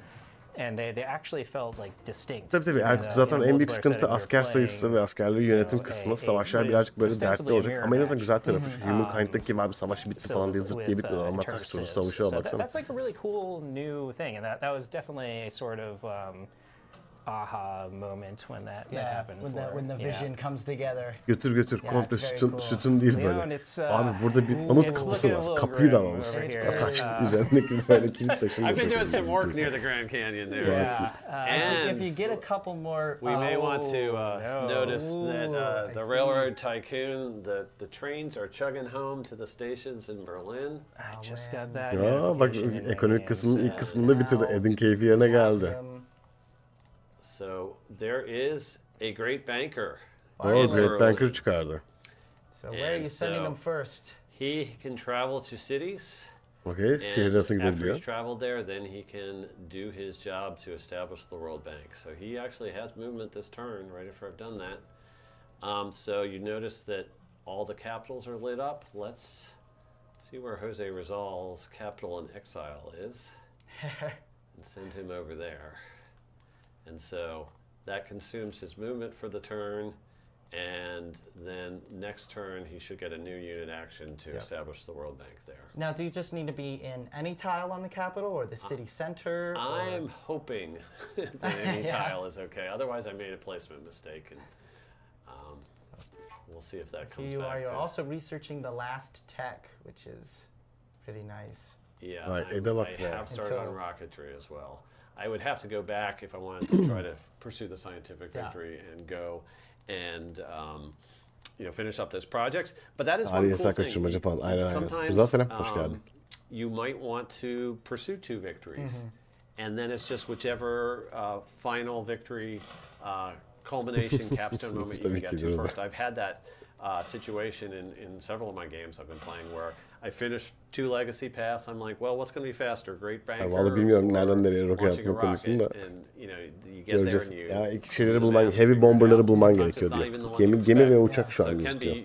And they actually felt like distinct. Tabii. Zaten en büyük sıkıntı asker sayısı ve askerleri yönetim kısmı. Savaşlar birazcık böyle dertli olacak. Ama en azından güzel tarafı şu Humankind'daki gibi abi savaşı bitti falan diye zırt diye bitmiyor. Ama kaç soru savaşıyor baksana. That's like a really cool new thing, and that was definitely a sort of aha moment when that happened. When the vision comes together. Götür komple sütun değil böyle. Abi burada bir anıt kapısı var. Kapıyı da alalım. Taş üzerindeki böyle kilit taşını. I've been doing some work near the Grand Canyon there. And if you get a couple more, we may want to notice that the railroad tycoon, the trains are chugging home to the stations in Berlin. I just got that. Ya bak ekonomik kısmının ilk kısmında bitirdi. Ed'in keyfi yerine geldi. So there is a great banker. Great banker çıkardı. So where are you sending them first? He can travel to cities. Okay, şehir arası gidebiliyor. After he's traveled there, then he can do his job to establish the World Bank. So he actually has movement this turn, right after I've done that. So you notice that all the capitals are lit up. Let's see where Jose Rizal's capital in exile is. And send him over there. And so that consumes his movement for the turn, and then next turn he should get a new unit action to establish the World Bank there. Now, do you just need to be in any tile on the capital or the city center? I'm hoping that any tile is okay. Otherwise, I made a placement mistake, and we'll see if that comes back. You're also researching the last tech, which is pretty nice. Yeah, I have started on rocketry as well. I would have to go back if I wanted to try to pursue the scientific victory and go and finish up those projects. But that is one cool thing. Sometimes you might want to pursue 2 victories, and then it's just whichever final victory culmination capstone moment you can get to first. I've had that situation in several of my games I've been playing where I finished 2 legacy paths. I'm like, well, what's going to be faster? Great banker. Vallahi bilmiyorum nereden nereye roket atma konusunda. Göreceğiz. Ya ilk şeyleri bulman, heavy bomberları bulman gerekiyor diyor. Gemi ve uçak şu an gözüküyor.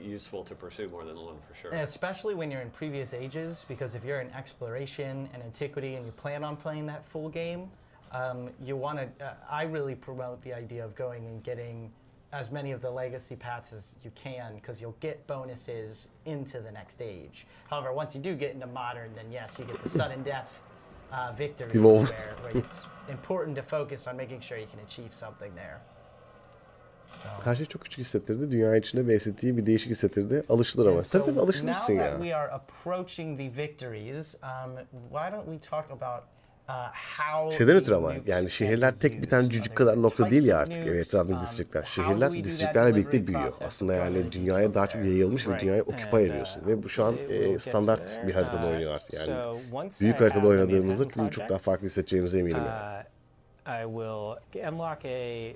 Especially when you're in previous ages, because if you're in exploration and antiquity and you plan on playing that full game, you want to. I really promote the idea of going and getting as many of the legacy paths as you can, because you'll get bonuses into the next age. However, once you do get into modern, then yes, you get the sudden death victories where it's important to focus on making sure you can achieve something there. Her şey çok küçük hissettirdi. Dünya içinde VST'yi bir değişik hissettirdi. Alışılır ama. Tabii alışılırsın ya. Now that we are approaching the victories, why don't we talk about şeyden ötürü ama yani şehirler tek bir tane cücük kadar nokta değil ya artık etrafındaki distrikler. Şehirler distriklerle birlikte büyüyor. Aslında yani dünyaya daha çok yayılmış ve dünyayı occupy ediyorsun. Ve bu şu an standart bir haritada oynuyor artık yani. Büyük haritada oynadığımızda çok daha farklı hissedeceğimize eminim yani. I will unlock a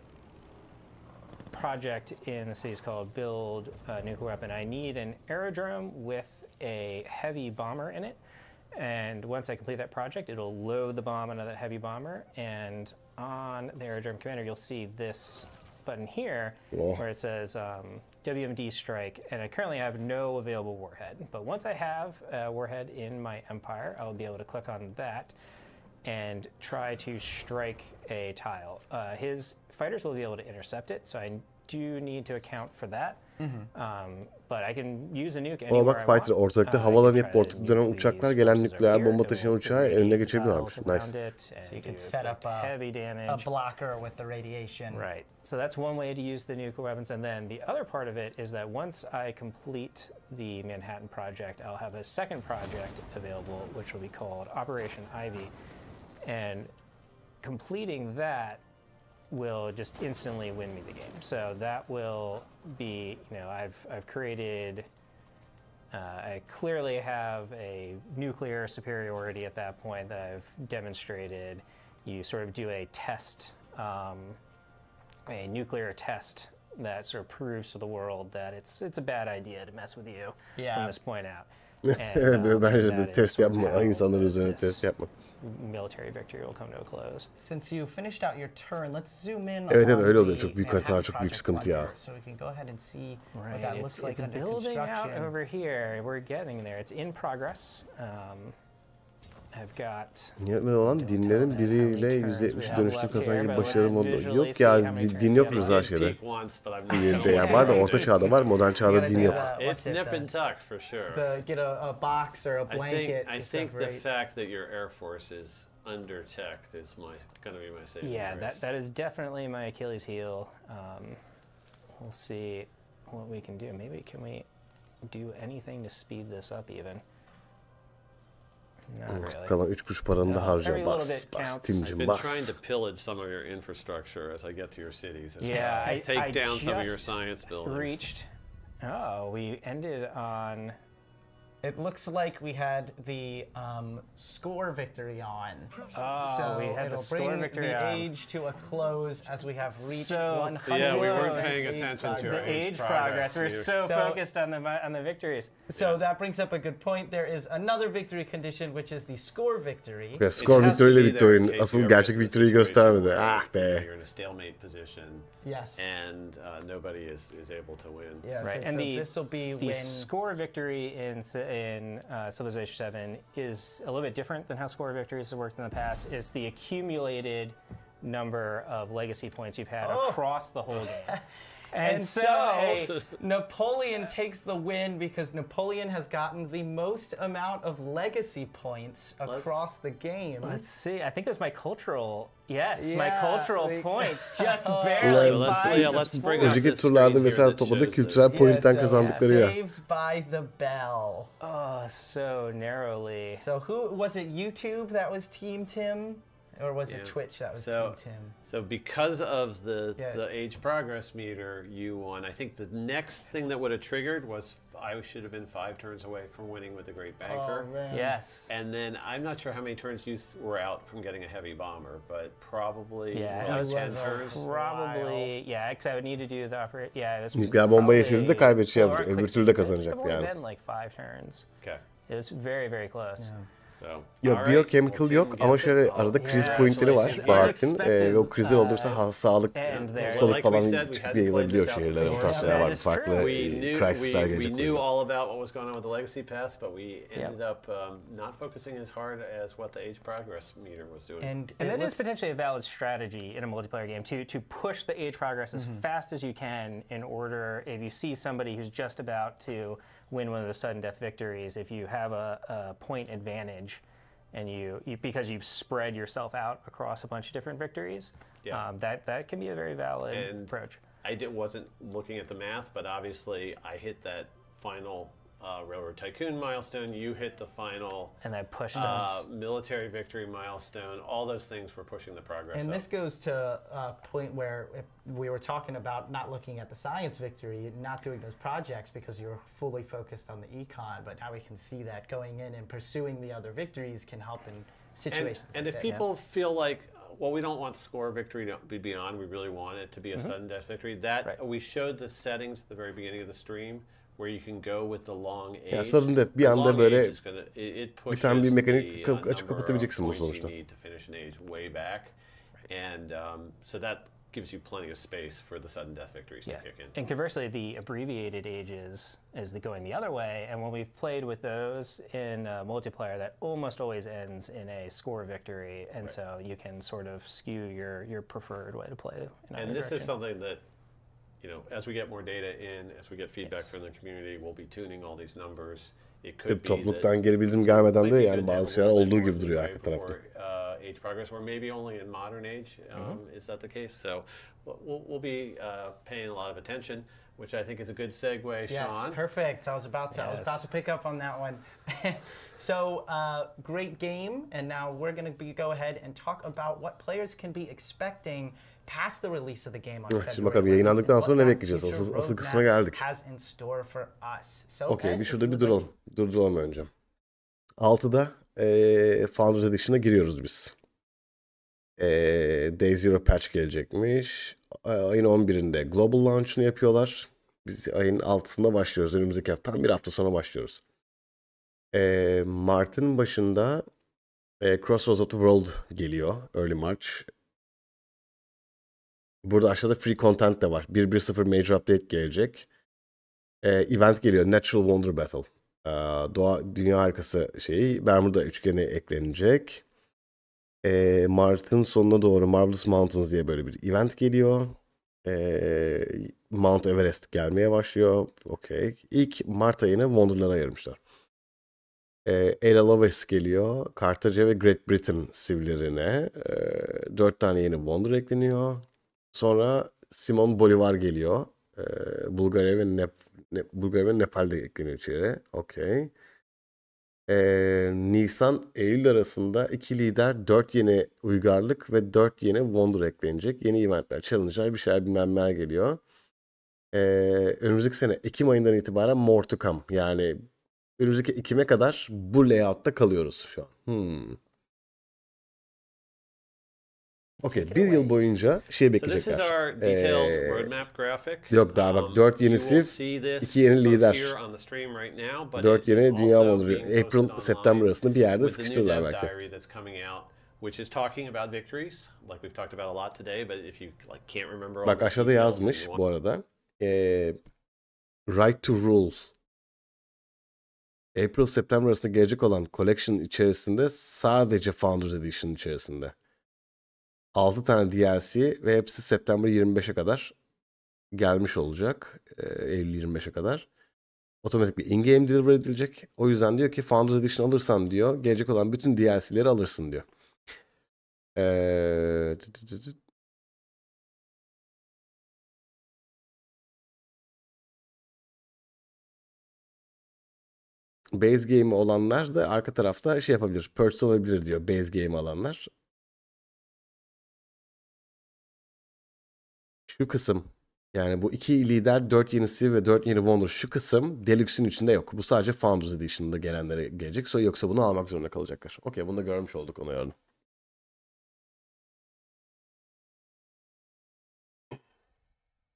project in the cities called Build a Nuclear Weapon. I need an aerodrome with a heavy bomber in it. And once I complete that project, it'll load the bomb into that heavy bomber. And on the aerodrome commander, you'll see this button here where it says WMD strike. And I currently have no available warhead. But once I have a warhead in my empire, I'll be able to click on that and try to strike a tile. His fighters will be able to intercept it, so I do need to account for that. But I can use a nuke Ama bak Fighter ortalıkta havalanı yapıp ortak dönen uçaklar gelen nükleer bomba taşıyan uçağı önüne geçebiliyorlarmış. Nice. So you could set up a blocker with the radiation. Right. So that's one way to use the nuclear weapons. And then the other part of it is that once I complete the Manhattan project, I'll have a second project available, which will be called Operation Ivy. And completing that will just instantly win me the game. So that will be, you know, I've created, I clearly have a nuclear superiority at that point that I've demonstrated. You sort of do a test, a nuclear test that sort of proves to the world that it's a bad idea to mess with you from this point out. Bence de test yapma, insanların üzerine test yapma. Military victory will come to a close. Since you finished out your turn, let's zoom in. Evet öyle oluyor. Çok büyük haritalar çok büyük sıkıntı ya. So we can go ahead and see what that looks like under building out construction. over here. We're getting there. It's in progress. I've got. Yetmedi olan dinlerin biriyle %70 dönüştü kazanan gibi başarım oldu. Yok ya din yok Rıza şeyde. Yani var da orta çağda var, modern çağda din yok. It's nip and tuck for sure. Get a box or a blanket. I think the fact that your Air Force is under tech is going to be my saving grace. That is definitely my Achilles heel. We'll see what we can do. Maybe can we do anything to speed this up even? Kalan 3 kuruş paranı da harca. Bas Tim'cim bas. I've been trying to pillage some of your infrastructure as I get to your cities. I take down some of your science buildings. We ended on. It looks like we had the score victory on. So we had the score victory on. The on. age to a close as we have reached 100. Yeah, we weren't paying attention to the age progress. We're so focused on the victories. So that brings up a good point. There is another victory condition, which is the score victory. Ve skor victory ile bitti oyun. Asıl gerçek victory'yi göstermedi. Ah be. You're in a stalemate position. Yes. And nobody is able to win. Yes, right. So and this will be the score victory in Civilization 7 is a little bit different than how score victories have worked in the past. It's the accumulated number of legacy points you've had across the whole game. And so Napoleon takes the win because Napoleon has gotten the most amount of legacy points across the game. Let's see. I think it was my cultural. Yes, my cultural points just barely. So let's bring up önceki turlarda mesela topladık kültürel pointten kazandıkları ya. Saved by the bell. Oh, so narrowly. So who was it? YouTube that was Team Tim? Or was it Twitch that was Team Tim? So because of the age progress meter, you won. I think the next thing that would have triggered was I should have been 5 turns away from winning with the Great Banker. Oh, man. Yes. And then I'm not sure how many turns you were out from getting a heavy bomber, but probably 10 turns. Probably, because I would need to do the operate. Yeah, it was. Nükleer bomba yeseydi de kaybedecek. Öbür türlü de kazanacaktı yani. It been like 5 turns. Okay. It was very, very close. Yeah. Yok biochemical yok ama şöyle arada kriz pointleri var Bahattin. Ve o krizler olursa sağlık, hastalık falan çıkıp yayılabiliyor şehirlere. O tarz şeyler var. Farklı crisisler gelecek. We knew all about what was going on with the legacy paths, but we ended up not focusing as hard as what the age progress meter was doing. And that is potentially a valid strategy in a multiplayer game to push the age progress as fast as you can in order, if you see somebody who's just about to win one of the sudden death victories, if you have a point advantage and you because you've spread yourself out across a bunch of different victories, that can be a very valid approach. I wasn't looking at the math, but obviously I hit that final Railroad Tycoon milestone. You hit the final and that pushed us military victory milestone. All those things were pushing the progress. And this goes to a point where if we were talking about not looking at the science victory, not doing those projects because you're fully focused on the econ. But now we can see that going in and pursuing the other victories can help in situations. And if people feel like, well, we don't want score victory to be beyond, we really want it to be a sudden death victory. That we showed the settings at the very beginning of the stream, where you can go with the long age. Ya sudden death bir anda böyle bir tane bir mekanik açıp kapatabileceksin bu sonuçta. To finish an age way back, and so that gives you plenty of space for the sudden death victories to kick in. And conversely, the abbreviated ages is going the other way. And when we've played with those in multiplayer, that almost always ends in a score victory, and so you can sort of skew your preferred way to play. And this is something that you know, as we get more data in, as we get feedback from the community, we'll be tuning all these numbers. It could be topluluktan geri bildirim gelmeden de yani bazı şeyler olduğu gibi duruyor arka tarafta. Age progress, or maybe only in modern age. Is that the case? So we'll be paying a lot of attention, which I think is a good segue, Sean. Yes, perfect. I was about to pick up on that one. So great game, and now we're going to go ahead and talk about what players can be expecting past the release of the game on February. Şimdi bakalım yayınlandıktan sonra ne bekleyeceğiz? Asıl kısma geldik. Okey, bir şurada bir duralım. Durduralım önce. 6'da Founders Edition'a giriyoruz biz. Day Zero patch gelecekmiş. Ayın 11'inde Global Launch'unu yapıyorlar. Biz ayın 6'sında başlıyoruz. Önümüzdeki hafta. Tam bir hafta sonra başlıyoruz. Mart'ın başında Crossroads of the World geliyor. Early March. Burada aşağıda free content de var. 1.1.0 Major Update gelecek. Event geliyor. Natural Wonder Battle. Dünya harikası şeyi. Bermuda üçgeni eklenecek. Mart'ın sonuna doğru Marvelous Mountains diye böyle bir event geliyor. Mount Everest gelmeye başlıyor. Okey. İlk Mart ayını Wonder'lara ayırmışlar. Ella Loves geliyor. Kartaca ve Great Britain sivlerine 4 tane yeni Wonder ekleniyor. Sonra Simon Bolivar geliyor. Bulgarya ve Nepal'de ekleniyor içeri. Okey. Nisan-Eylül arasında 2 lider, 4 yeni uygarlık ve 4 yeni Wonder eklenecek. Yeni eventler, challenge'lar, bir şeyler bilmemler geliyor. Önümüzdeki sene Ekim ayından itibaren more to come. Yani önümüzdeki Ekim'e kadar bu layout'ta kalıyoruz şu an. Okey, bir yıl boyunca şey bekleyecekler. Yok daha bak 4 yeni siv, 2 yeni lider. 4 yeni dünya Wonder'ı. April-September arasında bir yerde sıkıştırırlar belki. Bak aşağıda yazmış bu arada. Right to Rule. April-September arasında gelecek olan collection içerisinde sadece Founders Edition içerisinde. 6 tane DLC ve hepsi September 25'e kadar gelmiş olacak. Eylül 25'e kadar. Otomatik bir in-game deliver edilecek. O yüzden diyor ki Founders Edition alırsan diyor gelecek olan bütün DLC'leri alırsın diyor. Base game olanlar da arka tarafta şey yapabilir. Purchase olabilir diyor base game alanlar. Şu kısım yani bu 2 lider, 4 yenisi ve 4 yeni Wonder şu kısım Deluxe'ün içinde yok. Bu sadece Founders Edition'da gelenlere gelecek. Yoksa bunu almak zorunda kalacaklar. Okey, bunu da görmüş olduk onu yarın.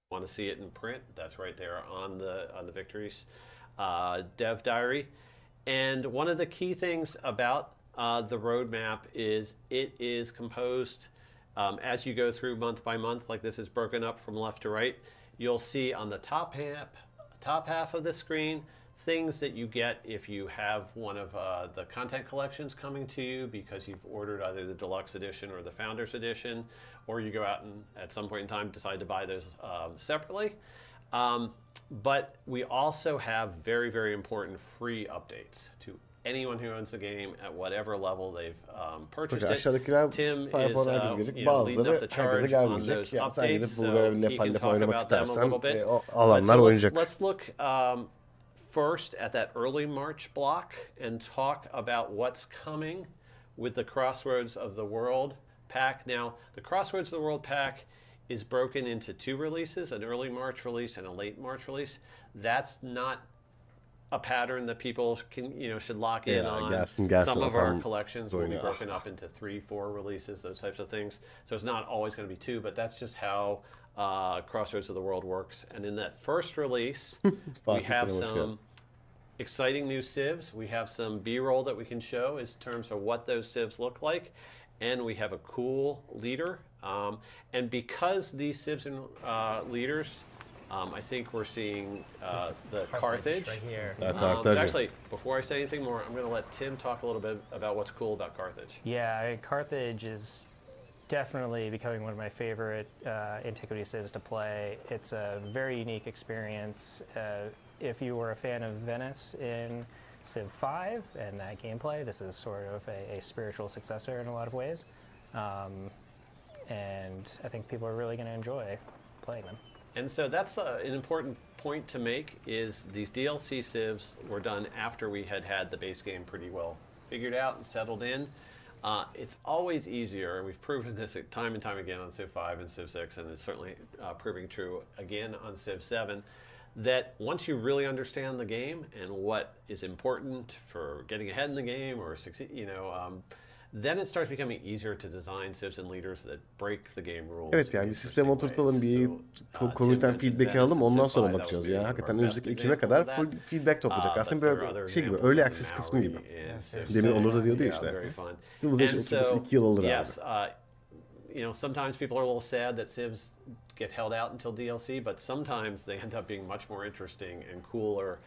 Want to see it in print? That's right there on the victories dev diary. And one of the key things about the roadmap is it is composed as you go through month by month, like this is broken up from left to right. You'll see on the top half of the screen things that you get if you have one of the content collections coming to you because you've ordered either the deluxe edition or the founders edition, or you go out and at some point in time decide to buy those separately. But we also have very, very important free updates to anyone who owns the game at whatever level they've purchased it. Tim is leading up the charge on those updates, so he can talk about them a little bit. Let's look first at that early March block and talk about what's coming with the Crossroads of the World pack. Now, the Crossroads of the World pack is broken into 2 releases, an early March release and a late March release. That's not a pattern that people can, should lock in on. Some of our collections will be broken up into 3, 4 releases, those types of things. So it's not always going to be 2, but that's just how Crossroads of the World works. And in that first release, we have some exciting new civs. We have some B-roll that we can show in terms of what those civs look like. And we have a cool leader. And because these civs and leaders, I think we're seeing the Carthage. Right here. So actually, before I say anything more, I'm going to let Tim talk a little bit about what's cool about Carthage. Yeah, Carthage is definitely becoming one of my favorite Antiquity Civs to play. It's a very unique experience. If you were a fan of Venice in Civ 5 and that gameplay, this is sort of a spiritual successor in a lot of ways. And I think people are really going to enjoy playing them. And so that's an important point to make, is these DLC civs were done after we had the base game pretty well figured out and settled in. It's always easier, and we've proven this time and time again on Civ 5 and Civ 6, and it's certainly proving true again on Civ 7, that once you really understand the game and what is important for getting ahead in the game or succeed, then it starts becoming easier to design civs and leaders that break the game rules. Evet, yani bir sistem oturtalım, bir community'den feedback alalım, ondan sonra bakacağız ya. Hakikaten önümüzdeki Ekim'e kadar full feedback toplayacak. Aslında böyle şey gibi, early access kısmı gibi. Demin Onur da diyordu ya işte. Civilization oturması 2 yıl alır abi. Sometimes people are a little sad that civs get held out until DLC, but sometimes they end up being much more interesting and cooler.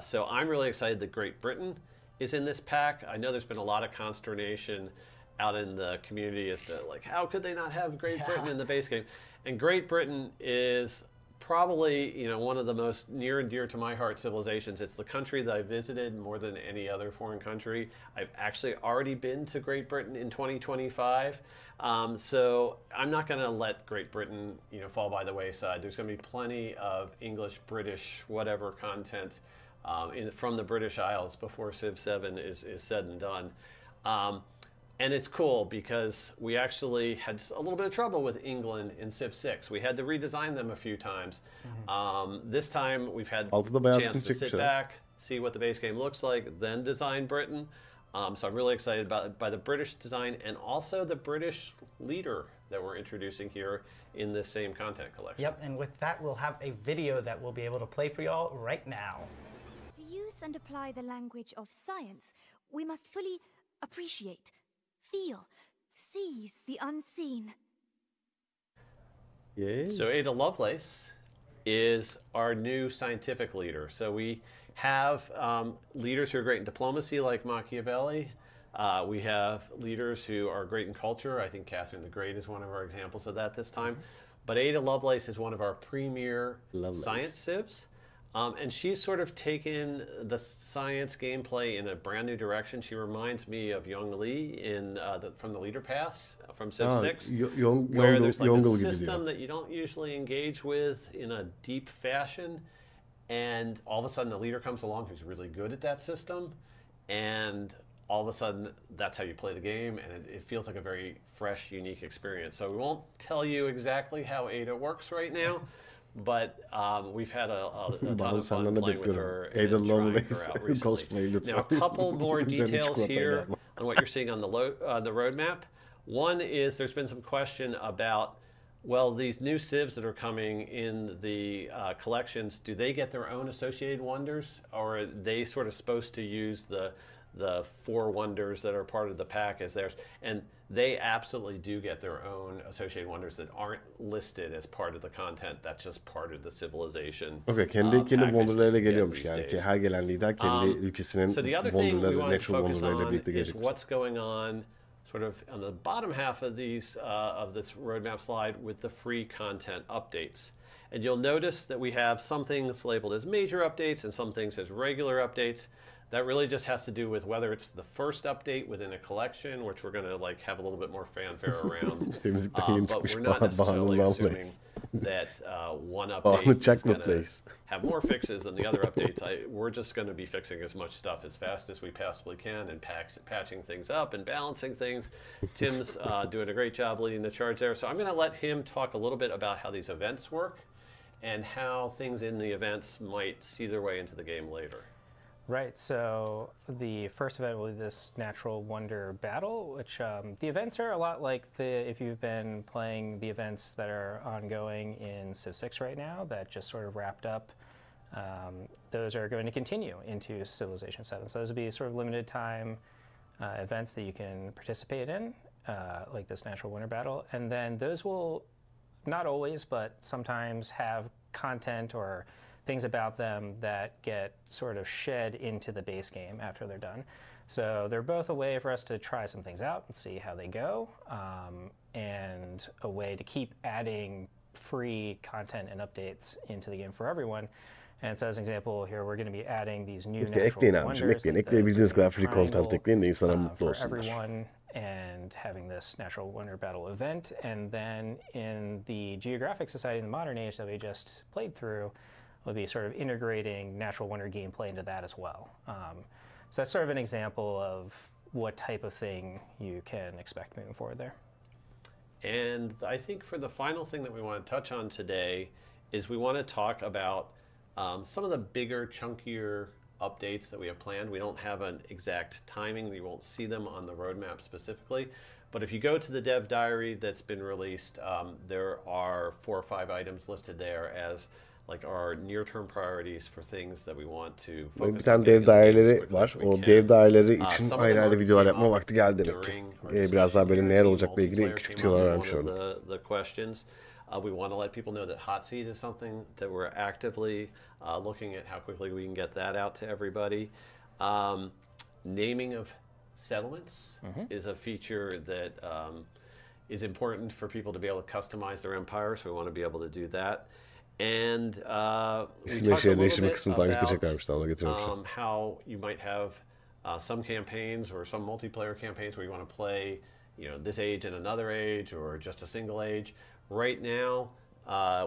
So I'm really excited that Great Britain is in this pack. I know there's been a lot of consternation out in the community as to how could they not have Great Britain in the base game? And Great Britain is probably one of the most near and dear to my heart civilizations. It's the country that I visited more than any other foreign country. I've actually already been to Great Britain in 2025. So I'm not going to let Great Britain fall by the wayside. There's going to be plenty of English, British, whatever content from the British Isles before Civ 7 is said and done. And it's cool because we actually had a little bit of trouble with England in Civ 6. We had to redesign them a few times. This time we've had a chance to sit back, see what the base game looks like, then design Britain. So I'm really excited by the British design and also the British leader that we're introducing here in this same content collection. Yep, and with that we'll have a video that we'll be able to play for y'all right now. To use and apply the language of science, we must fully appreciate, feel, seize the unseen. Yeah. So Ada Lovelace is our new scientific leader. So we have leaders who are great in diplomacy like Machiavelli. We have leaders who are great in culture. I think Catherine the Great is one of our examples of that this time. But Ada Lovelace is one of our premier science civs. And she's sort of taken the science gameplay in a brand new direction. She reminds me of Young Li from the Leader Pass from Civ 6, where there's like a system that you don't usually engage with in a deep fashion. And all of a sudden the leader comes along who's really good at that system. And all of a sudden that's how you play the game. And it feels like a very fresh, unique experience. So we won't tell you exactly how Ada works right now. But we've had a ton of fun playing with her and trying her out recently. Now, a couple more details here on what you're seeing on the roadmap. One is there's been some question about, well, these new civs that are coming in the collections, do they get their own associated wonders, or are they sort of supposed to use the 4 wonders that are part of the pack as theirs? And they absolutely do get their own associated wonders that aren't listed as part of the content. That's just part of the civilization. Okay, kendi wonderlarıyla geliyormuş yani. Ki her gelen lider kendi ülkesinin wonderları, natural wonderlarıyla birlikte gelecek. Is what's going on sort of on the bottom half of these of this roadmap slide with the free content updates. And you'll notice that we have some things labeled as major updates and some things as regular updates. That really just has to do with whether it's the first update within a collection, which we're going to have a little bit more fanfare around. But we're not necessarily assuming that one update is going to have more fixes than the other updates. We're just going to be fixing as much stuff as fast as we possibly can and patching things up and balancing things. Tim's doing a great job leading the charge there. So I'm going to let him talk a little bit about how these events work and how things in the events might see their way into the game later. Right, so the first event will be this natural wonder battle, which the events are a lot like if you've been playing the events that are ongoing in Civ 6 right now that just sort of wrapped up. Those are going to continue into Civilization 7. So those will be sort of limited time events that you can participate in, like this natural wonder battle. And then those will, not always, but sometimes have content or things about them that get sort of shed into the base game after they're done. So they're both a way for us to try some things out and see how they go, and a way to keep adding free content and updates into the game for everyone. And so as an example here, we're going to be adding these new natural wonders ekleyebildiğiniz kadar free content ekleyin de insanlar mutlu for olsunlar. everyone, and having this natural wonder battle event. And then in the Geographic Society in the Modern Age that we just played through, we'll be sort of integrating natural wonder gameplay into that as well. So that's sort of an example of what type of thing you can expect moving forward there. And I think for the final thing that we want to touch on today is we want to talk about some of the bigger, chunkier updates that we have planned. We don't have an exact timing. We won't see them on the roadmap specifically. But if you go to the dev diary that's been released, there are 4 or 5 items listed there as like our near-term priorities for things that we want to focus on. Bir tane dev daireleri var. O dev daireleri için ayrı ayrı videolar yapma vakti geldi demek ki. Biraz daha böyle neler olacakla ilgili küçük tüyolar vermiş orada. The questions. We want to let people know that hot seat is something that we're actively looking at how quickly we can get that out to everybody. Naming of settlements is a feature that is important for people to be able to customize their empire, so we want to be able to do that. And we talked a little bit about how you might have some campaigns or some multiplayer campaigns where you want to play, you know, this age and another age, or just a single age. Right now,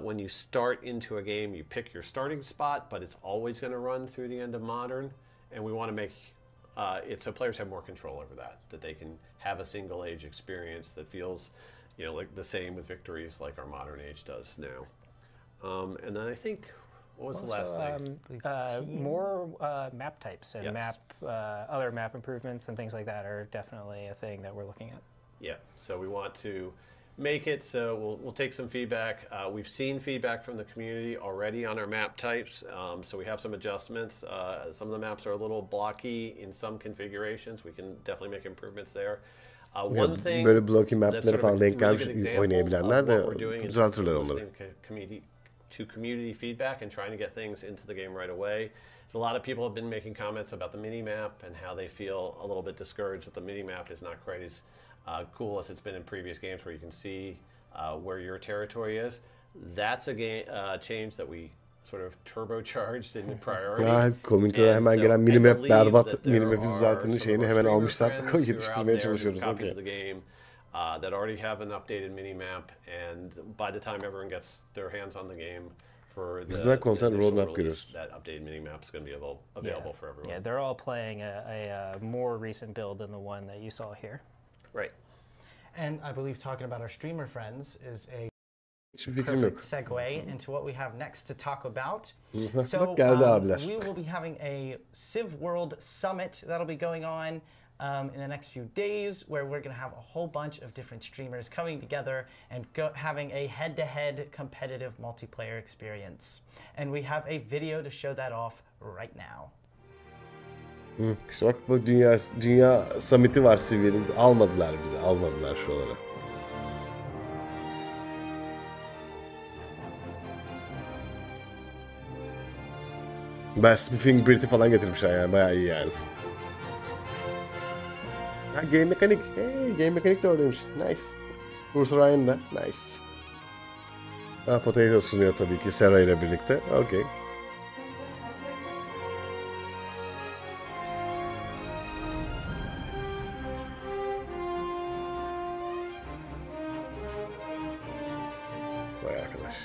when you start into a game, you pick your starting spot, but it's always going to run through the end of Modern, and we want to make it so players have more control over that they can have a single age experience that feels, you know, like the same with victories like our Modern Age does now. And then I think, what was the last thing? More map types and other map improvements and things like that are definitely a thing that we're looking at. Yeah, so we want to make it so we'll take some feedback. We've seen feedback from the community already on our map types, so we have some adjustments. Some of the maps are a little blocky in some configurations. We can definitely make improvements there. One thing böyle blocky map'lere falan denk gelmiş oynayabilenler de düzeltirler onları. To community feedback and trying to get things into the game right away. So a lot of people have been making comments about the mini map and how they feel a little bit discouraged that the mini map is not quite as cool as it's been in previous games, where you can see where your territory is. That's a change that we sort of turbocharged in priority. Komünitede hemen gelen minimap berbat, minimap'in düzeltinin şeyini hemen almışlar. Yetiştirmeye çalışıyoruz. Okay. That already have an updated mini map, and by the time everyone gets their hands on the game for the content roadmap release, that updated mini map is going to be available for everyone. Yeah, they're all playing a more recent build than the one that you saw here. Right. And I believe talking about our streamer friends is a perfect segue into what we have next to talk about. So we will be having a Civ World Summit that'll be going on in the next few days, where we're going to have a whole bunch of different streamers coming together and having a head-to-head competitive multiplayer experience. And we have a video to show that off right now. İşte bak, bu dünya summiti var Civ'in. Almadılar bizi, almadılar şuralara. Best Fingerprint'i falan getirmişler yani, bayağı iyi yani. Ha, game mekanik. Hey, game mekanik de oradaymış. Nice. Cursor Ryan da. Nice. Ha, Potato sunuyor tabii ki Sera ile birlikte. Okay. Vay arkadaş.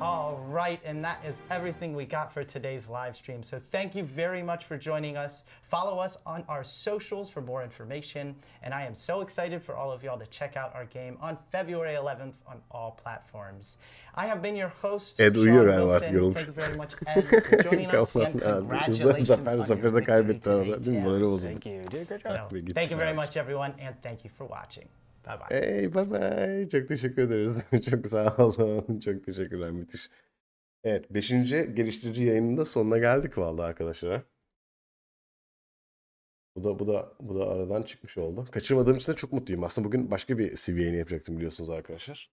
All right, and that is everything we got for today's live stream. So thank you very much for joining us. Follow us on our socials for more information. And I am so excited for all of y'all to check out our game on February 11th on all platforms. I have been your host, Sean Wilson. Thank you very much, Ed, for joining us. And congratulations on your victory today. Thank you. You did a great job. So, thank you very much, everyone, and thank you for watching. Bye bye. Hey, bye bye. Çok teşekkür ederiz. Çok sağ olun. Çok teşekkürler. Müthiş. Evet, 5. geliştirici yayının da sonuna geldik vallahi arkadaşlar. Bu da aradan çıkmış oldu. Kaçırmadığım için de çok mutluyum. Aslında bugün başka bir CV yayını yapacaktım, biliyorsunuz arkadaşlar.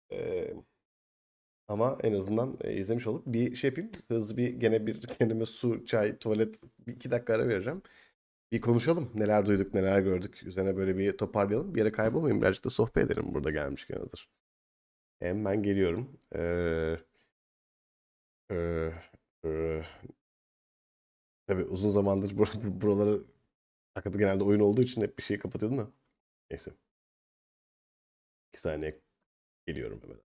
Ama en azından izlemiş olduk. Bir şey yapayım. Hızlı gene bir kendime su, çay, tuvalet bir 2 dakika ara vereceğim. Bir konuşalım. Neler duyduk, neler gördük. Üzerine böyle bir toparlayalım. Bir yere kaybolmayayım. Birazcık da sohbet edelim burada gelmişken hazır. Hemen geliyorum. Ee, e, tabii uzun zamandır buraları arkada genelde oyun olduğu için hep bir şeyi kapatıyordum da. Neyse. 2 saniye geliyorum hemen.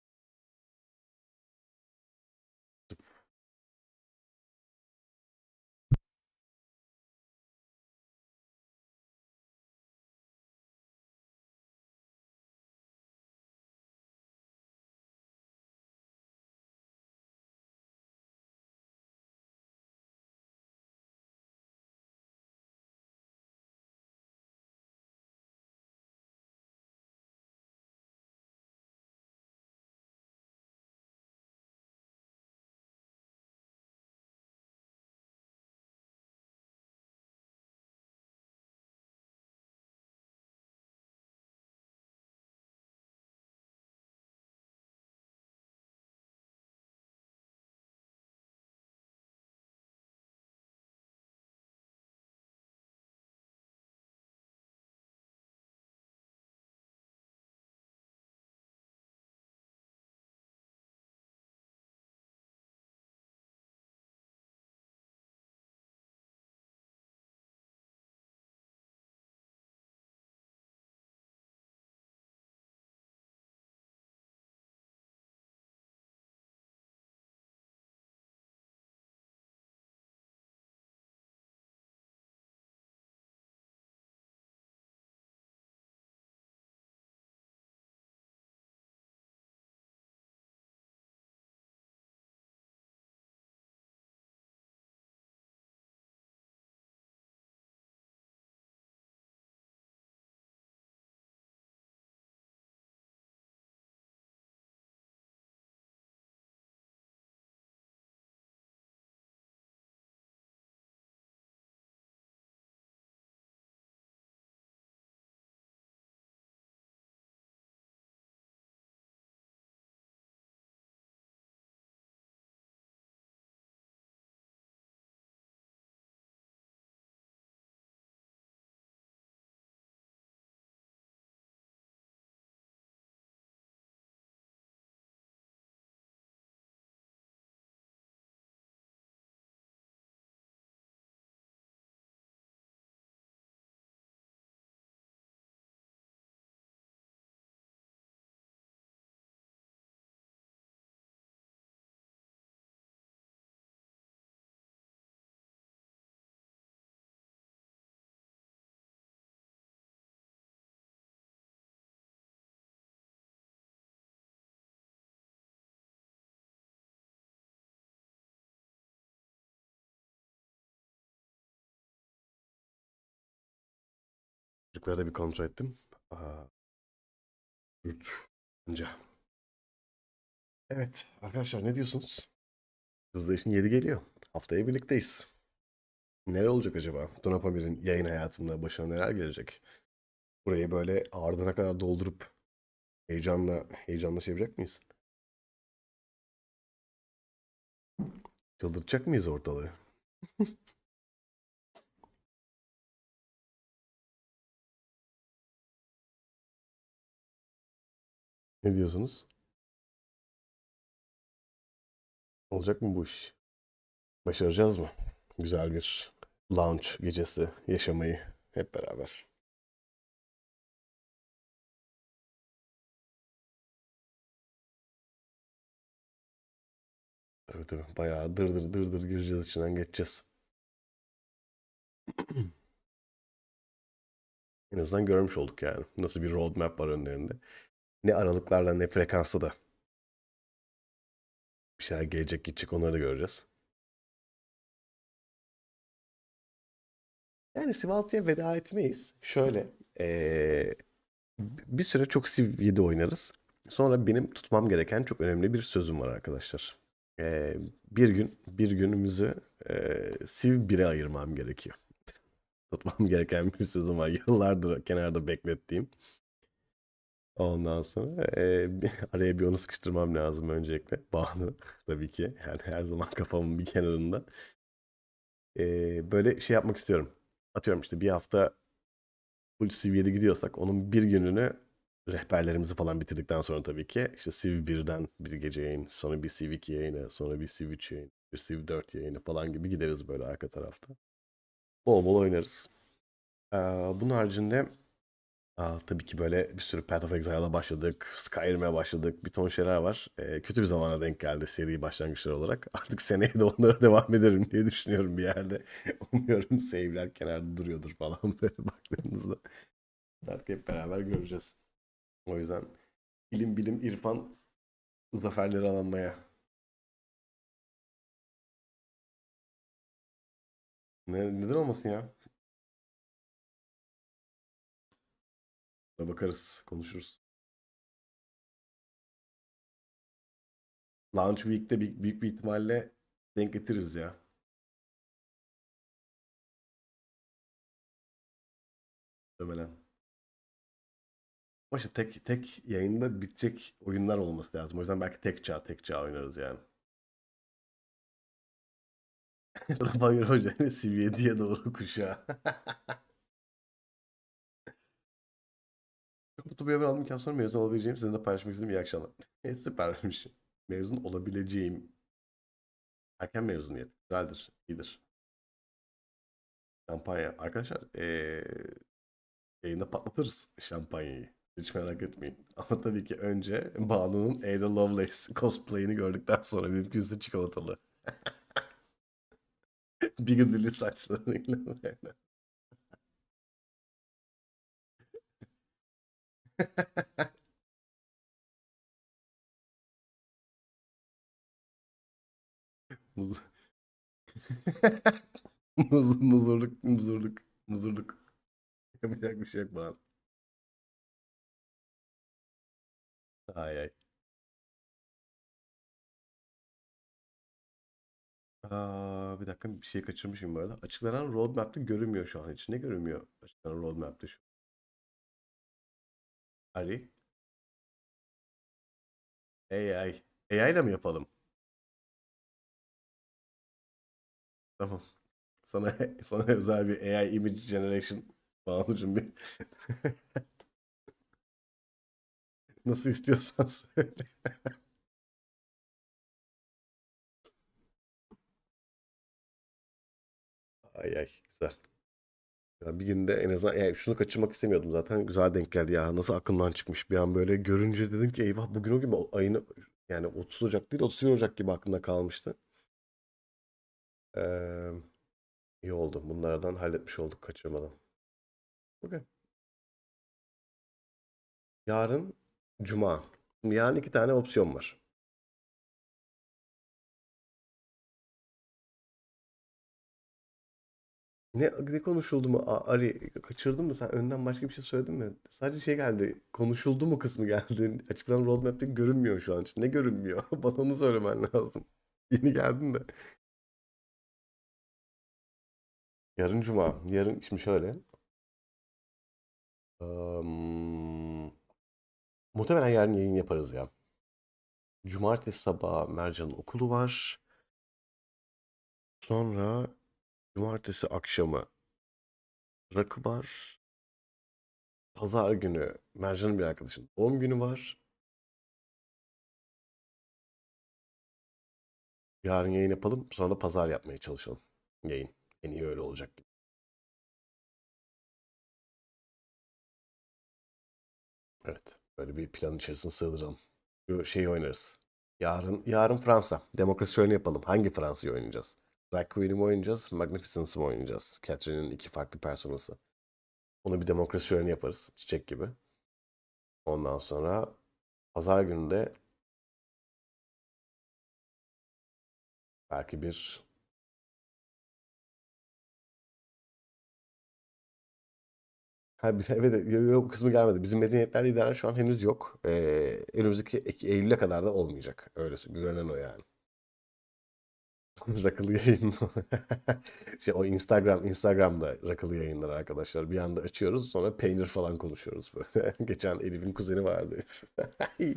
Çocukları da bir kontrol ettim. Yurt. Bence. Evet arkadaşlar ne diyorsunuz? Hızlı işin 7 geliyor. Haftaya birlikteyiz. Neler olacak acaba? Tuna Pamir'in yayın hayatında başına neler gelecek? Burayı böyle ardına kadar doldurup heyecanla şey yapacak mıyız? Çıldırtacak mıyız ortalığı? Ne diyorsunuz? Olacak mı bu iş? Başaracağız mı? Güzel bir lounge gecesi yaşamayı hep beraber. Evet evet bayağı dır gireceğiz içinden geçeceğiz. En azından görmüş olduk yani. Nasıl bir roadmap var önlerinde. Ne aralıklarla ne frekansla da bir şeyler gelecek gidecek onları da göreceğiz. Yani Sivas'ya veda etmeyiz. Şöyle bir süre çok Civ 7 oynarız. Sonra benim tutmam gereken çok önemli bir sözüm var arkadaşlar. Bir günümüzü Civ 1'e ayırmam gerekiyor. Tutmam gereken bir sözüm var. Yıllardır kenarda beklettiğim. Ondan sonra araya bir onu sıkıştırmam lazım öncelikle. Bağını tabii ki. Yani her zaman kafamın bir kenarında. Böyle şey yapmak istiyorum. Atıyorum işte bir hafta full seviyede gidiyorsak onun bir gününü rehberlerimizi falan bitirdikten sonra tabii ki işte Civ 1'den bir gece yayın, sonra bir Civ 2 yayını, sonra bir Civ 3 yayını, bir Civ 4 yayını falan gibi gideriz böyle arka tarafta. Bol bol oynarız. Bunun haricinde tabii ki böyle bir sürü Path of Exile'a başladık, Skyrim'e başladık, bir ton şeyler var. Kötü bir zamana denk geldi seri başlangıçları olarak. Artık seneye de onlara devam ederim diye düşünüyorum bir yerde. Umuyorum save'ler kenarda duruyordur falan böyle baktığınızda. Artık hep beraber göreceğiz. O yüzden ilim, bilim, irfan zaferleri alanmaya. Neden olmasın ya? Bakarız, konuşuruz. Launch Week'te büyük bir ihtimalle denk getiririz ya. Muhtemelen. Ama işte tek yayında bitecek oyunlar olması lazım. O yüzden belki tek çağ oynarız yani. Rafael Hoca ile Siviyedi'ye doğru kuşağı. Çok mutlu bir haber aldım. 2 hafta sonra mezun olabileceğim. Sizinle de paylaşmak istedim. İyi akşamlar. Süpermiş. Mezun olabileceğim. Erken mezuniyet. Güzeldir. İyidir. Şampanya. Arkadaşlar yayında patlatırız şampanyayı. Hiç merak etmeyin. Ama tabii ki önce Banu'nun Ada Lovelace cosplay'ini gördükten sonra mümkünse çikolatalı. Bigodili saçlarıyla böyle. Muz... Muzurluk. Yapacak bir şey yok bana. Ay ay. Bir dakika bir şey kaçırmışım bu arada. Açıklanan roadmap'te görünmüyor şu an hiç. Ne görünmüyor açıklanan roadmap'te şu? Ari. AI. AI ile mi yapalım? Tamam. Sana sana özel bir AI image generation Banu'cum bir nasıl istiyorsan söyle. Ay ay güzel. Ya bir günde en azından yani şunu kaçırmak istemiyordum zaten. Güzel denk geldi ya. Nasıl aklımdan çıkmış bir an böyle görünce dedim ki eyvah bugün o gibi ayını yani 30 Ocak değil 31 Ocak gibi aklımda kalmıştı. Ee, iyi oldu. Bunlardan halletmiş olduk kaçırmadan. Okay. Yarın Cuma. Yarın 2 tane opsiyon var. Ne konuşuldu mu? Ari kaçırdın mı? Sen önden başka bir şey söyledin mi? Sadece şey geldi. Konuşuldu mu kısmı geldi. Açıklanan roadmap'te görünmüyor şu an. Ne görünmüyor? Bana onu söylemen lazım. Yeni geldin de. Yarın Cuma. Yarın şimdi şöyle. Muhtemelen yarın yayın yaparız ya. Cumartesi sabahı Mercan'ın okulu var. Sonra cumartesi akşamı rakı var. Pazar günü Mercan'ın bir arkadaşın doğum günü var. Yarın yayın yapalım. Sonra da pazar yapmaya çalışalım. Yayın. En iyi öyle olacak gibi. Evet. Böyle bir plan içerisine sığdıralım. Şu şeyi oynarız. Yarın Fransa. Demokrasi şöleni yapalım. Hangi Fransa'yı oynayacağız? Black Queen'i mi oynayacağız? Magnificence'ı mı oynayacağız? Catherine'in 2 farklı personası. Onu bir demokrasi şöleni yaparız. Çiçek gibi. Ondan sonra pazar günü de belki bir evet, yok, bu kısmı gelmedi. Bizim medeniyetler liderler şu an henüz yok. Önümüzdeki Eylül'e kadar da olmayacak. Öyle görünen o yani. Rakılı yayın. O Instagram'da rakılı yayınlar arkadaşlar. Bir anda açıyoruz sonra peynir falan konuşuyoruz böyle. Geçen Elif'in kuzeni vardı.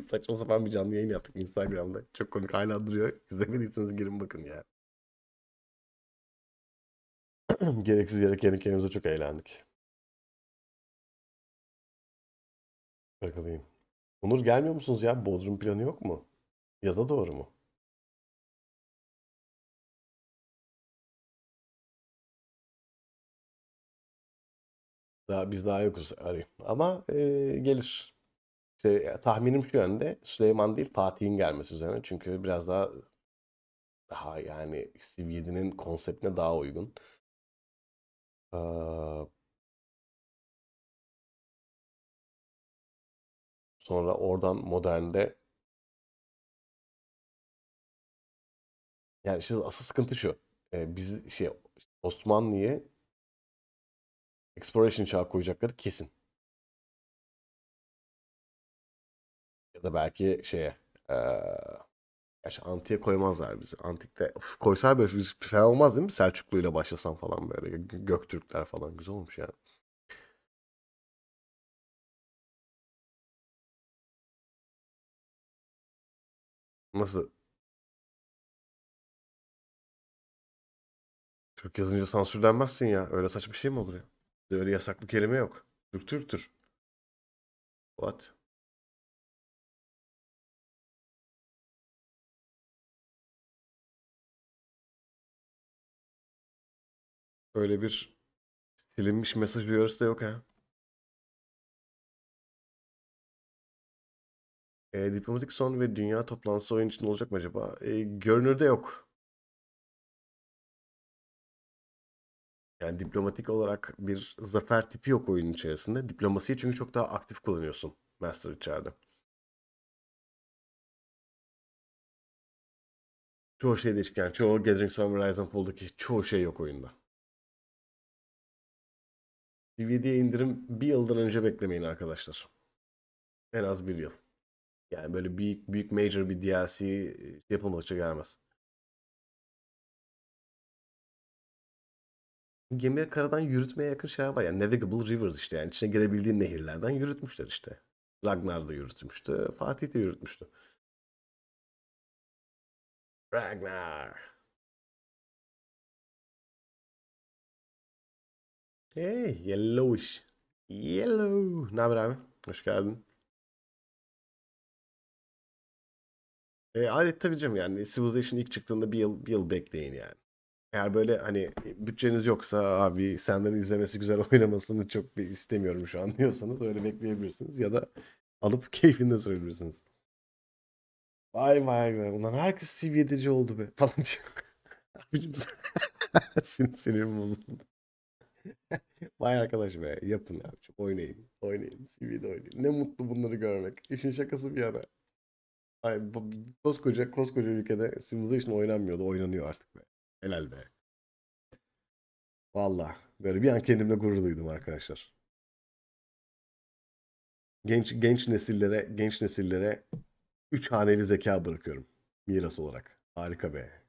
Saçma sapan bir canlı yayın yaptık Instagram'da. Çok komik hala duruyor. İzlemediyseniz girin bakın ya. Gereksiz yere kendi kendimize çok eğlendik. Rakılayım. Onur gelmiyor musunuz ya? Bodrum planı yok mu? Yaza doğru mu? Biz daha yokuz arayayım. Ama gelir. İşte, tahminim şu yönde. Süleyman değil Fatih'in gelmesi üzerine. Çünkü biraz daha yani Civ 7'nin konseptine daha uygun. Sonra oradan modernde yani işte asıl sıkıntı şu. Biz Osmanlı'ya exploration çağı koyacakları kesin. Ya da belki gerçi antiğe koymazlar bizi. Antikte koysalar böyle fena olmaz değil mi? Selçuklu ile başlasam falan böyle. Göktürkler falan güzel olmuş yani. Nasıl? Türk yazınca sansürlenmezsin ya. Öyle saçma bir şey mi olur ya? Öyle yasaklı kelime yok. Türk Türktür. What? Öyle bir silinmiş mesaj uyarısı da yok ha. Diplomatik son ve dünya toplantısı oyun için olacak mı acaba? Görünürde yok. Yani diplomatik olarak bir zafer tipi yok oyunun içerisinde. Diplomasiyi çünkü çok daha aktif kullanıyorsun Master içeride. Çoğu şey değişik yani. Çoğu Gathering Storm ve Rise and Fall'daki çoğu şey yok oyunda. DVD'ye indirim bir yıldan önce beklemeyin arkadaşlar. En az bir yıl. Yani böyle büyük major bir DLC yapılmadıkça gelmez. Gemileri karadan yürütmeye yakın şeyler var. Yani navigable rivers işte yani içine girebildiğin nehirlerden yürütmüşler işte. Ragnar da yürütmüştü. Fatih de yürütmüştü. Ragnar. Hey, yellowish. Yellow. Ne haber abi? Hoş geldin. Alet tabii canım yani Civilization ilk çıktığında bir yıl bekleyin yani. Eğer böyle hani bütçeniz yoksa abi senden izlemesi güzel oynamasını çok bir istemiyorum şu an diyorsanız öyle bekleyebilirsiniz. Ya da alıp keyfinde sürebilirsiniz. Vay vay vay. Ulan herkes seviyedici oldu be falan diyor. Abicim sinirim bozuldu. Vay arkadaş be yapın abicim oynayın. Oynayın. CV'de oynayın. Ne mutlu bunları görmek. İşin şakası bir yana. Ay, koskoca ülkede Civilization oynanmıyordu. Oynanıyor artık be. Helal be. Valla. Böyle bir an kendimle gurur duydum arkadaşlar. Genç nesillere 3 haneli zeka bırakıyorum. Miras olarak. Harika be.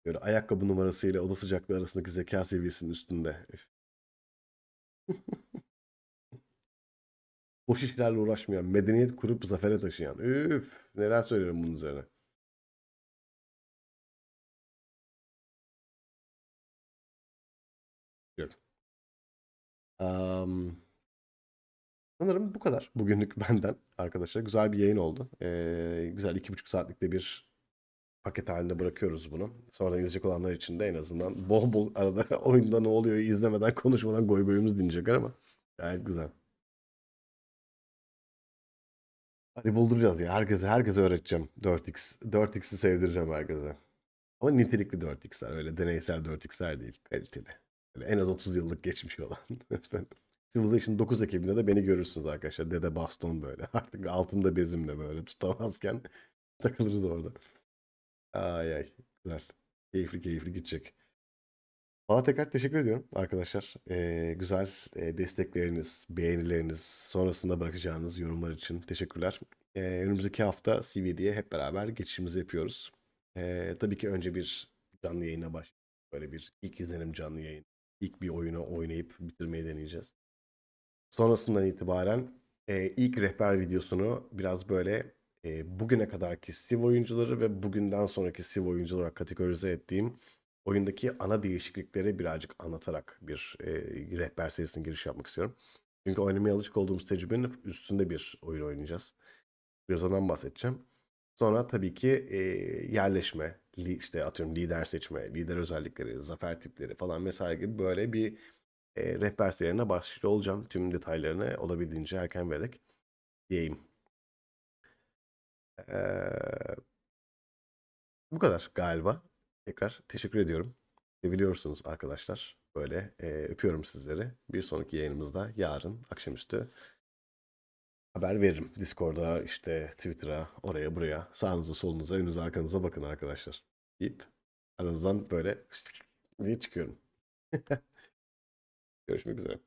Böyle ayakkabı numarasıyla oda sıcaklığı arasındaki zeka seviyesinin üstünde. Boş işlerle uğraşmayan, medeniyet kurup zafere taşıyan. Üf, neler söylerim bunun üzerine. Yok. Am, sanırım bu kadar bugünlük benden arkadaşlar. Güzel bir yayın oldu. Güzel 2,5 saatlikte bir paket halinde bırakıyoruz bunu. Sonradan izleyecek olanlar için de en azından bol bol arada oyunda ne oluyor izlemeden konuşmadan goy goyumuz dinleyecekler ama gayet güzel. Hadi bulduracağız ya. Herkese öğreteceğim. 4x'i sevdireceğim herkese. Ama nitelikli 4x'ler. Öyle deneysel 4x'ler değil. Kaliteli. Böyle en az 30 yıllık geçmiş olan. Civilization 9 ekibinde de beni görürsünüz arkadaşlar. Dede baston böyle. Artık altımda bezimle böyle tutamazken takılırız orada. Ay ay. Güzel. Keyifli gidecek. Valla tekrar teşekkür ediyorum arkadaşlar. Güzel destekleriniz, beğenileriniz, sonrasında bırakacağınız yorumlar için teşekkürler. Önümüzdeki hafta CVD'ye hep beraber geçişimizi yapıyoruz. Tabii ki önce bir canlı yayına başlayalım. Böyle bir ilk izlenim canlı yayın. İlk bir oyunu oynayıp bitirmeyi deneyeceğiz. Sonrasından itibaren ilk rehber videosunu biraz böyle bugüne kadarki Civ oyuncuları ve bugünden sonraki Civ oyuncuları olarak kategorize ettiğim oyundaki ana değişiklikleri birazcık anlatarak bir rehber serisine giriş yapmak istiyorum. Çünkü oynamaya alışık olduğumuz tecrübenin üstünde bir oyun oynayacağız. Biraz ondan bahsedeceğim. Sonra tabii ki yerleşme, işte atıyorum lider seçme, lider özellikleri, zafer tipleri falan vesaire gibi böyle bir rehber serilerine başlıyor olacağım. Tüm detaylarını olabildiğince erken vererek diyeyim. Bu kadar galiba. Tekrar teşekkür ediyorum. Seviliyorsunuz arkadaşlar. Böyle öpüyorum sizleri. Bir sonraki yayınımızda yarın akşamüstü haber veririm. Discord'a, işte Twitter'a, oraya buraya, sağınıza solunuza, önünüze arkanıza bakın arkadaşlar. Deyip aranızdan böyle diye çıkıyorum. Görüşmek üzere.